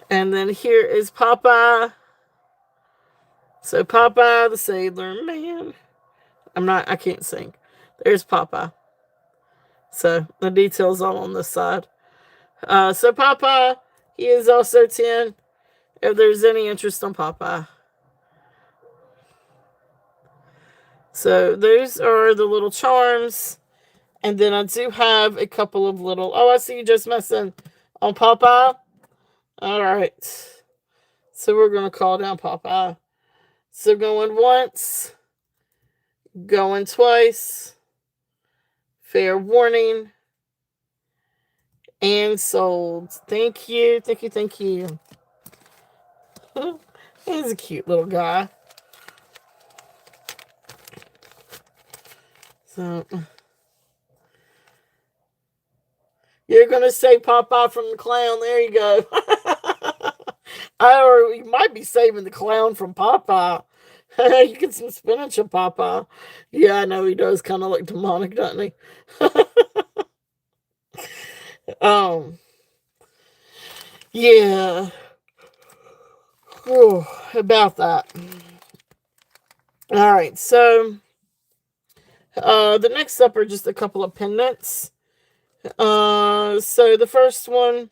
And then here is Popeye. So Popeye the Sailor Man. I can't sing. There's Popeye. So the details all on this side. So Papa, he is also 10. If there's any interest on Papa. So those are the little charms. And then I do have a couple of little. Oh, I see you just messing on Papa. All right. So we're going to call down Papa. So going once, going twice, fair warning, and sold. Thank you, thank you, thank you. He's a cute little guy. So you're gonna say Popeye from the clown. There you go. Or you might be saving the clown from Popeye. You get some spinach of Popeye. Yeah, I know he does kind of look demonic, doesn't he? um, yeah. Whew, about that. All right, so the next up are just a couple of pendants. So the first one,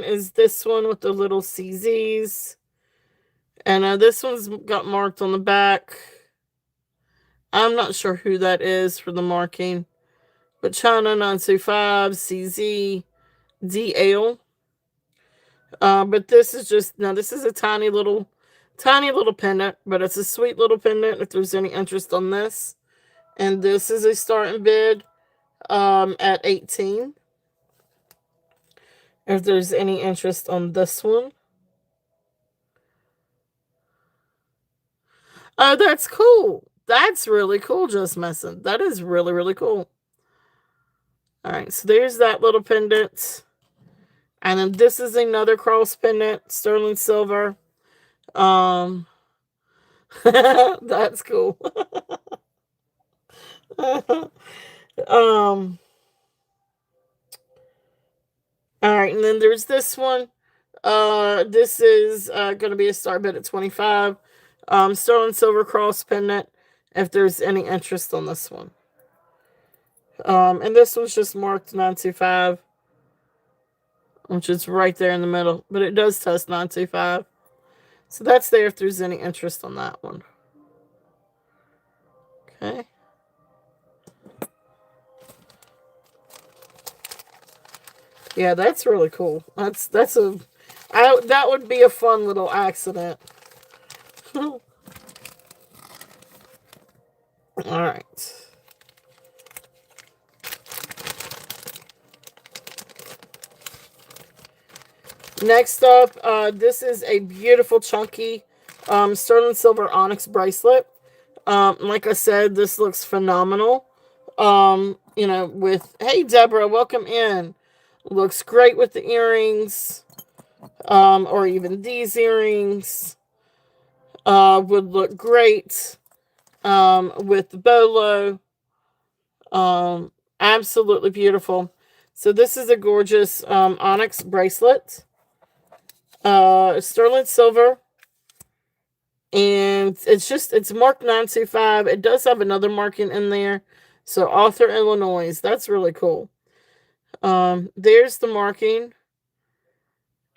is this one with the little CZs, and this one's got marked on the back. I'm not sure who that is for the marking, but China 925 CZ DL. But this is just now. This is a tiny little pendant, but it's a sweet little pendant. If there's any interest on this, and this is a starting bid at 18. If there's any interest on this one. Oh, that's cool. That's really cool, just messing. That is really, really cool. All right, so there's that little pendant. And then this is another cross pendant, sterling silver. Um, that's cool. um, all right, and then there's this one. This is going to be a star bid at 25. Sterling silver cross pendant. If there's any interest on this one. And this one's just marked 925, which is right there in the middle, but it does test 925. So that's there if there's any interest on that one. Okay. Yeah, that's really cool. That would be a fun little accident. All right. Next up, this is a beautiful chunky sterling silver onyx bracelet. Like I said, this looks phenomenal. With hey Deborah, welcome in. Looks great with the earrings, or even these earrings. Would look great with the bolo. Absolutely beautiful. So this is a gorgeous onyx bracelet. Sterling silver. And it's marked 925. It does have another marking in there. So Arthur, Illinois. That's really cool. There's the marking.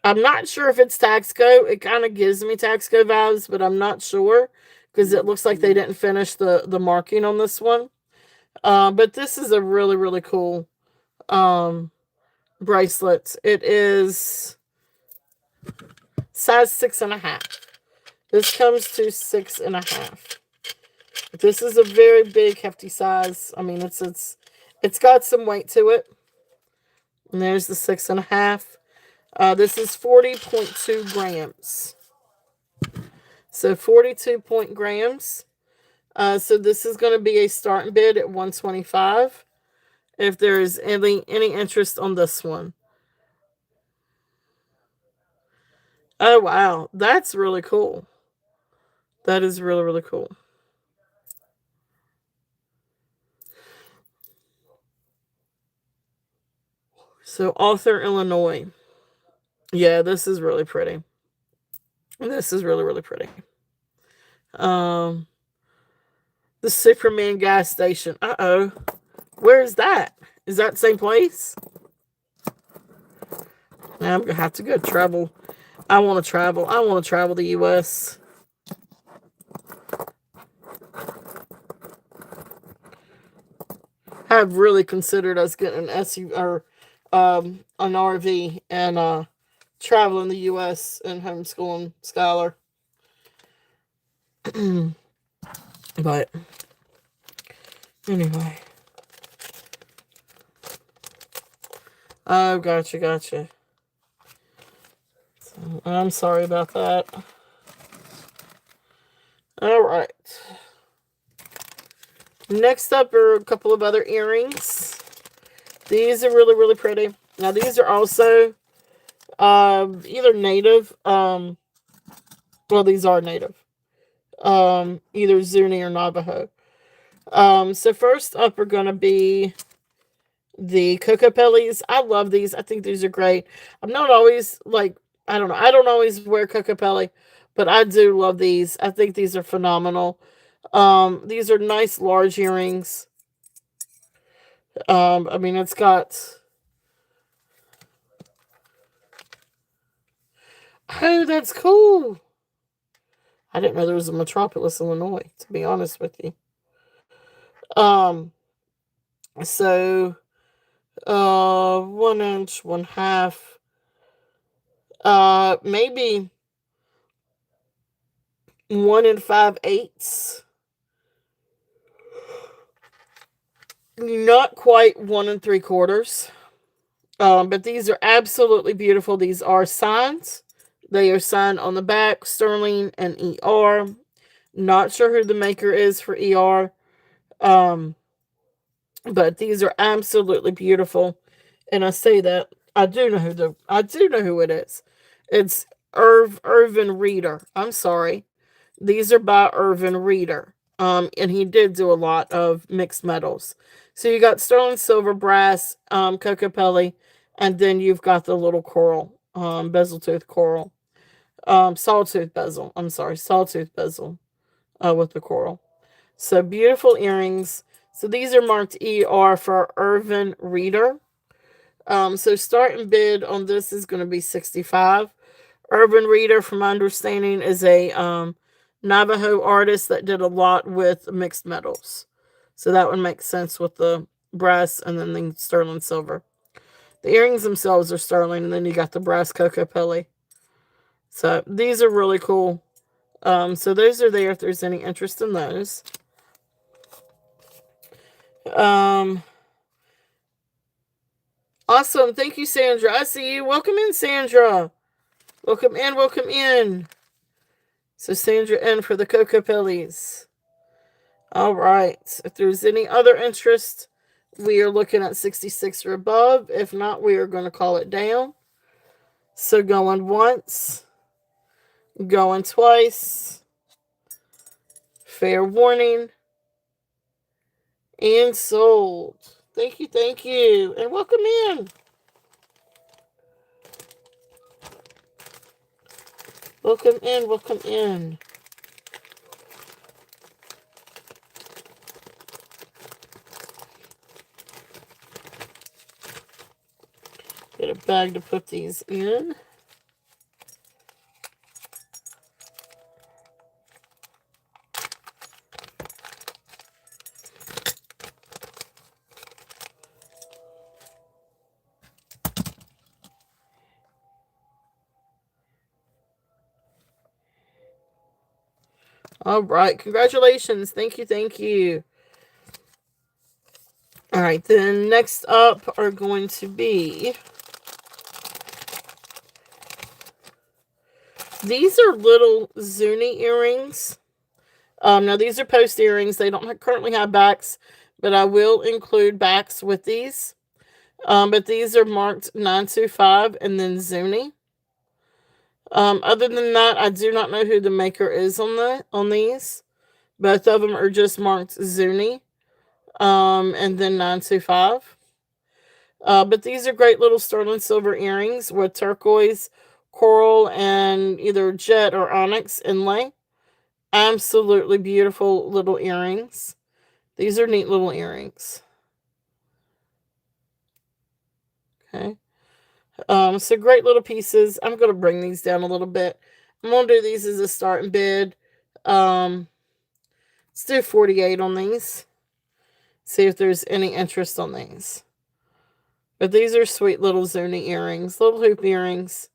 I'm not sure if it's Taxco. It kind of gives me Taxco vibes, but I'm not sure because it looks like they didn't finish the marking on this one. But this is a really, really cool bracelet. It is size 6.5. This comes to 6.5. This is a very big, hefty size. I mean, it's got some weight to it. And there's the 6.5. This is 40.2 grams. So 42 grams. So this is going to be a starting bid at 125. If there's any interest on this one. Oh wow, that's really cool. That is really, really cool. So Arthur, Illinois. Yeah, this is really pretty. This is really, really pretty. Um, the Superman gas station. Uh oh. Where is that? Is that the same place? Now I'm gonna have to go travel. I want to travel. I want to travel the U.S. Have really considered us getting an SUV or an RV and traveling the U.S. and homeschooling Skylar. But anyway, oh, gotcha, gotcha. So, I'm sorry about that. All right. Next up are a couple of other earrings. These are really, really pretty. Now, these are also either native. Well, these are native. Either Zuni or Navajo. So first up are gonna be the Cocopellis. I love these. I think these are great. I'm not always like I don't know. I don't always wear Cocopelli, but I do love these. I think these are phenomenal. These are nice large earrings. I mean, it's got. Oh, that's cool. I didn't know there was a Metropolis, Illinois. To be honest with you. Um. So, 1 inch, 1/2. Maybe 1 and 5/8. Not quite 1 3/4. But these are absolutely beautiful. These are signs. They are signed on the back, Sterling and ER. Not sure who the maker is for ER. Um, but these are absolutely beautiful. And I say that I do know who it is. It's Irvin Reeder. I'm sorry. These are by Irvin Reeder. And he did do a lot of mixed metals. So you got sterling silver, brass, cocopelli, and then you've got the little coral, bezel tooth coral, sawtooth bezel. I'm sorry, sawtooth bezel with the coral. So beautiful earrings. So these are marked ER for Irvin Reeder. So starting bid on this is going to be 65. Urban Reader, from my understanding, is a Navajo artist that did a lot with mixed metals. So that would make sense with the brass and then the sterling silver. The earrings themselves are sterling, and then you got the brass cocopelli. So these are really cool. So those are there if there's any interest in those. Um, awesome. Thank you, Sandra. I see you. Welcome in, Sandra. Welcome in. Welcome in. So Sandra in for the cocopellis. All right. If there's any other interest, we are looking at 66 or above. If not, we are going to call it down. So going once, going twice, fair warning, and sold. Thank you, and welcome in. Welcome in, welcome in. Get a bag to put these in. All right, congratulations. Thank you, thank you. All right, then next up are going to be these are little Zuni earrings. Now these are post earrings. They don't currently have backs, but I will include backs with these. But these are marked 925 and then Zuni. Other than that, I do not know who the maker is on these. Both of them are just marked Zuni. And then 925. But these are great little sterling silver earrings with turquoise, coral and either jet or onyx inlay. Absolutely beautiful little earrings. These are neat little earrings. Okay. So great little pieces. I'm going to bring these down a little bit. I'm going to do these as a starting bid. Um, let's do 48 on these. See if there's any interest on these. But these are sweet little Zuni earrings, little hoop earrings.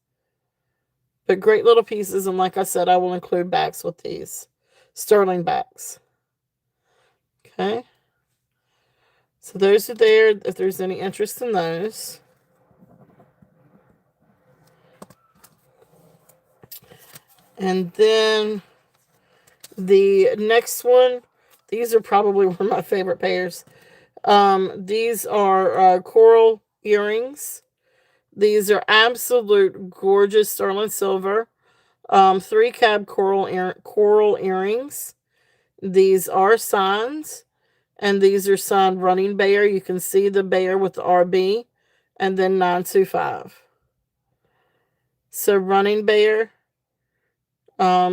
But great little pieces. And like I said, I will include backs with these. Sterling backs. Okay. So those are there if there's any interest in those. And then the next one, these are probably one of my favorite pairs. These are coral earrings. These are absolute gorgeous sterling silver. 3 cab coral earrings. These are signed, and these are signed running bear. You can see the bear with the RB, and then 925. So running bear,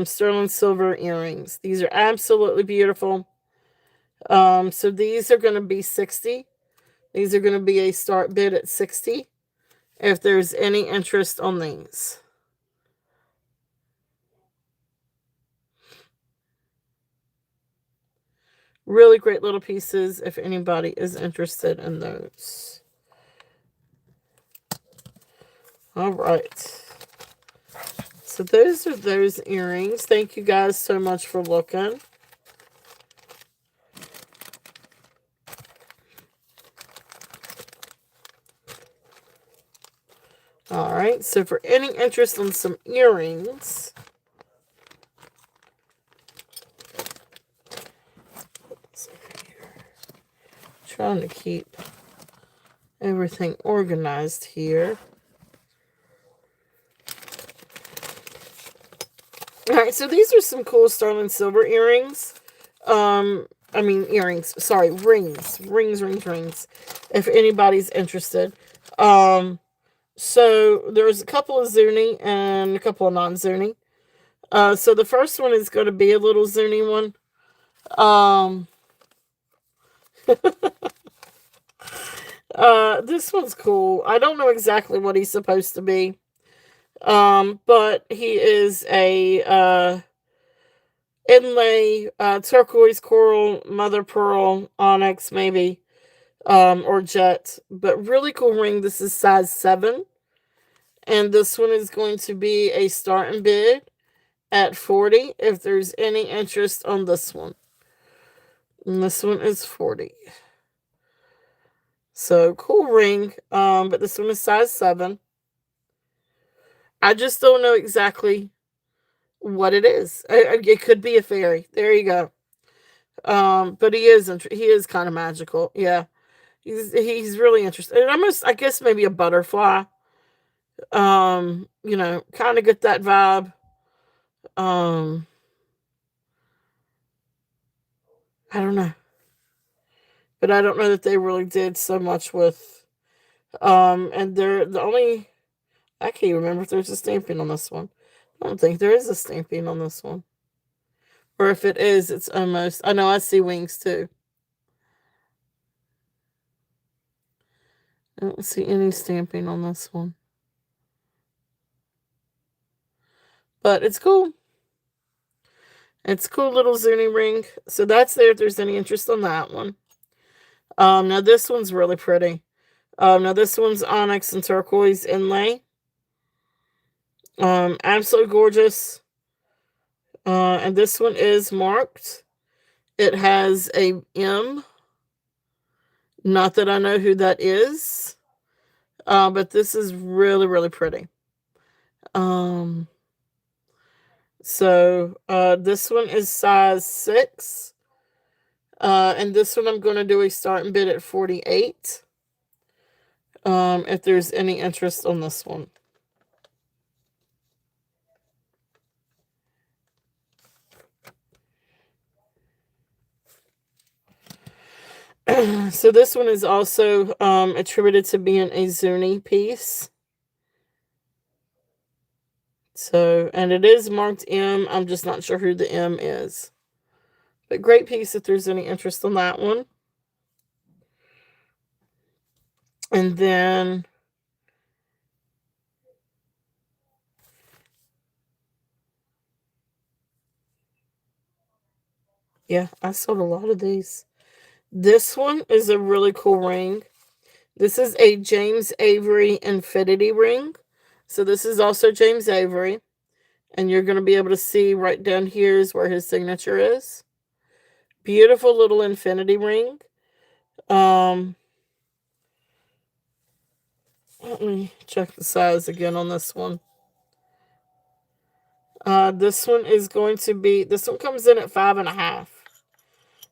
sterling silver earrings. These are absolutely beautiful. So these are going to be 60. These are going to be a start bid at 60. If there's any interest on these. Really great little pieces if anybody is interested in those. All right. So those are those earrings. Thank you guys so much for looking. All right. So for any interest in some earrings, trying to keep everything organized here. All right, so these are some cool sterling silver earrings. Earrings. Sorry, rings. If anybody's interested. So there's a couple of Zuni and a couple of non-Zuni. So the first one is going to be a little Zuni one. This one's cool. I don't know exactly what he's supposed to be. But he is a inlay, turquoise, coral, mother pearl, onyx, maybe, or jet. But really cool ring. This is size 7. And this one is going to be a starting bid at 40 if there's any interest on this one. And this one is 40. So cool ring. But this one is size 7. I just don't know exactly what it is. It could be a fairy. There you go. But he is kind of magical. Yeah, he's really interesting. And almost, I guess, maybe a butterfly. Kind of get that vibe. Um, I don't know, but I don't know that they really did so much with. And they're the only. I can't remember if there's a stamping on this one. I don't think there is a stamping on this one. Or if it is, it's almost. I know I see wings too. I don't see any stamping on this one. But it's cool. It's a cool little Zuni ring. So that's there if there's any interest on that one. Now this one's really pretty. Now this one's onyx and turquoise inlay. Absolutely gorgeous. And this one is marked. It has a M. Not that I know who that is. But this is really, really pretty. Um, this one is size 6. And this one I'm going to do a starting bid at 48. If there's any interest on this one. So this one is also attributed to being a Zuni piece. So, and it is marked M. I'm just not sure who the M is. But great piece if there's any interest on that one. And then, yeah, I sold a lot of these. This one is a really cool ring. This is a James Avery Infinity ring. So this is also James Avery. And you're going to be able to see right down here is where his signature is. Beautiful little infinity ring. Um, Let me check the size again on this one. This one is going to be, this one comes in at 5.5.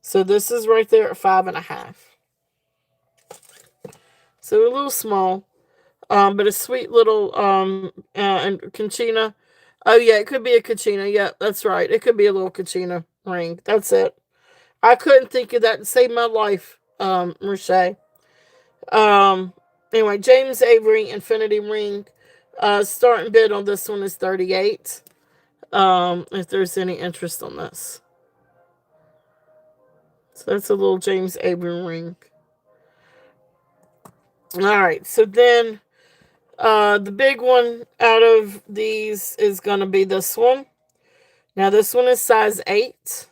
So this is right there at 5.5. So a little small, but a sweet little, and Conchina. Oh yeah, it could be a Kachina. Yeah, that's right. It could be a little Kachina ring. That's it. I couldn't think of that to save my life, Roche. Um, anyway, James Avery Infinity Ring. Starting bid on this one is 38. If there's any interest on this. So that's a little James Avery ring. Alright, so then the big one out of these is gonna be this one. Now this one is size 8.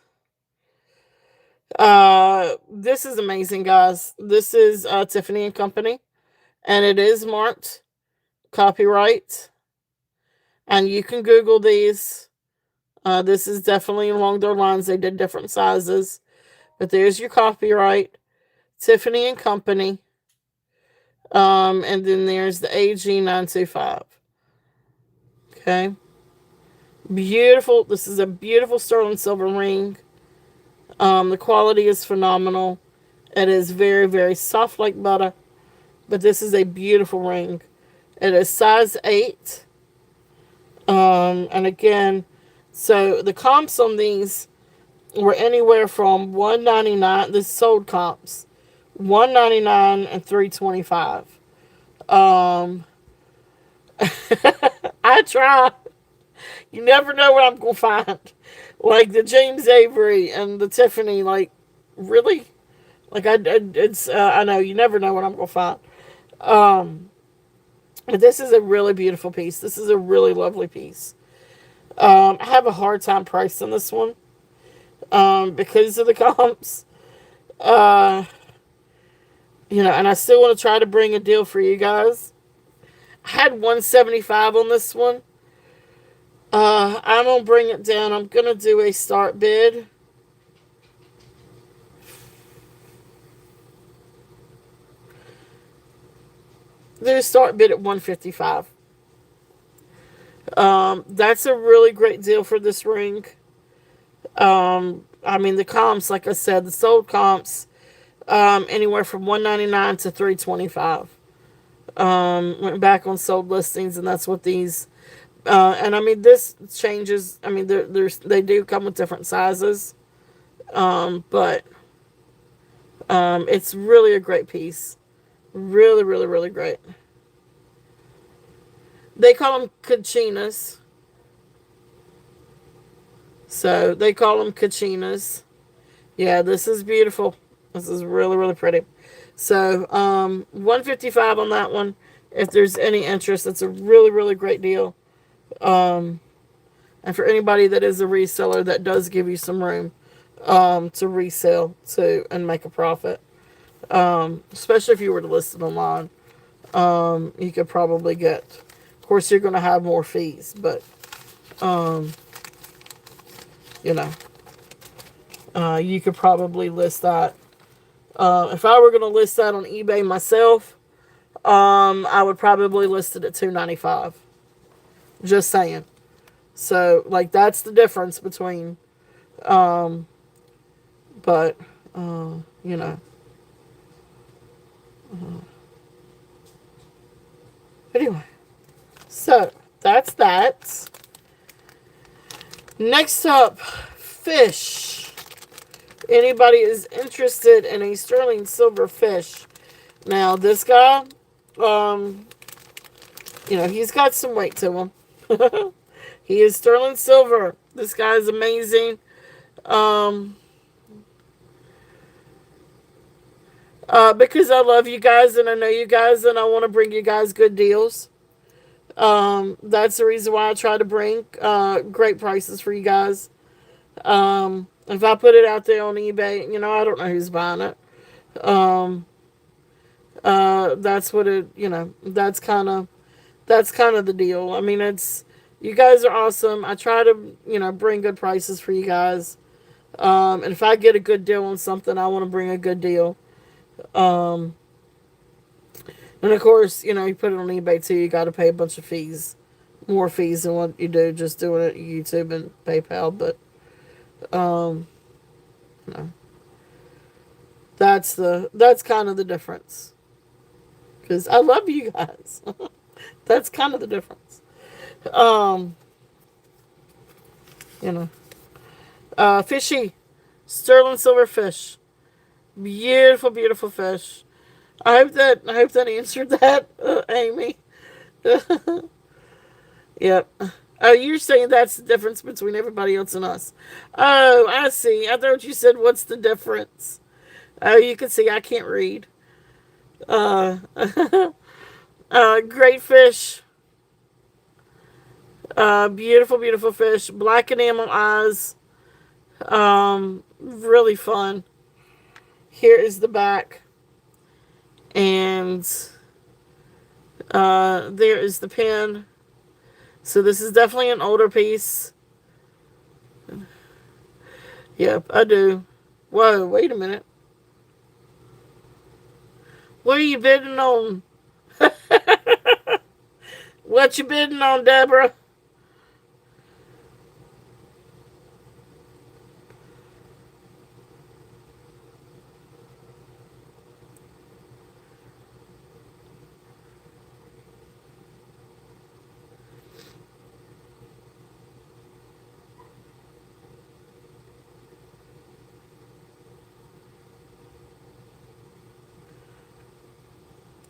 This is amazing, guys. This is Tiffany and Company, and it is marked copyright. And you can Google these. This is definitely along their lines. They did different sizes, but there's your copyright, Tiffany and Company. And then there's the AG925. Okay, beautiful. This is a beautiful sterling silver ring. The quality is phenomenal. It is very, very soft like butter. But this is a beautiful ring. It is size 8. And again, so the comps on these were anywhere from $199. This sold comps $199 and $325. I try. You never know what I'm gonna find. Like the James Avery and the Tiffany. Like, really? Like I know you never know what I'm gonna find. Um, but this is a really beautiful piece. This is a really lovely piece. I have a hard time pricing this one. Because of the comps. Uh, and I still want to try to bring a deal for you guys. I had 175 on this one. I'm gonna bring it down. I'm gonna do a start bid. Do a start bid at 155. That's a really great deal for this ring. I mean the comps, like I said, the sold comps, anywhere from 199 to 325. Went back on sold listings, and that's what these. And I mean this changes. I mean they do come with different sizes, but it's really a great piece. Really, really, really great. They call them cachinas. So they call them cachinas. Yeah, this is beautiful. This is really, really pretty. So 155 on that one. If there's any interest, it's a really, really great deal. And for anybody that is a reseller, that does give you some room to resell to and make a profit. Especially if you were to list it online. You could probably get. Of course, you're going to have more fees, but you know, you could probably list that. If I were going to list that on eBay myself, I would probably list it at $295. Just saying. So, like, that's the difference between, but, you know. Anyway, so that's that. Next up, fish. Anybody is interested in a sterling silver fish? Now, this guy, he's got some weight to him. He is sterling silver. This guy is amazing. Um, because I love you guys and I know you guys and I want to bring you guys good deals. That's the reason why I try to bring great prices for you guys. If I put it out there on eBay, I don't know who's buying it. Um, that's what it, that's kind of the deal. I mean, you guys are awesome. I try to, bring good prices for you guys. And if I get a good deal on something, I want to bring a good deal. Um, and of course, you put it on eBay too. You got to pay a bunch of fees, more fees than what you do just doing it YouTube and PayPal. But um, no, that's kind of the difference. Because I love you guys. That's kind of the difference. Um, you know, fishy, sterling silver fish, beautiful, beautiful fish. I hope that answered that, Amy. Yep. Oh, you're saying that's the difference between everybody else and us. Oh, I see. I thought you said, what's the difference? Oh, you can see I can't read. Uh, great fish. Beautiful, beautiful fish. Black enamel eyes. Really fun. Here is the back. And there is the pin. So this is definitely an older piece. Yep, I do. Whoa, wait a minute. What are you bidding on? What you bidding on, Deborah?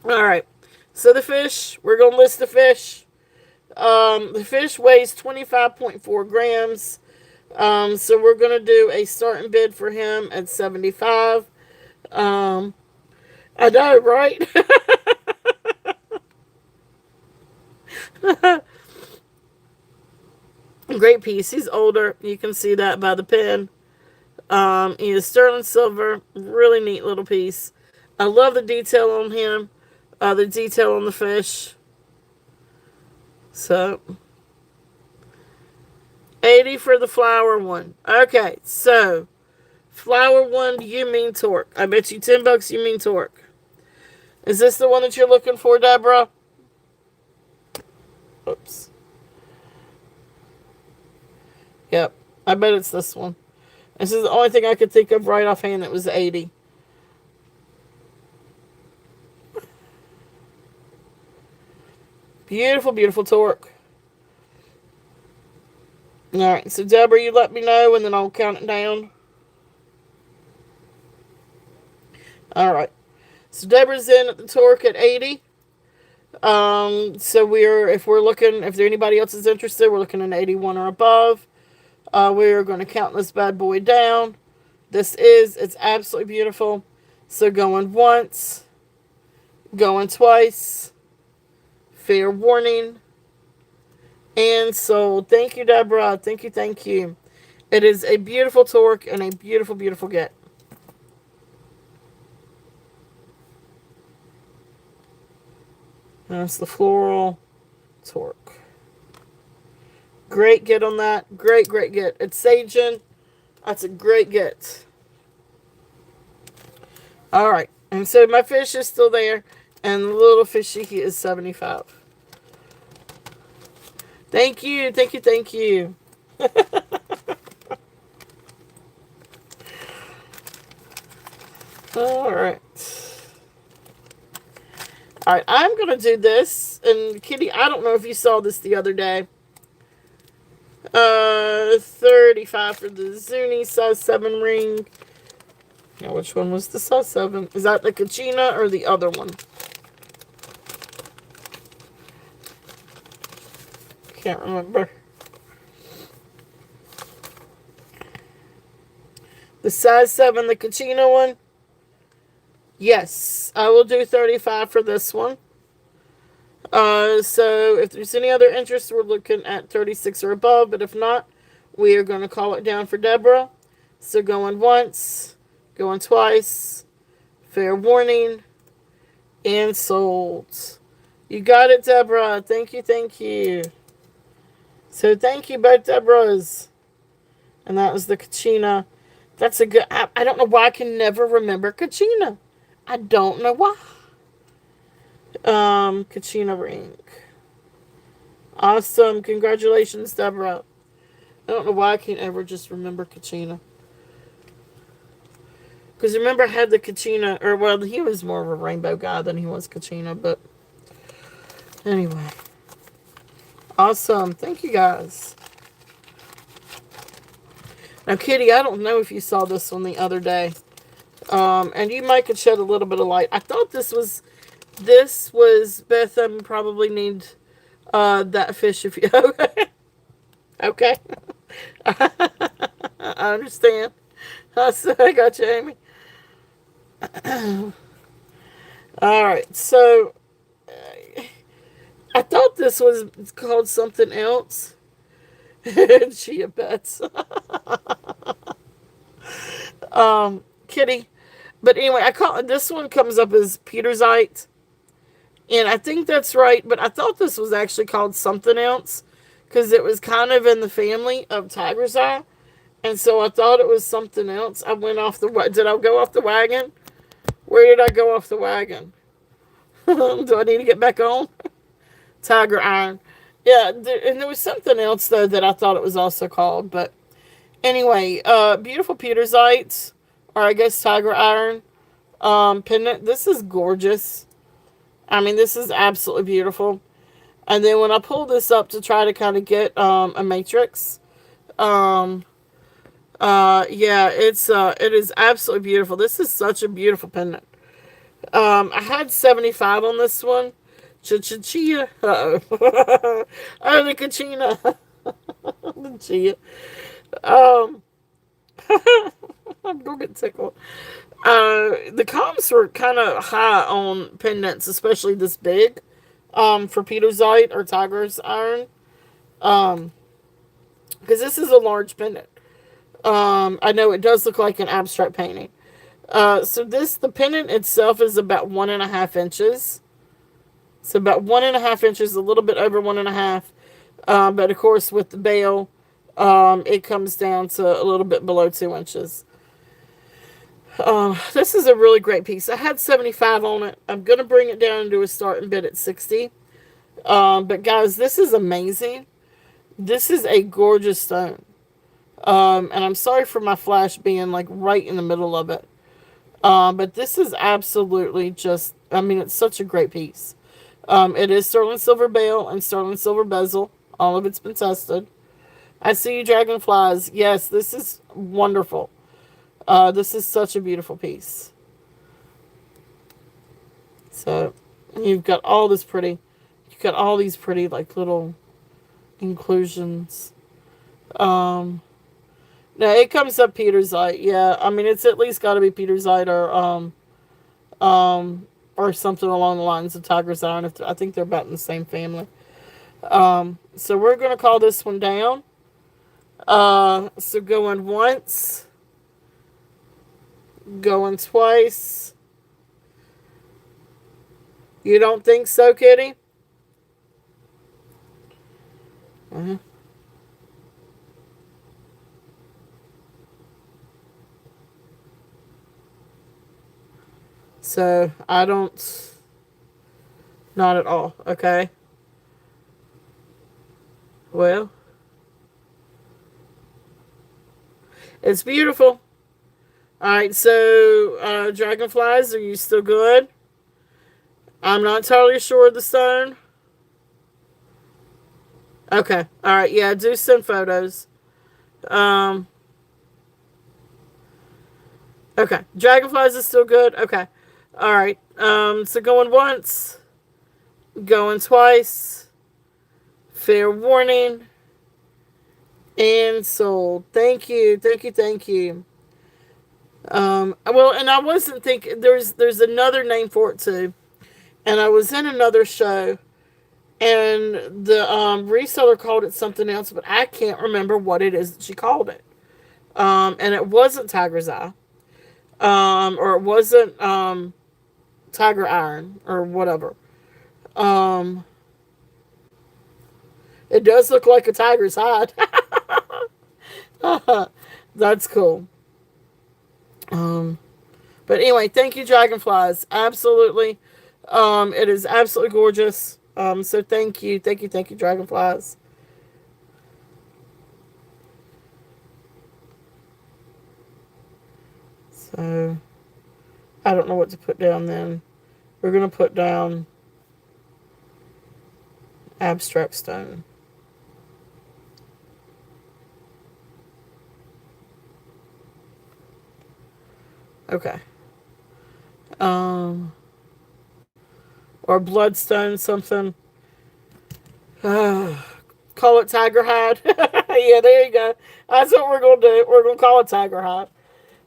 All right. So the fish, we're going to list the fish. The fish weighs 25.4 grams. So we're going to do a starting bid for him at 75. Um, I know, right? Great piece. He's older. You can see that by the pin. He is sterling silver. Really neat little piece. I love the detail on him. The detail on the fish. So 80 for the flower one. Okay, so flower one, you mean torque. I bet you $10 you mean torque. Is this the one that you're looking for, Deborah? Oops. Yep. I bet it's this one. This is the only thing I could think of right offhand that was 80. Beautiful, beautiful torque. Alright, so Deborah, you let me know and then I'll count it down. Alright. So Deborah's in at the torque at 80. So if there anybody else is interested, we're looking at 81 or above. We're going to count this bad boy down. It's absolutely beautiful. So going once, going twice, fair warning, and sold. Thank you, Deborah. Thank you, thank you. It is a beautiful torque and a beautiful, beautiful get. That's the floral torque. Great get on that. Great, great get. It's saging. That's a great get. All right. And so my fish is still there. And the little fishy is 75. Thank you. Thank you. Thank you. All right. All right. I'm going to do this. And Kitty, I don't know if you saw this the other day. 35 for the Zuni size 7 ring. Now, which one was the size 7? Is that the Kachina or the other one? Can't remember. The size 7, the Kachina one. Yes, I will do 35 for this one. So if there's any other interest, we're looking at 36 or above. But if not, we are going to call it down for Deborah. So going once, going twice, fair warning, and sold. You got it, Deborah. Thank you, thank you. So thank you, both Deborahs. And that was the Kachina. That's a good. I don't know why I can never remember Kachina. I don't know why. Kachina ring. Awesome. Congratulations, Deborah. I don't know why I can't ever just remember Kachina. Because remember, I had the Kachina, or well, he was more of a rainbow guy than he was Kachina, but anyway. Awesome. Thank you guys. Now, Kitty, I don't know if you saw this one the other day. And you might could shed a little bit of light. I thought this was Beth. Probably need that fish if you okay. Okay. I understand. I got you, Amy. All right. So I thought this was called something else. Chia pets. Kitty. But anyway, I call this one comes up as Petersite. And I think that's right, but I thought this was actually called something else because it was kind of in the family of Tiger's Eye. And so I thought it was something else. I went off the did I go off the wagon? Where did I go off the wagon? Do I need to get back on? Tiger Iron. Yeah, and there was something else though that I thought it was also called, but anyway, beautiful Petersites, or I guess Tiger Iron pendant. This is gorgeous. I mean, this is absolutely beautiful. And then when I pull this up to try to kind of get a matrix, um, yeah, it is absolutely beautiful. This is such a beautiful pendant. I had 75 on this one. Chia. Uh-oh. Oh, the Kachina. The Chia. Um, I'm gonna get tickled. The comps were kind of high on pendants, especially this big. For Petersite or Tiger's Iron. Um, because this is a large pendant. I know it does look like an abstract painting. So the pendant itself is about 1.5 inches. So about 1.5 inches, a little bit over 1.5. But of course, with the bail, it comes down to a little bit below 2 inches. This is a really great piece. I had 75 on it. I'm going to bring it down to a starting bid at 60. But guys, this is amazing. This is a gorgeous stone. And I'm sorry for my flash being like right in the middle of it. But this is absolutely just, I mean, it's such a great piece. It is sterling silver bail and sterling silver bezel. All of it's been tested. I see you, dragonflies. Yes, this is wonderful. This is such a beautiful piece. So you've got all this pretty, you've got all these pretty like little inclusions. Now it comes up Petersite. Yeah, I mean it's at least got to be Petersite or something along the lines of Tiger's Iron. If I think they're about in the same family. So we're gonna call this one down. So going once, going twice. You don't think so, Kitty? Uh-huh. So I don't. Not at all. Okay. Well, it's beautiful. All right. So dragonflies, are you still good? I'm not totally sure of the stone. Okay. All right. Yeah. Do send photos. Um. Okay. Dragonflies is still good. Okay. All right. So going once, going twice. Fair warning. And sold. Thank you. Thank you. Thank you. Well, and I wasn't thinking there's another name for it too. And I was in another show, and the reseller called it something else, but I can't remember what it is that she called it. And it wasn't Tiger's Eye, or it wasn't Tiger Iron or whatever. Um, it does look like a tiger's hide. That's cool. Um, but anyway, thank you, Dragonflies. Absolutely. It is absolutely gorgeous. So thank you, Dragonflies. So I don't know what to put down then. We're gonna put down abstract stone. Okay. Um, or bloodstone something. Call it tiger hide. Yeah, there you go. That's what we're gonna do. We're gonna call it tiger hide.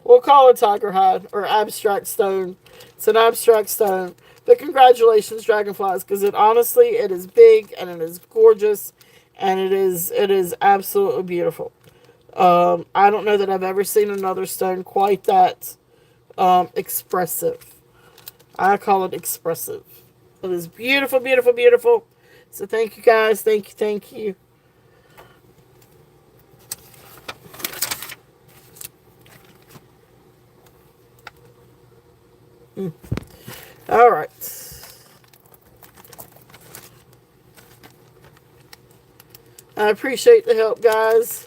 We'll call it tiger hide or abstract stone. It's an abstract stone. But congratulations, dragonflies, because it is big and it is gorgeous, and it is absolutely beautiful. I don't know that I've ever seen another stone quite that expressive. I call it expressive. It is beautiful, beautiful, beautiful. So thank you guys. Thank you, thank you. Mm. All right. I appreciate the help, guys.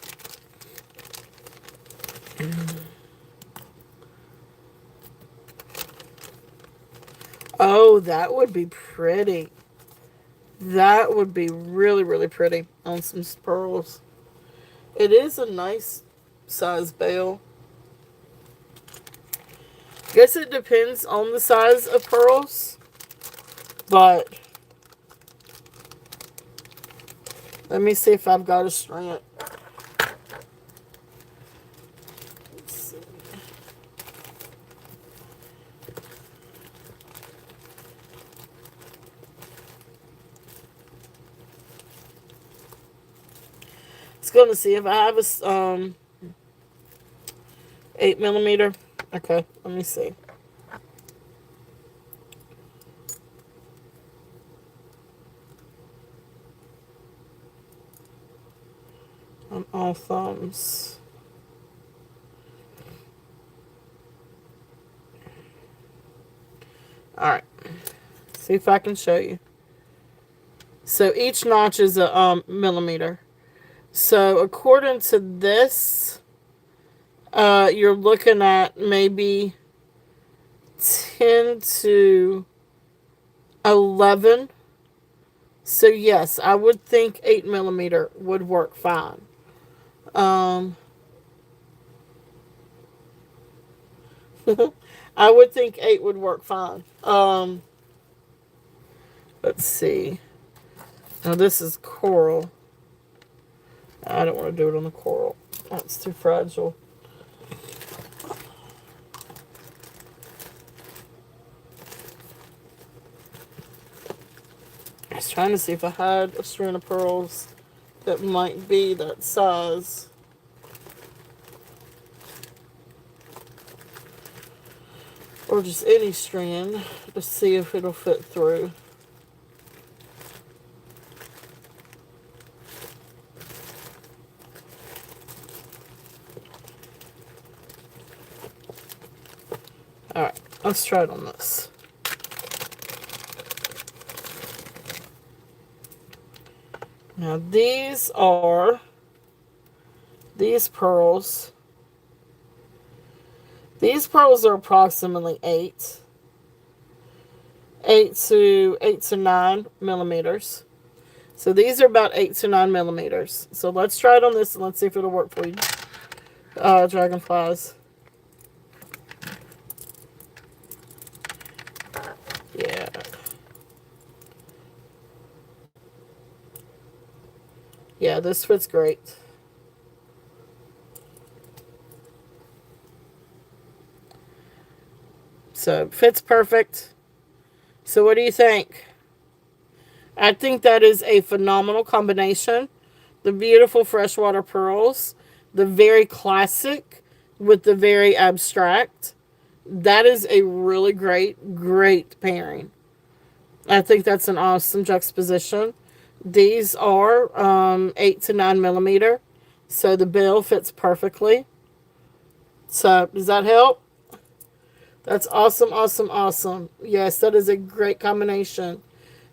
Oh, that would be pretty. That would be really, really pretty on some pearls. It is a nice size bale. Guess it depends on the size of pearls, but let me see if I've got a string. Let's see. It's going to see if I have a 8 millimeter. Okay, let me see. On all thumbs. All right. See if I can show you. So each notch is a millimeter. So according to this, you're looking at maybe 10 to 11. So yes, I would think 8 millimeter would work fine. Um, I would think 8 would work fine. Let's see. Now this is coral. I don't want to do it on the coral. That's too fragile. I was trying to see if I had a string of pearls that might be that size. Or just any strand to see if it'll fit through. Alright, let's try it on this. Now these pearls. These pearls are approximately 8 to 9 millimeters. So these are about 8 to 9 millimeters. So let's try it on this and let's see if it'll work for you, dragonflies. Yeah. Yeah, this fits great. So fits perfect. So what do you think? I think that is a phenomenal combination. The beautiful freshwater pearls, the very classic with the very abstract. That is a really great pairing. I think that's an awesome juxtaposition. These are 8 to 9 millimeter, so the bill fits perfectly. So does that help? That's awesome, awesome, awesome. Yes, that is a great combination.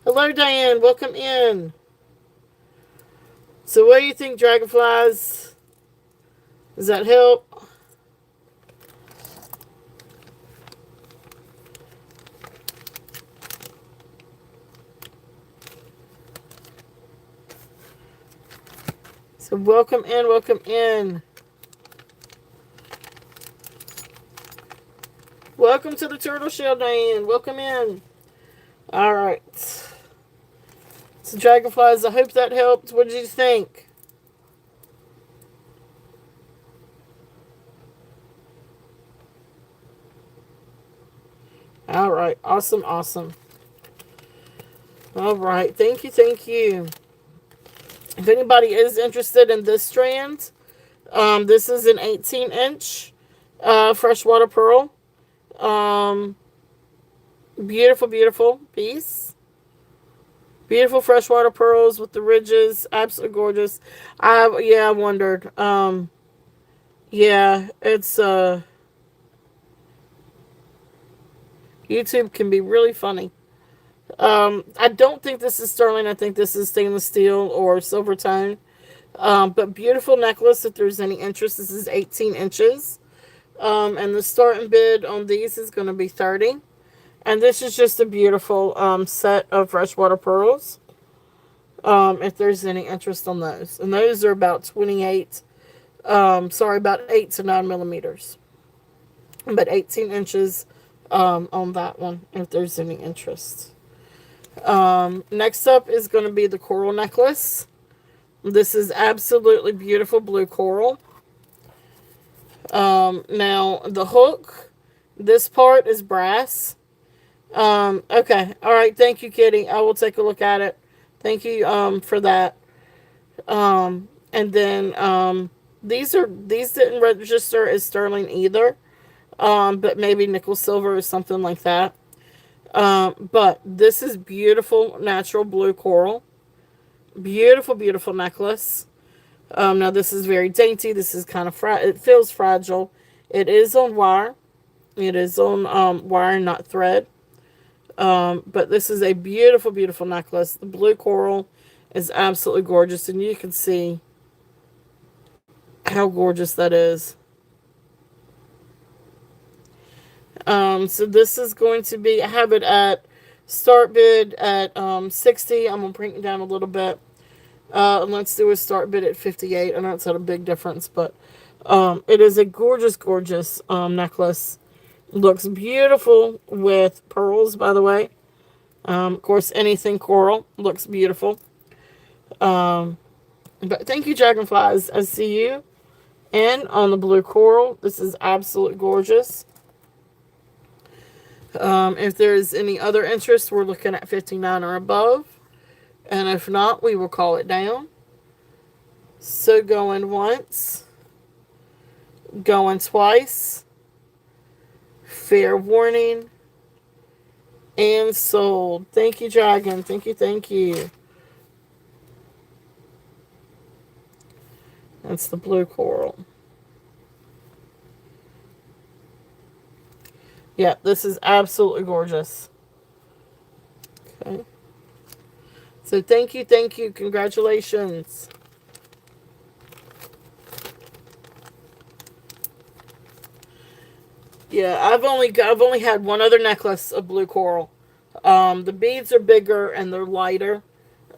Hello, Diane. Welcome in. So, what do you think, dragonflies? Does that help? So, welcome in, welcome in. Welcome to the Turtle Shell, Diane. Welcome in. All right. So, dragonflies, I hope that helped. What did you think? All right. Awesome, awesome. All right. Thank you, thank you. If anybody is interested in this strand, this is an 18-inch freshwater pearl. Um, beautiful, beautiful piece. Beautiful freshwater pearls with the ridges, absolutely gorgeous. I wondered. Yeah, it's YouTube can be really funny. I don't think this is sterling. I think this is stainless steel or silver tone. But beautiful necklace. If there's any interest, this is 18 inches. And the starting bid on these is going to be 30. And this is just a beautiful set of freshwater pearls. If there's any interest on those, and those are about 28. About 8 to 9 millimeters, but 18 inches on that one. If there's any interest. Next up is going to be the coral necklace. This is absolutely beautiful blue coral. Now the hook, this part is brass. Okay, all right. Thank you, Kitty. I will take a look at it. Thank you for that. And then these didn't register as sterling either. But maybe nickel silver or something like that. But this is beautiful natural blue coral. Beautiful, beautiful necklace. Now this is very dainty. This is kind of it feels fragile. It is on wire. It is on wire, not thread. But this is a beautiful, beautiful necklace. The blue coral is absolutely gorgeous, and you can see how gorgeous that is. So this is going to be, I have it at start bid at 60. I'm going to bring it down a little bit. And let's do a start bid at 58. I know it's not a big difference, but it is a gorgeous, gorgeous necklace. Looks beautiful with pearls, by the way. Of course, anything coral looks beautiful. But thank you, dragonflies. I see you. And on the blue coral, this is absolutely gorgeous. If there's any other interest, we're looking at 59 or above. And if not, we will call it down. So going once, going twice, fair warning, and sold. Thank you, Dragon. Thank you, thank you. That's the blue coral. Yeah, this is absolutely gorgeous. Okay. So thank you, congratulations. Yeah, I've only had one other necklace of blue coral. The beads are bigger and they're lighter.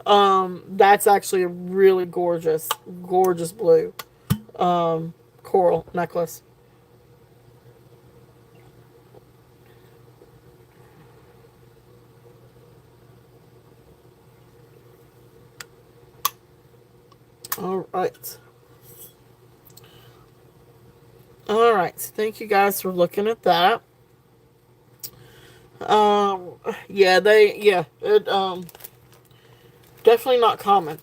That's actually a really gorgeous, gorgeous blue coral necklace. All right. All right. So thank you guys for looking at that. Yeah, it definitely not common.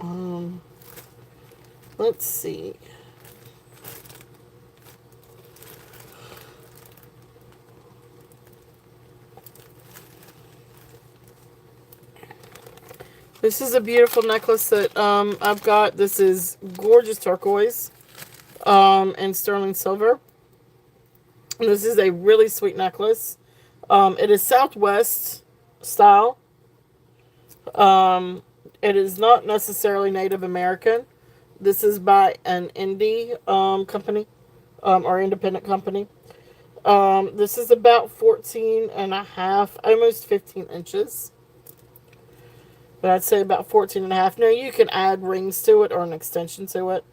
Um, let's see. This is a beautiful necklace that I've got. This is gorgeous turquoise and sterling silver. This is a really sweet necklace. It is Southwest style. Um, it is not necessarily Native American. This is by an indie company or independent company. This is about 14 and a half, almost 15 inches. But I'd say about 14 and a half. Now you can add rings to it or an extension to it.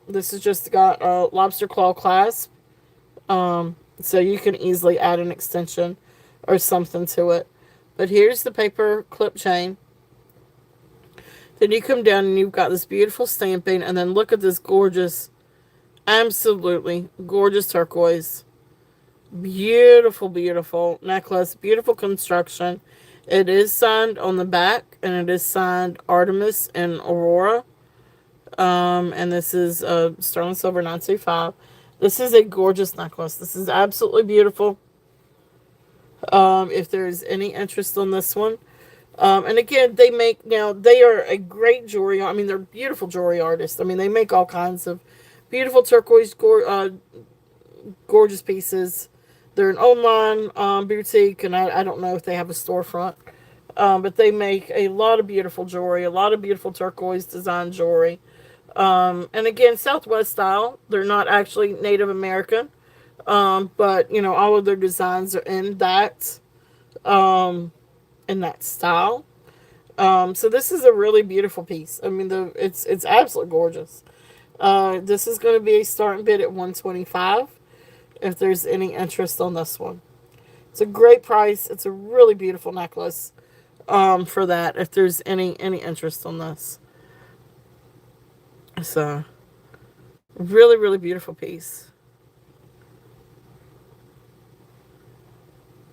This has just got a lobster claw clasp. So you can easily add an extension or something to it. But here's the paper clip chain. Then you come down and you've got this beautiful stamping. And then look at this gorgeous, absolutely gorgeous turquoise. Beautiful, beautiful necklace. Beautiful construction. It is signed on the back. And it is signed Artemis and Aurora. And this is sterling silver 925. This is a gorgeous necklace. This is absolutely beautiful. If there's any interest on this one. And again, they are a great jewelry. I mean, they're beautiful jewelry artists. I mean, they make all kinds of beautiful turquoise, gorgeous pieces. They're an online boutique, and I don't know if they have a storefront. But they make a lot of beautiful jewelry, a lot of beautiful turquoise design jewelry. And again, Southwest style. They're not actually Native American. But all of their designs are in that style. So this is a really beautiful piece. I mean, it's absolutely gorgeous. This is going to be a starting bid at 125. If there's any interest on this one, it's a great price. It's a really beautiful necklace. For that, if there's any interest on this, so really really beautiful piece.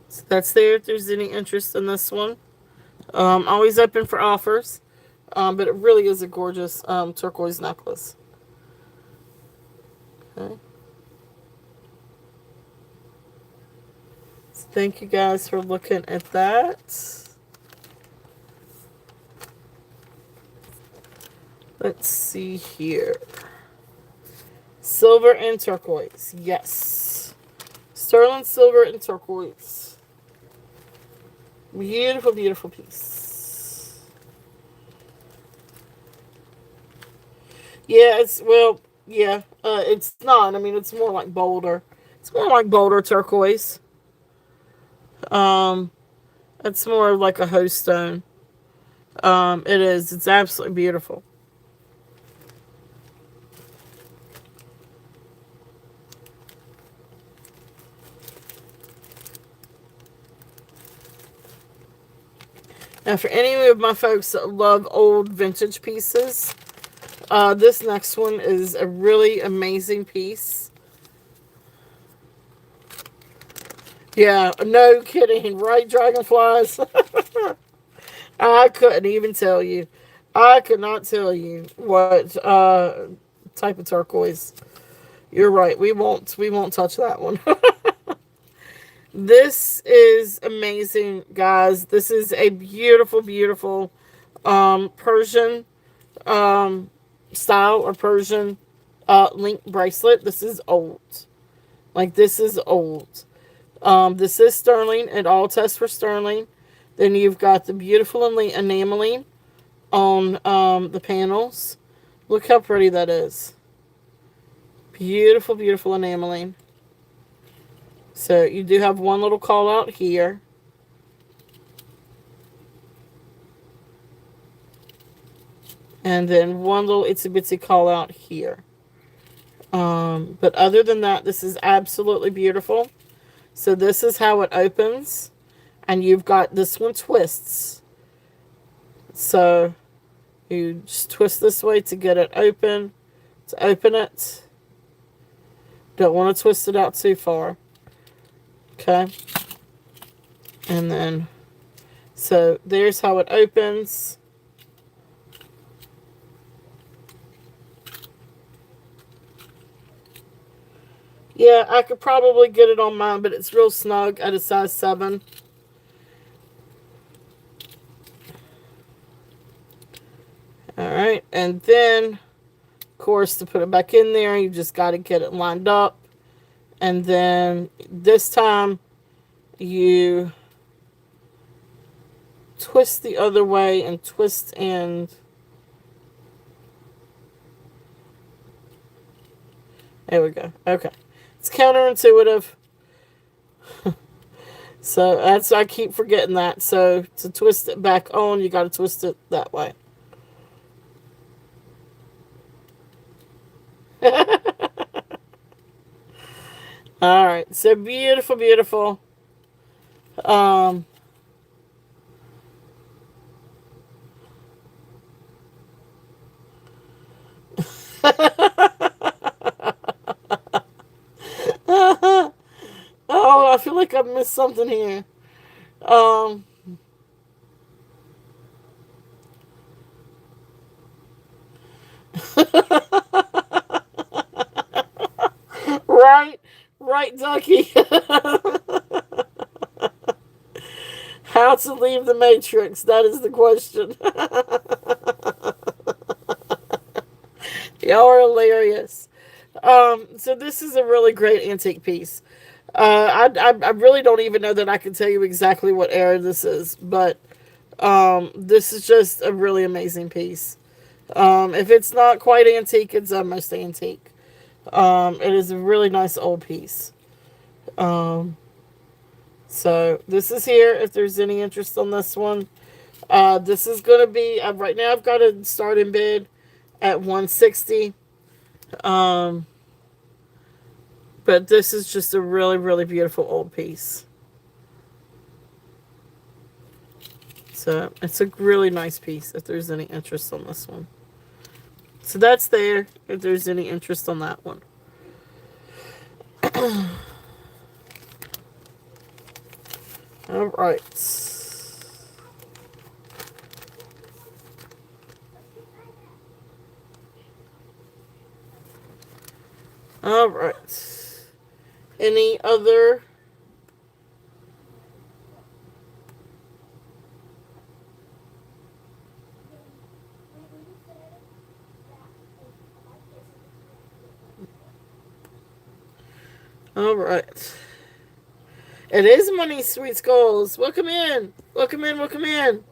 So that's there. If there's any interest in this one, always open for offers. But it really is a gorgeous turquoise necklace. Okay. So thank you guys for looking at that. Let's see here. Silver and turquoise. Yes. Sterling silver and turquoise. Beautiful, beautiful piece. Yeah, it's not. I mean, it's more like boulder. It's more like boulder turquoise. Um, it's more like a host stone. It is. It's absolutely beautiful. Now, for any of my folks that love old vintage pieces, this next one is a really amazing piece. Yeah, no kidding, right, dragonflies? I couldn't even tell you. I could not tell you what type of turquoise. You're right. We won't touch that one. This is amazing, guys. This is a beautiful, beautiful Persian style or Persian link bracelet. This is old. Like, this is old. This is sterling. It all tests for sterling. Then you've got the beautiful enameling on the panels. Look how pretty that is. Beautiful, beautiful enameling. So you do have one little call out here. And then one little itsy bitsy call out here. But other than that, this is absolutely beautiful. So this is how it opens. And you've got this one twists. So you just twist this way to get it open. To open it. Don't want to twist it out too far. Okay. And then, so there's how it opens. Yeah, I could probably get it on mine, but it's real snug at a size 7. Alright, and then, of course, to put it back in there, you just got to get it lined up. And then this time, you twist the other way and twist and there we go. Okay. It's counterintuitive. So that's I keep forgetting that. So to twist it back on, you got to twist it that way. All right. So beautiful, beautiful. Um Oh, I feel like I missed something here. Um right, right, Ducky. How to leave the Matrix? That is the question. Y'all are hilarious. So this is a really great antique piece. I really don't even know that I can tell you exactly what era this is, but this is just a really amazing piece. If it's not quite antique, it's almost antique. It is a really nice old piece. Um, so this is here. If there's any interest on this one, this is gonna be right now. I've got a starting bid at 160. Um, but this is just a really, really beautiful old piece. So it's a really nice piece if there's any interest on this one. So that's there if there's any interest on that one. All right. All right. Any other? All right. It is Money Sweet Skulls. Welcome in. Welcome in. Welcome in.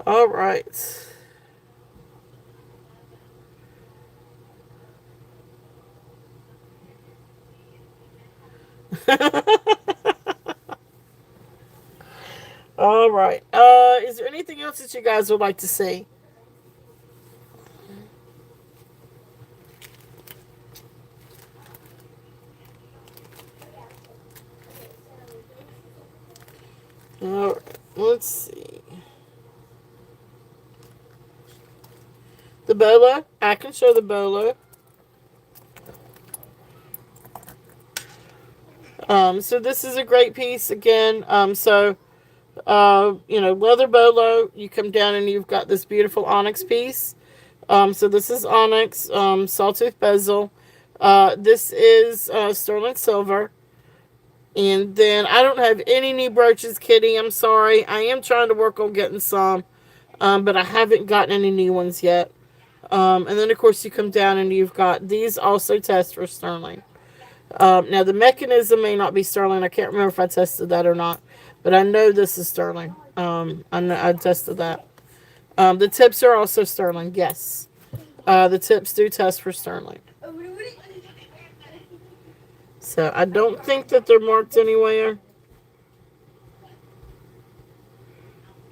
All right. All right. Is there anything else that you guys would like to say? All right. Let's see. The bolo. I can show the bolo. So this is a great piece again. Leather bolo. You come down and you've got this beautiful onyx piece. So this is onyx, sawtooth bezel. This is sterling silver. And then I don't have any new brooches, Kitty. I'm sorry. I am trying to work on getting some, but I haven't gotten any new ones yet. And then, of course, you come down and you've got these also test for sterling. Now, the mechanism may not be sterling. I can't remember if I tested that or not, but I know this is sterling. I tested that. The tips are also sterling, yes. The tips do test for sterling. So I don't think that they're marked anywhere.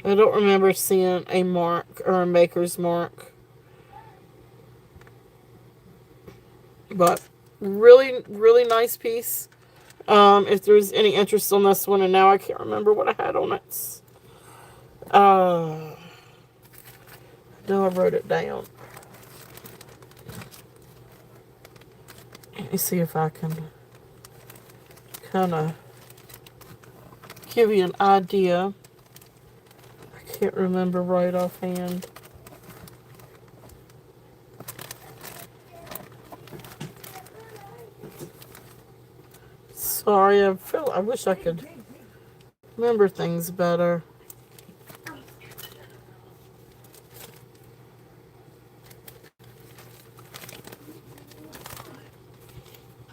I don't remember seeing a mark or a maker's mark. But really, really nice piece. If there's any interest on this one, and now I can't remember what I had on it. No, I wrote it down. Let me see if I can kind of give you an idea. I can't remember right offhand. Sorry, I wish I could remember things better.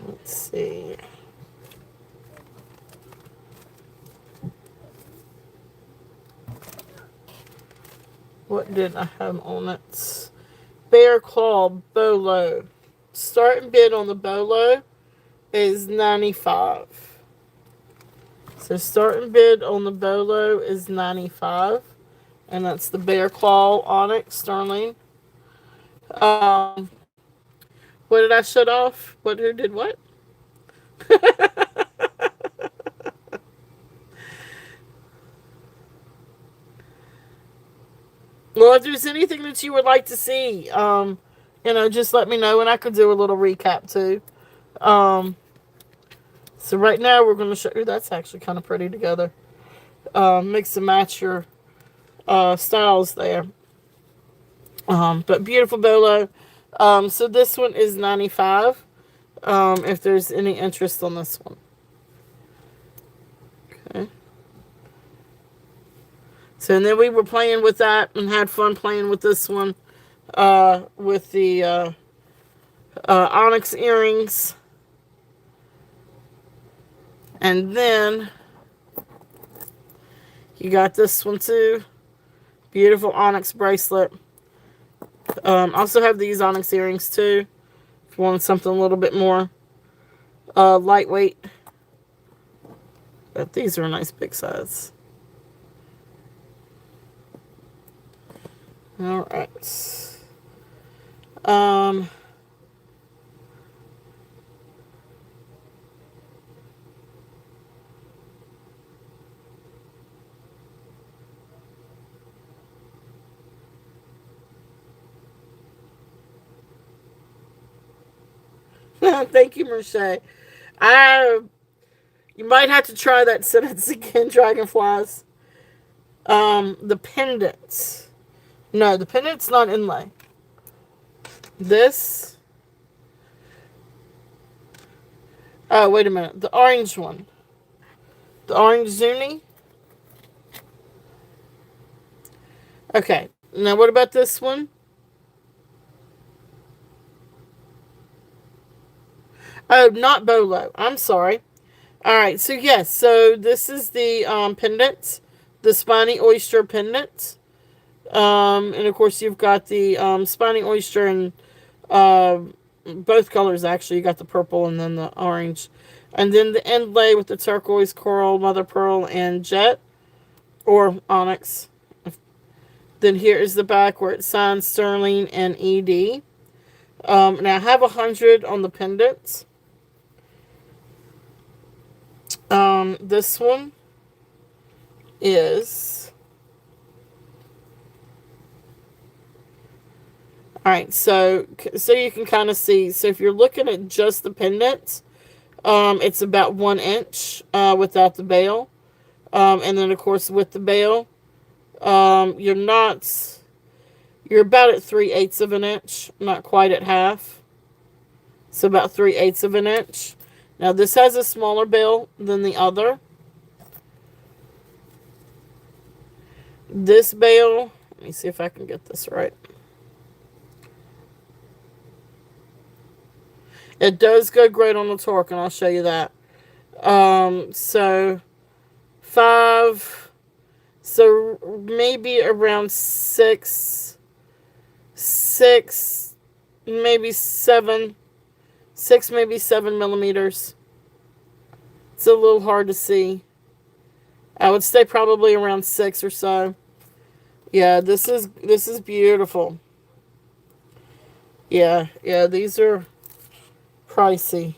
Let's see. What did I have on it? Bear Claw Bolo. Starting bid on the Bolo is 95. So starting bid on the Bolo is 95. And that's the Bear Claw Onyx Sterling. Um, what did I shut off? Who did what? Well, if there's anything that you would like to see, just let me know and I could do a little recap too. Um, so right now we're going to show you that's actually kind of pretty together. Mix and match your styles there. But beautiful bolo. So this one is 95. If there's any interest on this one. Okay. So and then we were playing with that and had fun playing with this one. With the onyx earrings. And then you got this one too. Beautiful onyx bracelet. Also have these onyx earrings too. If you want something a little bit more lightweight. But these are a nice big size. Alright. Thank you, Merche. You might have to try that sentence again, Dragonflies. The pendants. No, the pendant's not inlay. This. Oh, wait a minute. The orange one. The orange Zuni. Okay. Now, what about this one? Oh, not Bolo. I'm sorry. All right. So, yes. So, this is the pendant. The spiny oyster pendant. And, of course, you've got the spiny oyster and both colors, actually. You got the purple and then the orange. And then the inlay with the turquoise, coral, mother pearl, and jet. Or onyx. Then here is the back where it signs sterling and ED. Now I have 100 on the pendants. This one is... Alright, so you can kind of see. So if you're looking at just the pendants, it's about 1 inch without the bail. And then, of course, with the bail, you're about at 3/8 of an inch, not quite at half. So about 3/8 of an inch. Now this has a smaller bail than the other. This bail, let me see if I can get this right. It does go great on the torque, and I'll show you that. So 5, so maybe around 6, maybe 7, 6, maybe 7 millimeters. It's a little hard to see. I would say probably around 6 or so. Yeah, this is beautiful. Yeah, these are pricey.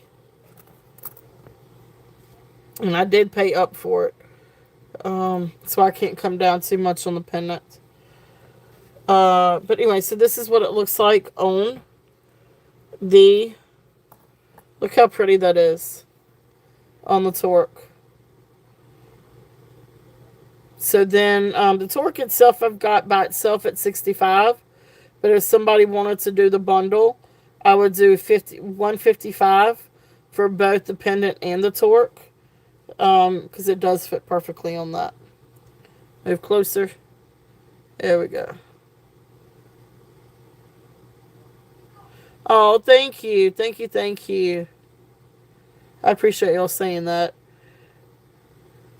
And I did pay up for it. So I can't come down too much on the pendant. But anyway, so this is what it looks like on the... Look how pretty that is on the torque. So then the torque itself I've got by itself at 65. But if somebody wanted to do the bundle, I would do 155 for both the pendant and the torque, because it does fit perfectly on that. Move closer. There we go. Oh, thank you. Thank you. Thank you. I appreciate y'all saying that.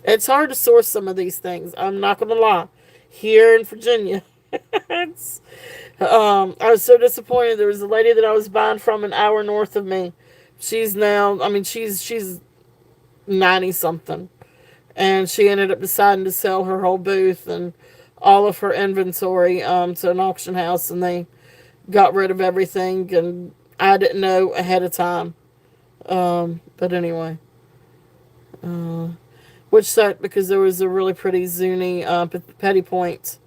It's hard to source some of these things. I'm not going to lie. Here in Virginia, it's, I was so disappointed. There was a lady that I was buying from an hour north of me. She's now, I mean, she's 90 something. And she ended up deciding to sell her whole booth and all of her inventory to an auction house, and they got rid of everything, and I didn't know ahead of time. But anyway, uh, which sucked because there was a really pretty Zuni petty point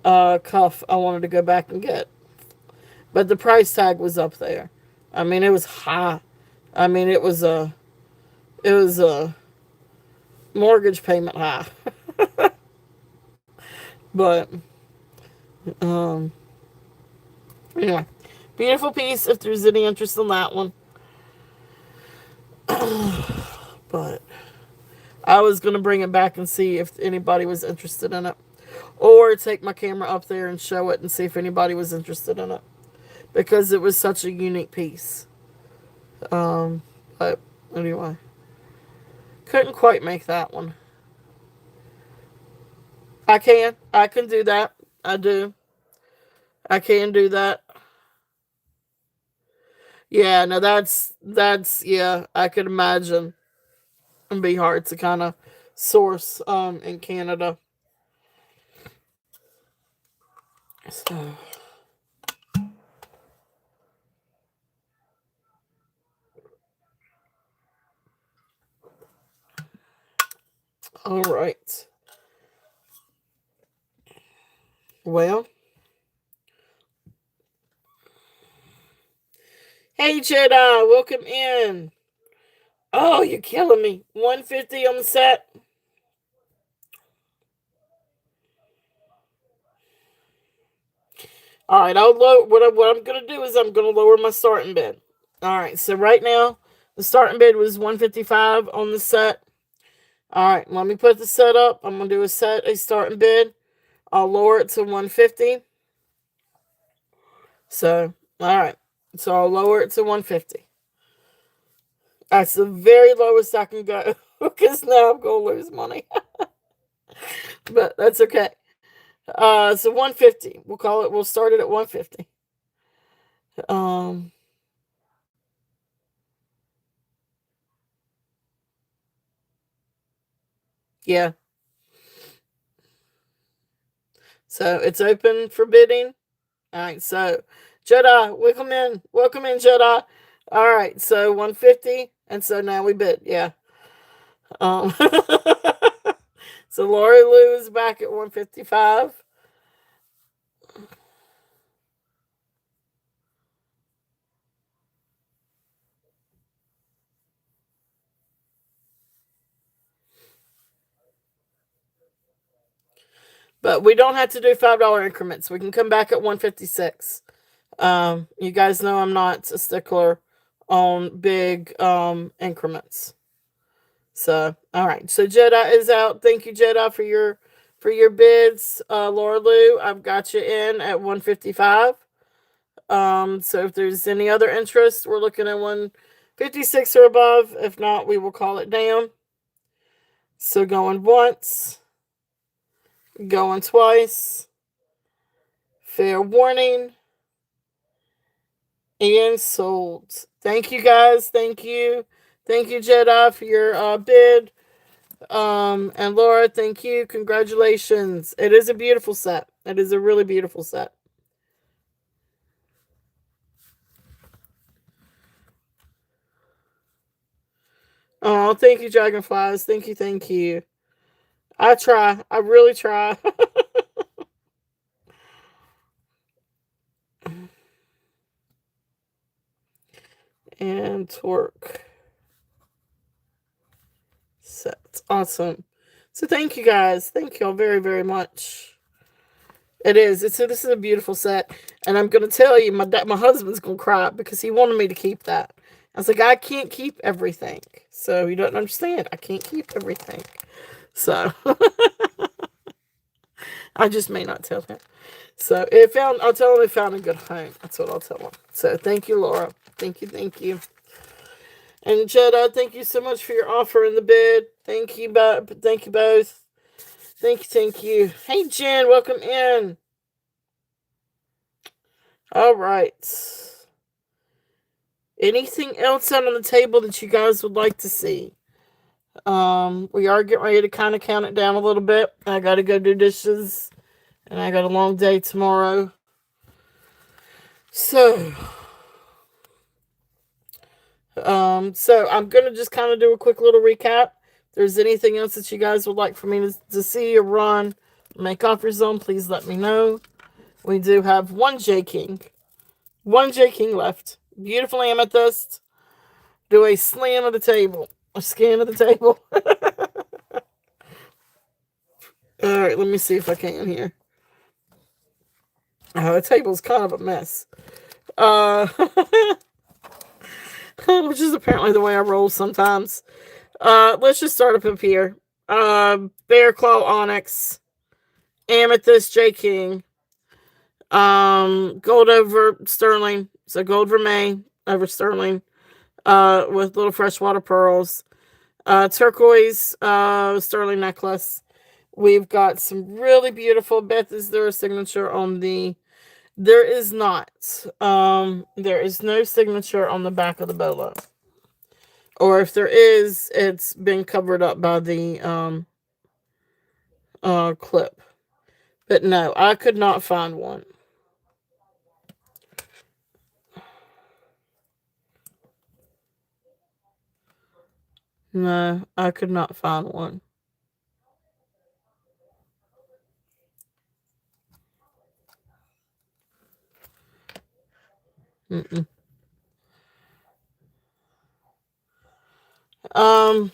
cuff I wanted to go back and get, but the price tag was up there. I mean, it was high. I mean, it was a mortgage payment high. But um, anyway, beautiful piece. If there's any interest in that one, but I was gonna bring it back and see if anybody was interested in it, or take my camera up there and show it and see if anybody was interested in it, because it was such a unique piece. Um, but anyway, couldn't quite make that one. I can do that. I do. I can do that. Yeah, no, that's yeah. I could imagine it'd be hard to kind of source in Canada. So, all right. Well, hey Jedi, welcome in. Oh, you're killing me. 150 on the set. All right, I'll low. What I'm gonna do is I'm gonna lower my starting bid. All right, so right now the starting bid was 155 on the set. All right, let me put the set up. I'm gonna do a starting bid. I'll lower it to 150. So, all right, so I'll lower it to 150. That's the very lowest I can go because now I'm gonna lose money, but that's okay. So 150. We'll call it. We'll start it at 150. Um, yeah. So it's open for bidding. All right. So Jedi, welcome in, Jedi. All right. So 150, and so now we bid. Yeah. Um. So Lori Lou is back at 155. But we don't have to do $5 increments. We can come back at 156. You guys know I'm not a stickler on big increments. So all right. So Jedi is out. Thank you, Jedi, for your bids. Laura Lou, I've got you in at 155. So if there's any other interest, we're looking at 156 or above. If not, we will call it down. So going once, going twice, fair warning, and sold. Thank you guys. Thank you. Thank you, Jedi, for your bid. And Laura, thank you. Congratulations. It is a beautiful set. It is a really beautiful set. Oh, thank you, Dragonflies. Thank you, thank you. I try. I really try. And torque set. Awesome. So thank you guys. Thank you all very, very much. It is. This is a beautiful set, and I'm gonna tell you, my husband's gonna cry because he wanted me to keep that. I was like, I can't keep everything, so you don't understand. I can't keep everything, so I just may not tell him. So I'll tell him it found a good home. That's what I'll tell him. So thank you, Laura. Thank you, thank you. And Jedi, thank you so much for your offer in the bid. Thank you, thank you both. Thank you, thank you. Hey, Jen, welcome in. All right. Anything else out on the table that you guys would like to see? We are getting ready to kind of count it down a little bit. I got to go do dishes, and I got a long day tomorrow. So I'm gonna just kind of do a quick little recap. If there's anything else that you guys would like for me to see or run, make offers on, please let me know. We do have one J King left. Beautiful amethyst. Do a slam of the table, a scan of the table. All right, let me see if I can here. Oh, the table's kind of a mess. Which is apparently the way I roll sometimes. Let's just start up here. Bear Claw Onyx, Amethyst J King, gold over sterling, so gold vermeil over sterling, with little freshwater pearls, turquoise, sterling necklace. We've got some really beautiful. Beth, is there a signature on the? There is not. There is no signature on the back of the bolo. Or if there is, it's been covered up by the clip. But no, I could not find one. No, I could not find one. Mm-mm. Um,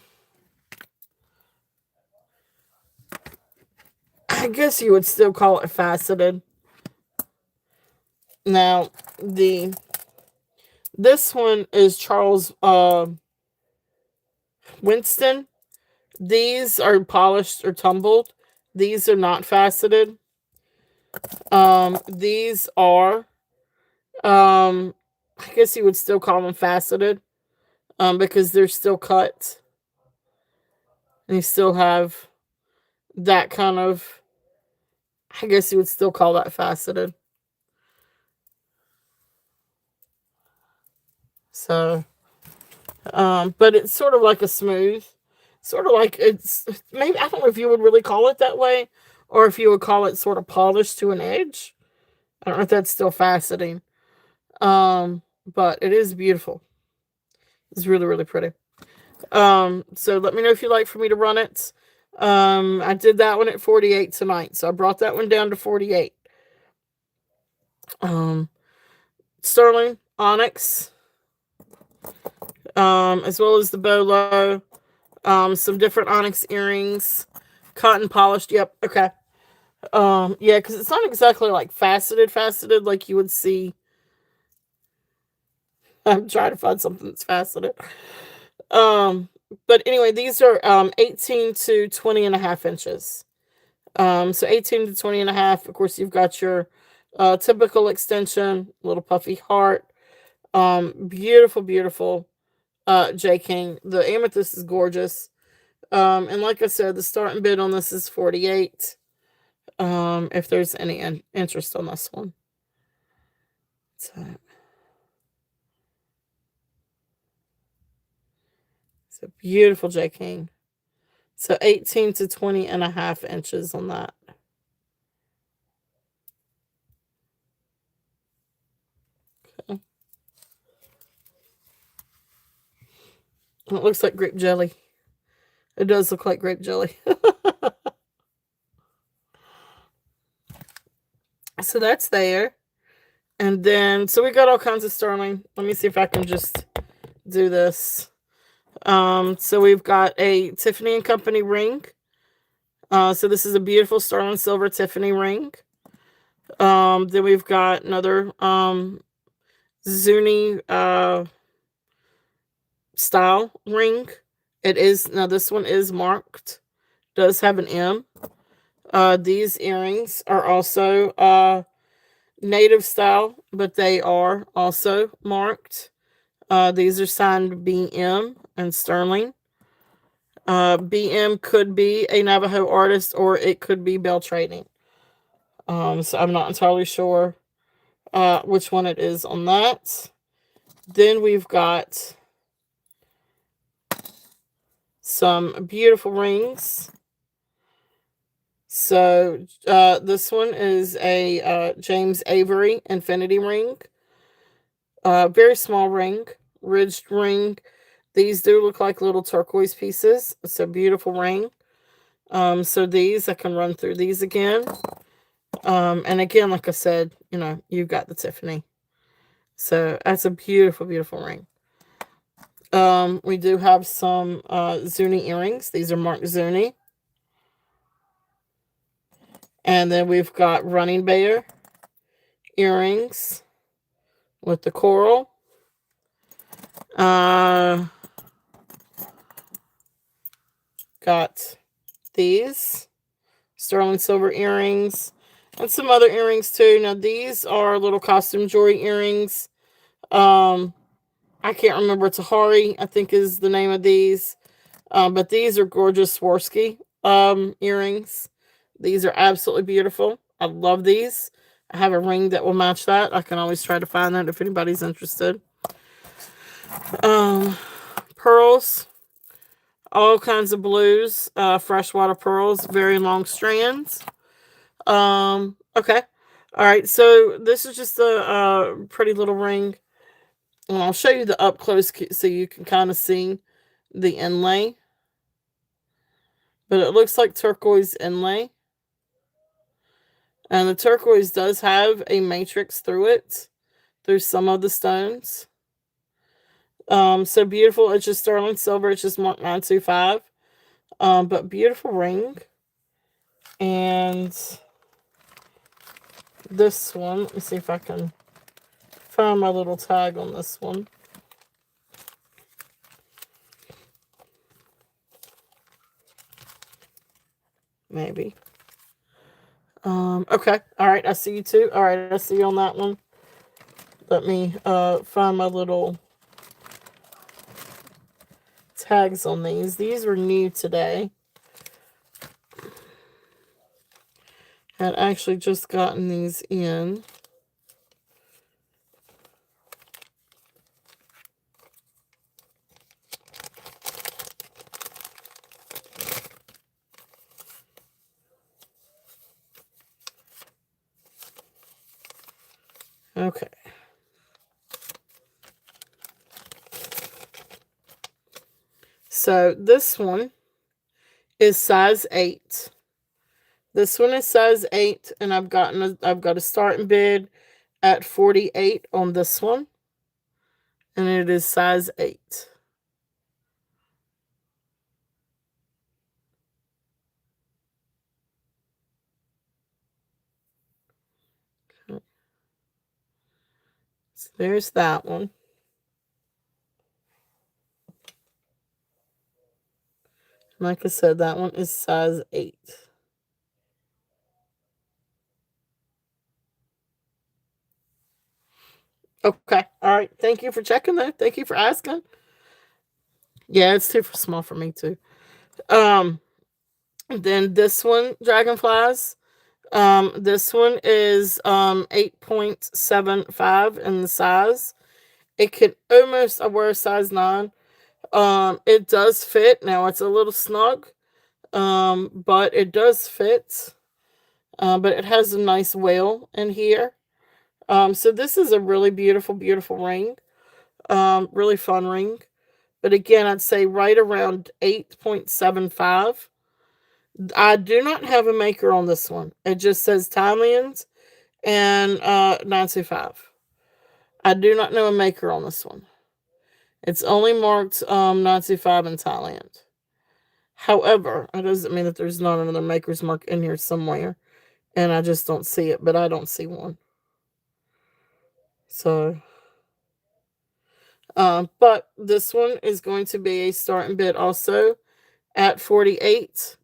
I guess you would still call it faceted. Now, this one is Charles Winston. These are polished or tumbled. These are not faceted. These are I guess you would still call them faceted. Because they're still cut. And you still have that kind of, I guess you would still call that faceted. So, but it's sort of like a smooth, sort of like it's maybe, I don't know if you would really call it that way, or if you would call it sort of polished to an edge. I don't know if that's still faceting. But it is beautiful. It's really, really pretty. So let me know if you'd like for me to run it. I did that one at 48 tonight, so I brought that one down to 48. Sterling, onyx, as well as the bolo, some different onyx earrings, cotton polished. Yep, okay. Yeah, because it's not exactly like faceted like you would see. I'm trying to find something that's faceted. But anyway, these are 18 to 20 and a half inches. So 18 to 20 and a half. Of course, you've got your typical extension, little puffy heart. Beautiful, beautiful J King. The amethyst is gorgeous. And like I said, the starting bid on this is 48. If there's any interest on this one. So it's a beautiful J King. So 18 to 20 and a half inches on that. Okay. It looks like grape jelly. It does look like grape jelly. So that's there. And then, so we got all kinds of sterling. Let me see if I can just do this. So we've got a Tiffany and Company ring. So this is a beautiful sterling silver Tiffany ring. Then we've got another Zuni style ring. It is now this one is marked. Does have an M. These earrings are also native style, but they are also marked. These are signed BM and Sterling. BM could be a Navajo artist or it could be Bell Trading. So I'm not entirely sure which one it is on that. Then we've got some beautiful rings. So this one is a James Avery Infinity ring. Very small ring, ridged ring. These do look like little turquoise pieces. It's a beautiful ring. So these, I can run through these again. And again, like I said, you've got the Tiffany. So that's a beautiful, beautiful ring. We do have some Zuni earrings. These are marked Zuni. And then we've got Running Bear earrings with the coral. Got these sterling silver earrings and some other earrings too. Now these are little costume jewelry earrings. I can't remember. Tahari, I think, is the name of these. But these are gorgeous Swarovski earrings. These are absolutely beautiful. I love these. I have a ring that will match that. I can always try to find that if anybody's interested. Um, Pearls, all kinds of blues, freshwater pearls, very long strands. Okay. All right. So this is just a pretty little ring. And I'll show you the up close so you can kind of see the inlay. But it looks like turquoise inlay. And the turquoise does have a matrix through it, through some of the stones. So beautiful. It's just sterling silver. It's just marked 925. But beautiful ring. And this one, let me see if I can find my little tag on this one. Maybe. Okay. All right. I see you too. All right. I see you on that one. Let me find my little tags on these. These were new today. Had actually just gotten these in. Okay. So this one is size 8. This one is size 8, and I've got a starting bid at 48 on this one, and it is size 8. So there's that one. Like I said, that one is size 8. Okay. All right. Thank you for checking though. Thank you for asking. Yeah, it's too small for me too. Um, then this one, dragonflies. This one is 8.75 in the size. It can almost, I wear a size 9. It does fit. Now it's a little snug. But it does fit. But it has a nice whale in here. So this is a really beautiful, beautiful ring. Really fun ring. But again, I'd say right around 8.75. I do not have a maker on this one. It just says Thailand and 925. I do not know a maker on this one. It's only marked 925 in Thailand. However, that doesn't mean that there's not another Maker's Mark in here somewhere, and I just don't see it, but I don't see one. So, but this one is going to be a starting bid also at 48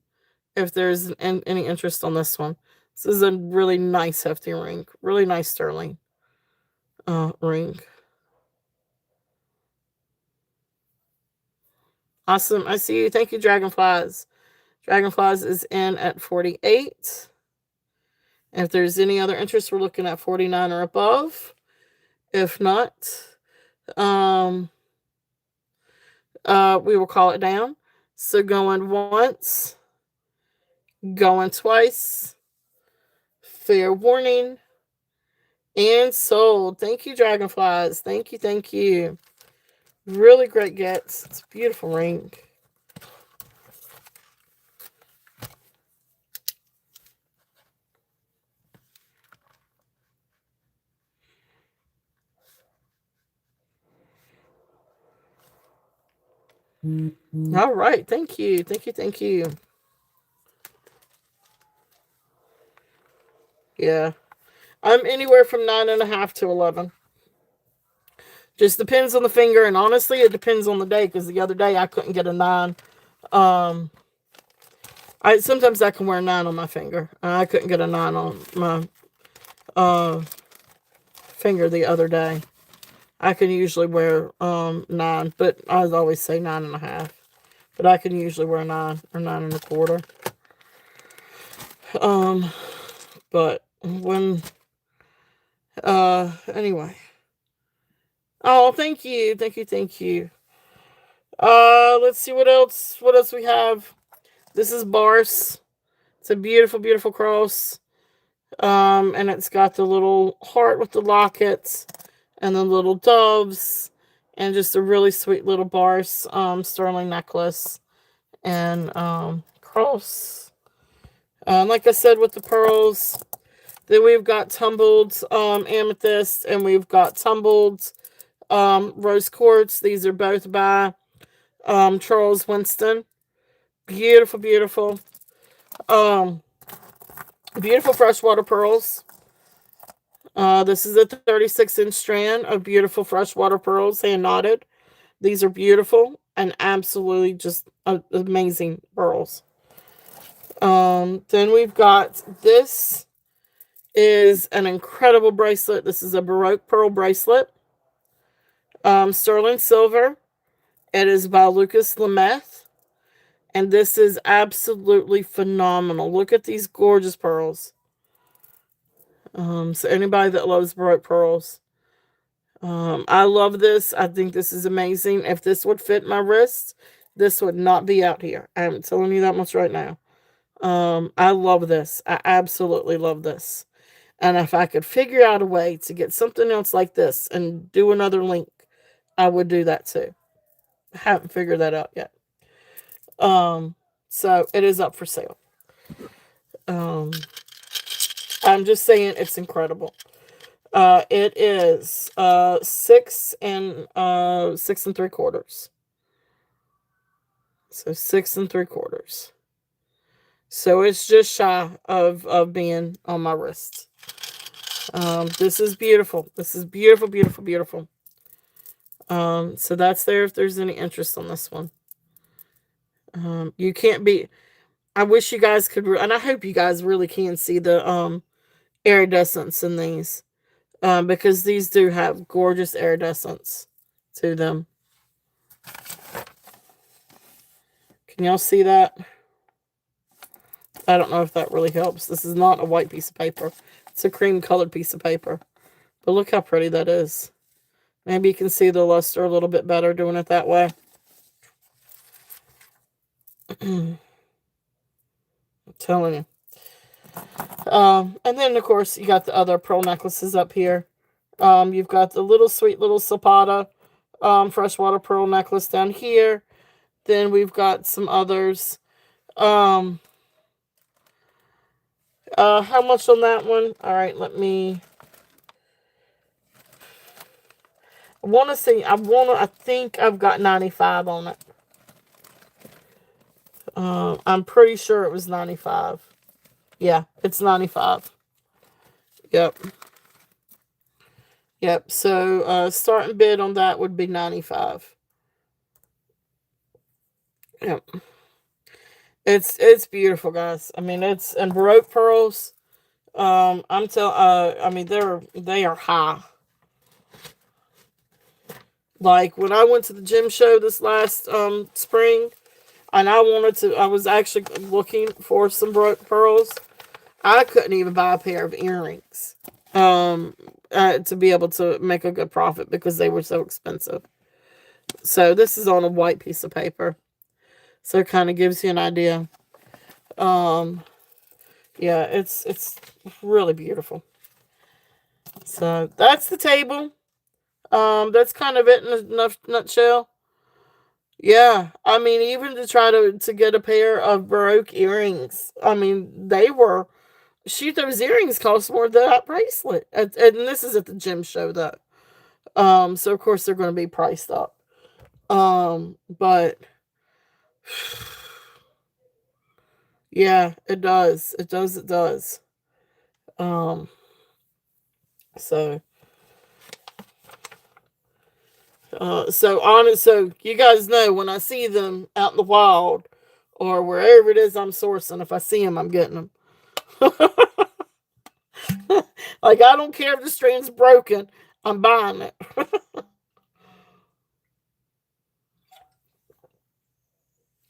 if there's any interest on this one. This is a really nice hefty ring, really nice sterling ring. Awesome. I see you. Thank you, Dragonflies. Dragonflies is in at 48. If there's any other interest, we're looking at 49 or above. If not, um, we will call it down. So going once, going twice, fair warning, and sold. Thank you, Dragonflies. Thank you, thank you. Really great gets. It's a beautiful ring. All right. Thank you. Thank you. Thank you. Yeah. I'm anywhere from 9.5 to 11. Just depends on the finger, and honestly, it depends on the day. Because the other day I couldn't get a 9. Um, I sometimes I can wear a 9 on my finger. I couldn't get a 9 on my finger the other day. I can usually wear 9, but I always say 9.5. But I can usually wear 9 or 9.25. But when anyway. Oh, thank you, thank you, thank you. Let's see what else. What else we have? This is Bars. It's a beautiful, beautiful cross. And it's got the little heart with the lockets and the little doves, and just a really sweet little Bars sterling necklace and cross. Like I said, with the pearls, then we've got tumbled amethyst, and we've got tumbled rose quartz. These are both by Charles Winston. Beautiful, beautiful. Um, Beautiful freshwater pearls. This is a 36-inch strand of beautiful freshwater pearls, hand knotted. These are beautiful and absolutely just amazing pearls. Then we've got this is an incredible bracelet. This is a Baroque pearl bracelet. Sterling silver. It is by Lucas Lemeth. And this is absolutely phenomenal. Look at these gorgeous pearls. So anybody that loves Baroque pearls, I love this. I think this is amazing. If this would fit my wrist, this would not be out here. I'm telling you that much right now. I love this. I absolutely love this. And if I could figure out a way to get something else like this and do another link, I would do that too. I haven't figured that out yet. So it is up for sale. Um, I'm just saying it's incredible. It is 6 and 3/4. So 6 and 3/4. So it's just shy of being on my wrist. This is beautiful. This is beautiful, beautiful, beautiful. So that's there if there's any interest on this one. You can't be. I wish you guys could, and I hope you guys really can see the iridescence in these, because these do have gorgeous iridescence to them. Can y'all see that? I don't know if that really helps. This is not a white piece of paper. It's a cream colored piece of paper. But look how pretty that is. Maybe you can see the luster a little bit better doing it that way. I'm telling you. And then, of course, you got the other pearl necklaces up here. You've got the little sweet little Zapata freshwater pearl necklace down here. Then we've got some others. How much on that one? All right, let me. I think I've got 95 on it. I'm pretty sure it was 95. Yeah, it's 95. Yep. Yep. So starting bid on that would be 95. Yep. It's beautiful, guys. I mean, it's and Baroque pearls. I mean, they are high. Like when I went to the gym show this last spring, and I was actually looking for some Baroque pearls. I couldn't even buy a pair of earrings to be able to make a good profit because they were so expensive. So this is on a white piece of paper, so it kind of gives you an idea. Um, yeah, it's really beautiful. So that's the table. That's kind of it in a nutshell. Yeah, I mean, even to try to get a pair of Baroque earrings. I mean, they were shoot. Those earrings cost more than that bracelet, and this is at the gym show though. So of course they're going to be priced up. But yeah, it does. It does. It does. Um, so so you guys know when I see them out in the wild or wherever it is I'm sourcing, if I see them, I'm getting them. Like I don't care if the string's broken, I'm buying it.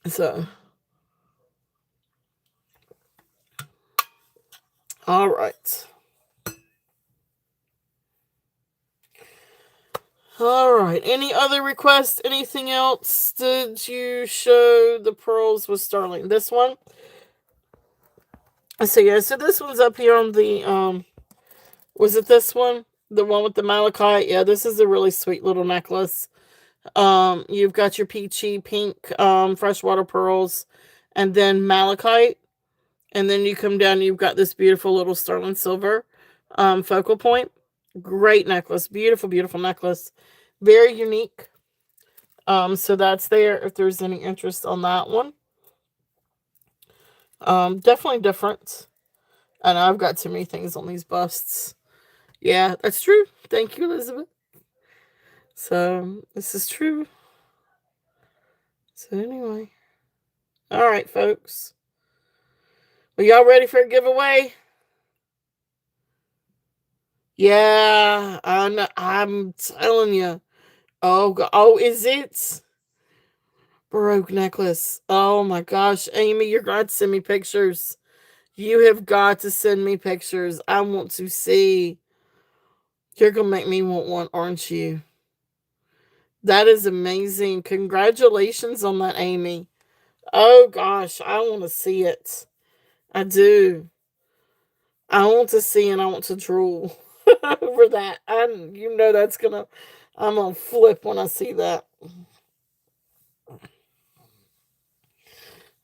So, all right. All right. Any other requests? Anything else? Did you show the pearls with Sterling? This one. So yeah. So this one's up here on the. Was it this one? The one with the malachite? Yeah. This is a really sweet little necklace. You've got your peachy pink freshwater pearls, and then malachite, and then you come down. And you've got this beautiful little sterling silver focal point. Great necklace. Beautiful, beautiful necklace. Very unique. So that's there if there's any interest on that one. Definitely different. And I've got too many things on these busts. Yeah, that's true. Thank you, Elizabeth. So this is true. So anyway, all right, folks. Are y'all ready for a giveaway? Yeah, I'm telling you. Oh, oh, is it Baroque necklace? Oh my gosh, Amy, you're going to send me pictures. You have got to send me pictures. I want to see. You're gonna make me want one, aren't you? That is amazing. Congratulations on that, Amy. Oh gosh, I want to see it. I do. I want to see and I want to drool over that. You know that's gonna. I'm gonna flip when I see that.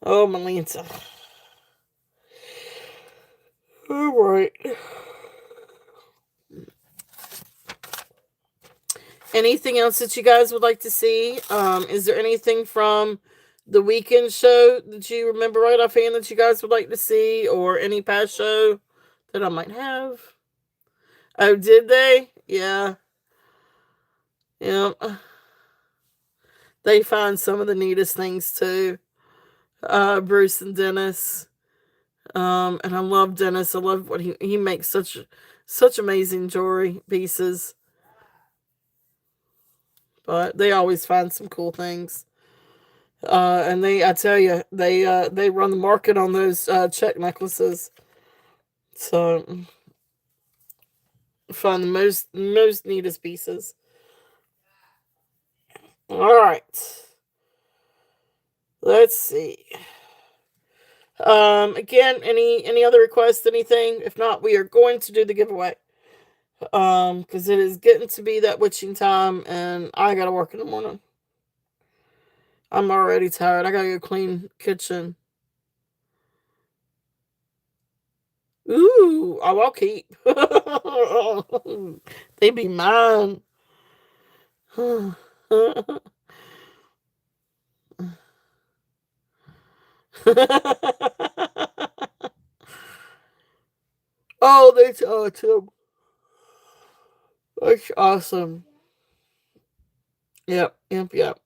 Oh, Melissa. All right. Anything else that you guys would like to see? Is there anything from the weekend show that you remember right offhand that you guys would like to see, or any past show that I might have? Oh, did they? Yeah, yeah. They find some of the neatest things too. Bruce and Dennis. And I love Dennis. I love what he makes such amazing jewelry pieces. But they always find some cool things. And I tell you, they run the market on those check necklaces. So find the most neatest pieces. All right, let's see. Again, any other requests, anything? If not, we are going to do the giveaway. Because it is getting to be that witching time, and I gotta work in the morning. I'm already tired. I gotta go clean kitchen. Ooh, oh, I'll keep. They be mine. Oh, that's awesome. That's awesome. Yep, yep, yep.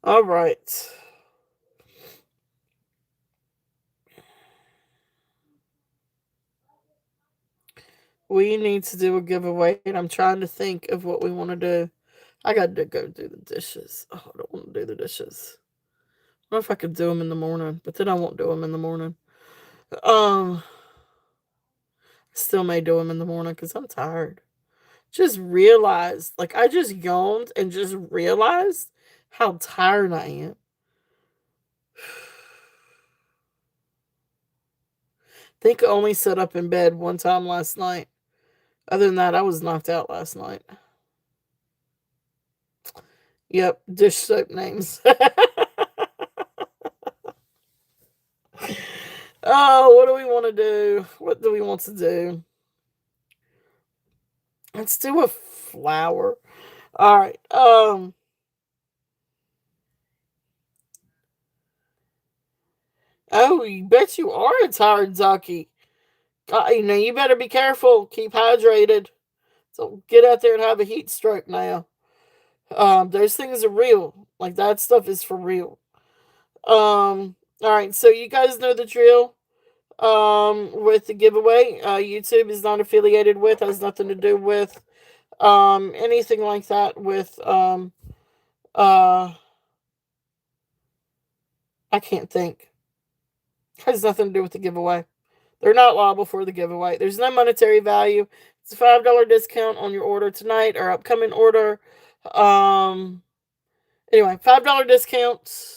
All right. We need to do a giveaway, and I'm trying to think of what we want to do. I got to go do the dishes. Oh, I don't want to do the dishes. I don't know if I could do them in the morning, but then I won't do them in the morning. Um, Still may do them in the morning because I'm tired. Just realized, like, I just yawned and just realized how tired I am. Think I only sat up in bed one time last night. Other than that, I was knocked out last night. Yep, dish soap names. Oh, what do we want to do? What do we want to do? Let's do a flower. All right. Oh, you bet you are a tired ducky. You better be careful. Keep hydrated. So get out there and have a heat stroke now. Those things are real. Like that stuff is for real. All right. So you guys know the drill. With the giveaway, YouTube is not affiliated with, has nothing to do with, anything like that with, uh, I can't think. Has nothing to do with the giveaway. They're not liable for the giveaway. There's no monetary value. It's a $5 discount on your order tonight or upcoming order. Um, anyway, $5 discount.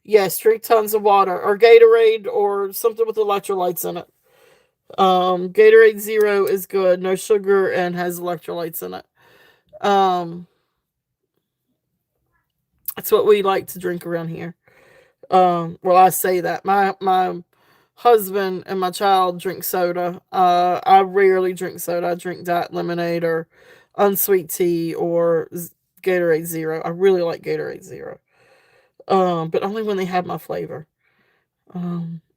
Yes, drink tons of water or Gatorade or something with electrolytes in it. Gatorade Zero is good, no sugar and has electrolytes in it. Um, that's what we like to drink around here. Well, I say that my husband and my child drink soda. I rarely drink soda. I drink diet lemonade or unsweet tea or Gatorade Zero. I really like Gatorade Zero. But only when they have my flavor.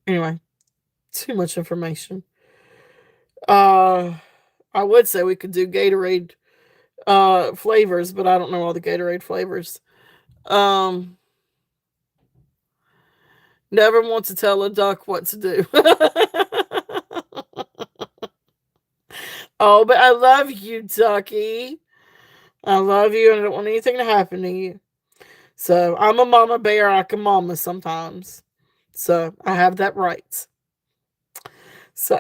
Anyway, too much information. Uh, I would say we could do Gatorade flavors, but I don't know all the Gatorade flavors. Um, Never want to tell a duck what to do. Oh, but I love you, Ducky. I love you, and I don't want anything to happen to you. So I'm a mama bear. I can mama sometimes. So I have that right. So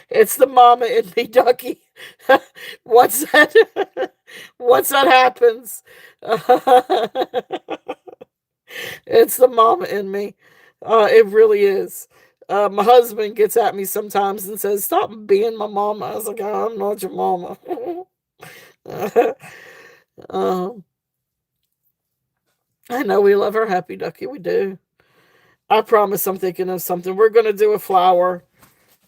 it's the mama in me, Ducky. once that once that happens, it's the mama in me. It really is. My husband gets at me sometimes and says, "Stop being my mama." I was like, "Oh, I'm not your mama." um, I know we love our happy ducky. We do. I promise I'm thinking of something. We're gonna do a flower.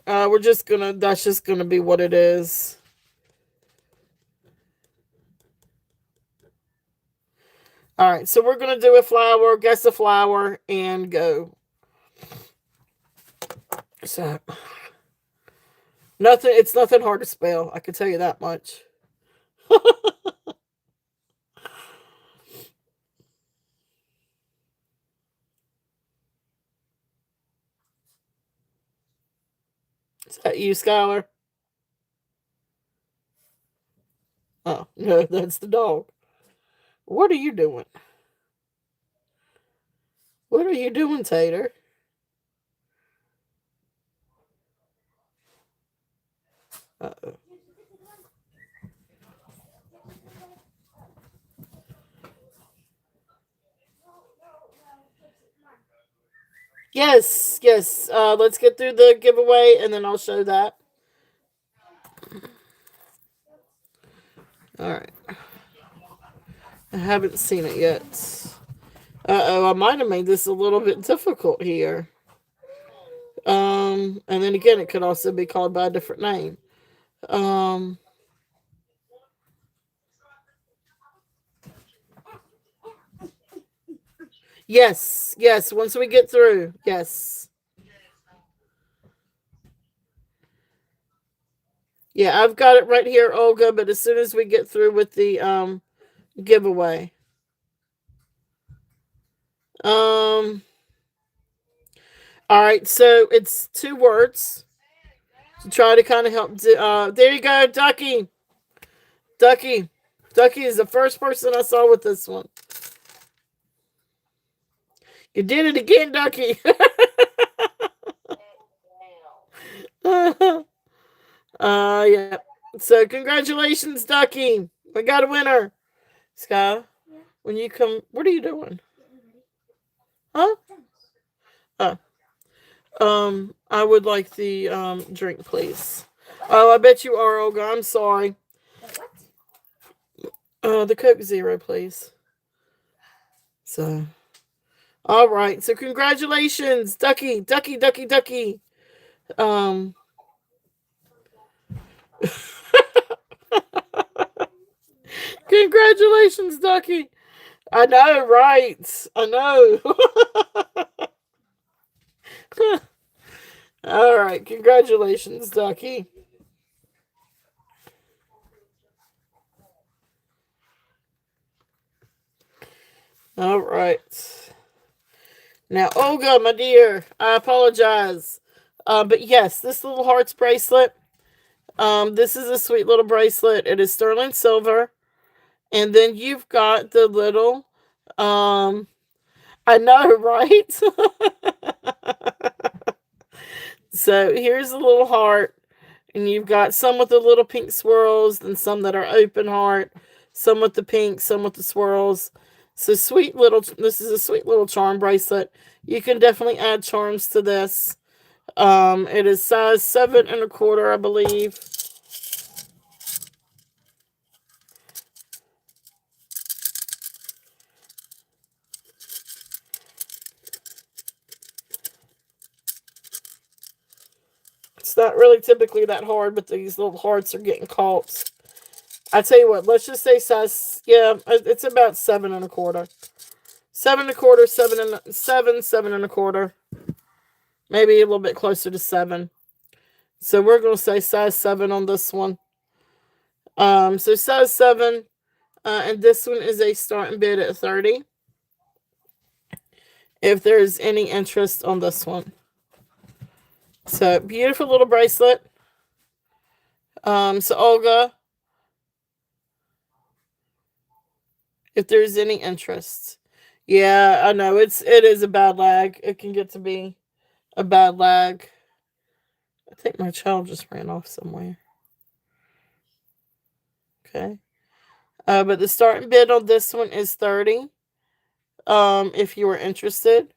We're just gonna. That's just gonna be what it is. All right. So we're gonna do a flower. Guess the flower and go. So nothing. It's nothing hard to spell. I can tell you that much. Is that you, Skylar? Oh no, that's the dog. What are you doing? What are you doing, Tater? Uh-oh. Yes, yes. Let's get through the giveaway and then I'll show that. All right. I haven't seen it yet. Uh-oh, I might have made this a little bit difficult here. And then again, it could also be called by a different name. Um, Yes, yes. Once we get through, yes. Yeah, I've got it right here, Olga. But as soon as we get through with the giveaway, um, all right. So it's two words to try to kind of help. There you go, Ducky. Ducky. Ducky is the first person I saw with this one. You did it again, Ducky. Yeah. So congratulations, Ducky. We got a winner. Sky,
Yeah.
when you come, what are you doing?
Getting ready.
Huh?
Tennis.
Oh. I would like the drink, please. Oh, I bet you are, Olga. I'm sorry.
The what?
The Coke Zero, please. So, all right. So, congratulations, Ducky, Ducky, Ducky, Ducky. Um, congratulations, Ducky. I know, right? I know. All right. Congratulations, Ducky. All right. Now, Olga, my dear, I apologize. But yes, this little hearts bracelet. This is a sweet little bracelet. It is sterling silver. And then you've got the little, um, I know, right? So here's the little heart. And you've got some with the little pink swirls, and some that are open heart, some with the pink, some with the swirls. So sweet little, this is a sweet little charm bracelet. You can definitely add charms to this. It is size 7 1/4, I believe. It's not really typically that hard, but these little hearts are getting caught. I tell you what, let's just say size. Yeah, it's about 7 1/4, 7 1/4, 7 7 1/4, maybe a little bit closer to 7. So we're gonna say size 7 on this one. So size 7, and this one is a starting bid at 30. If there's any interest on this one, so beautiful little bracelet. So Olga, if there's any interest, yeah, I know it is a bad lag. It can get to be a bad lag. I think my child just ran off somewhere. Okay. But the starting bid on this one is 30. If you were interested.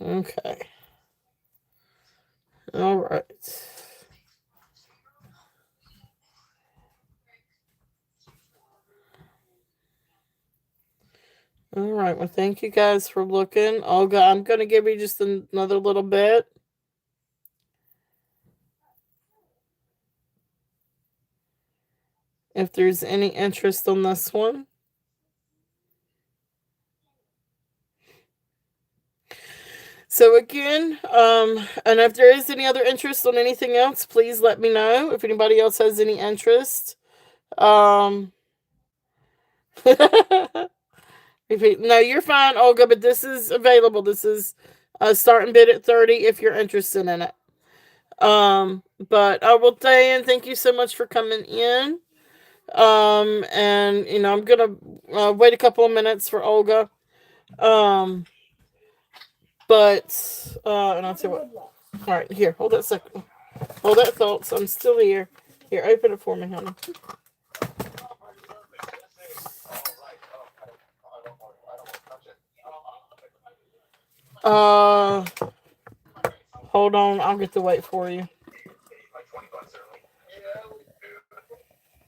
Okay. All right. All right. Well, thank you guys for looking. Olga, I'm gonna give you just another little bit. If there's any interest on this one. So again, and if there is any other interest on anything else, please let me know. If anybody else has any interest, um, no, you're fine, Olga. But this is available. This is a starting bid at 30. If you're interested in it, but I will say, and thank you so much for coming in. And I'm gonna wait a couple of minutes for Olga. Um, and I'll tell you what. All right, here, hold that second. Hold that thoughts. I'm still here. Here, open it for me, honey. Uh, hold on. I'll get the weight for you.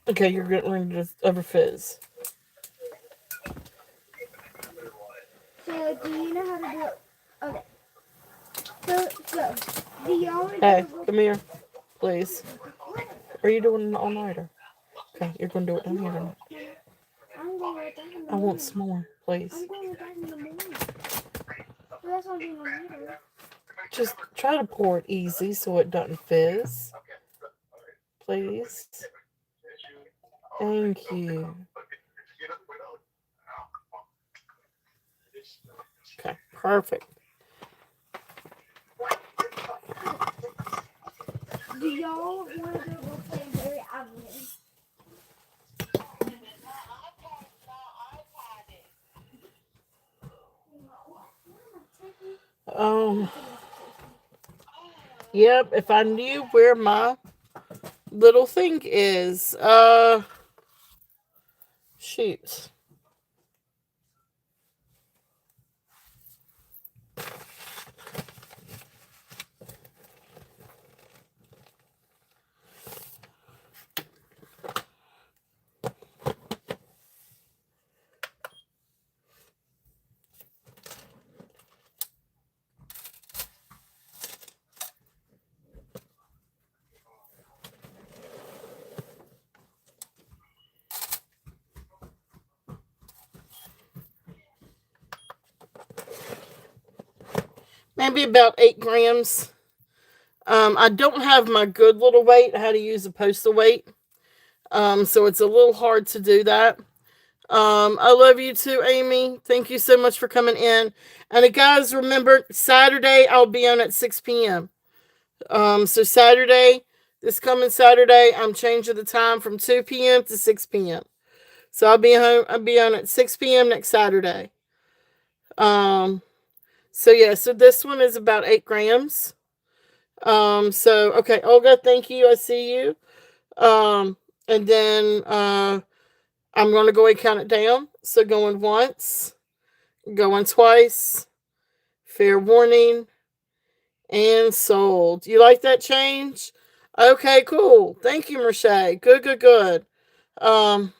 Okay, you're getting ready to over fizz.
So, do you know how to do it? Okay. So, Do y'all want to
Hey,
go?
come here, please.
What?
Are you doing an all-nighter? Okay, you're gonna do it down here
No,
tonight.
Mama. I'm going with that in the
I want
morning.
some more, please.
I'm going with that in the morning. But that's not being on later.
Just try to pour it easy so it doesn't fizz, please. Thank you. Okay, perfect.
Do y'all want to go play Barry Avenue? Tiffany?
Um,
Tiffany's Tiffany.
yep, if I knew where my little thing is, shoot. Maybe about 8 grams. I don't have my good little weight. I had to use a postal weight. So it's a little hard to do that. I love you too, Amy. Thank you so much for coming in. And guys, remember Saturday I'll be on at 6 p.m. So Saturday, this coming Saturday, I'm changing the time from 2 p.m. to 6 p.m. So I'll be home. I'll be on at 6 p.m. next Saturday. Um, so yeah, so this one is about 8 grams. So okay, Olga, thank you. I see you. And then I'm gonna go and count it down. So going once, going twice, fair warning, and sold. You like that change? Okay, cool. Thank you, Merche. Good, good, good. Um,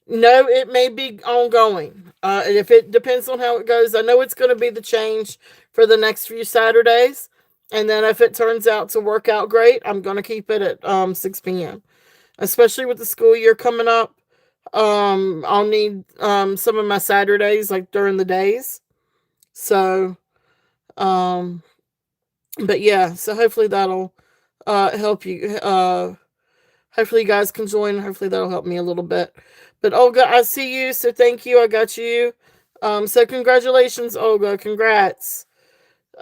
no, it may be ongoing. If it depends on how it goes, I know it's going to be the change for the next few Saturdays. And then if it turns out to work out great, I'm going to keep it at 6 p.m. Especially with the school year coming up. I'll need some of my Saturdays like during the days. So, um, but yeah, so hopefully that'll help you. Hopefully you guys can join. Hopefully that'll help me a little bit. But Olga, I see you, so thank you. I got you. So congratulations, Olga. Congrats.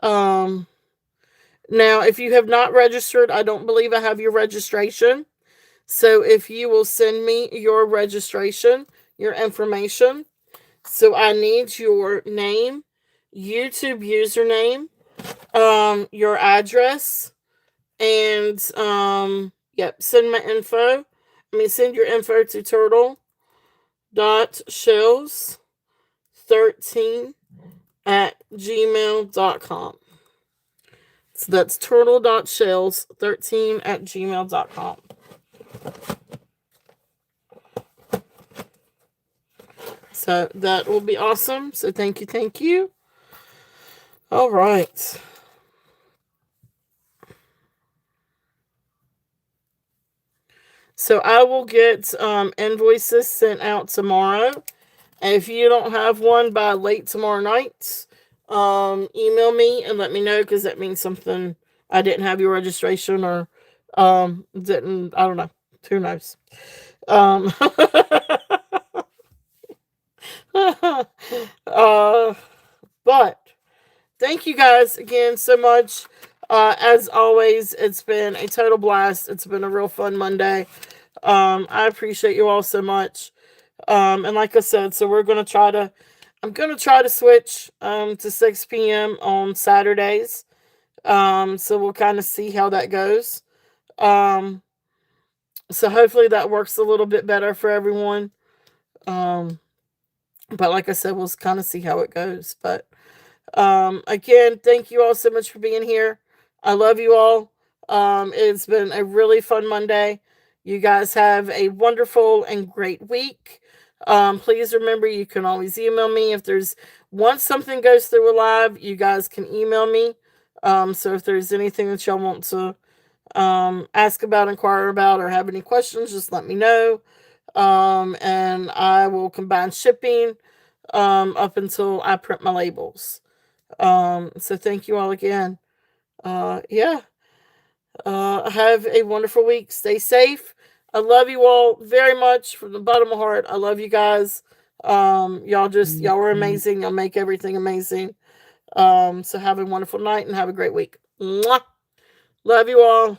Um, now, if you have not registered, I don't believe I have your registration. So if you will send me your registration, your information. So I need your name, YouTube username, your address, and yep, send my info. Send your info to turtle.shells13 at gmail.com. So that's turtle.shells13 at gmail.com. So that will be awesome. So thank you, thank you. All right. So I will get invoices sent out tomorrow. And if you don't have one by late tomorrow night, email me and let me know because that means something. I didn't have your registration or didn't. I don't know. Who knows? Um, uh, but thank you guys again so much. As always, it's been a total blast. It's been a real fun Monday. I appreciate you all so much. And like I said, so I'm gonna try to switch to 6 p.m. on Saturdays. So we'll kind of see how that goes. Um, so hopefully that works a little bit better for everyone. Um, but like I said, we'll kind of see how it goes. But again, thank you all so much for being here. I love you all. It's been a really fun Monday. You guys have a wonderful and great week. Please remember you can always email me if there's once something goes through a live, you guys can email me. So if there's anything that y'all want to ask about, inquire about, or have any questions, just let me know. And I will combine shipping up until I print my labels. So thank you all again. Yeah. Have a wonderful week. Stay safe. I love you all very much from the bottom of my heart. I love you guys. Y'all are amazing. Y'all make everything amazing. So have a wonderful night and have a great week. Mwah! Love you all.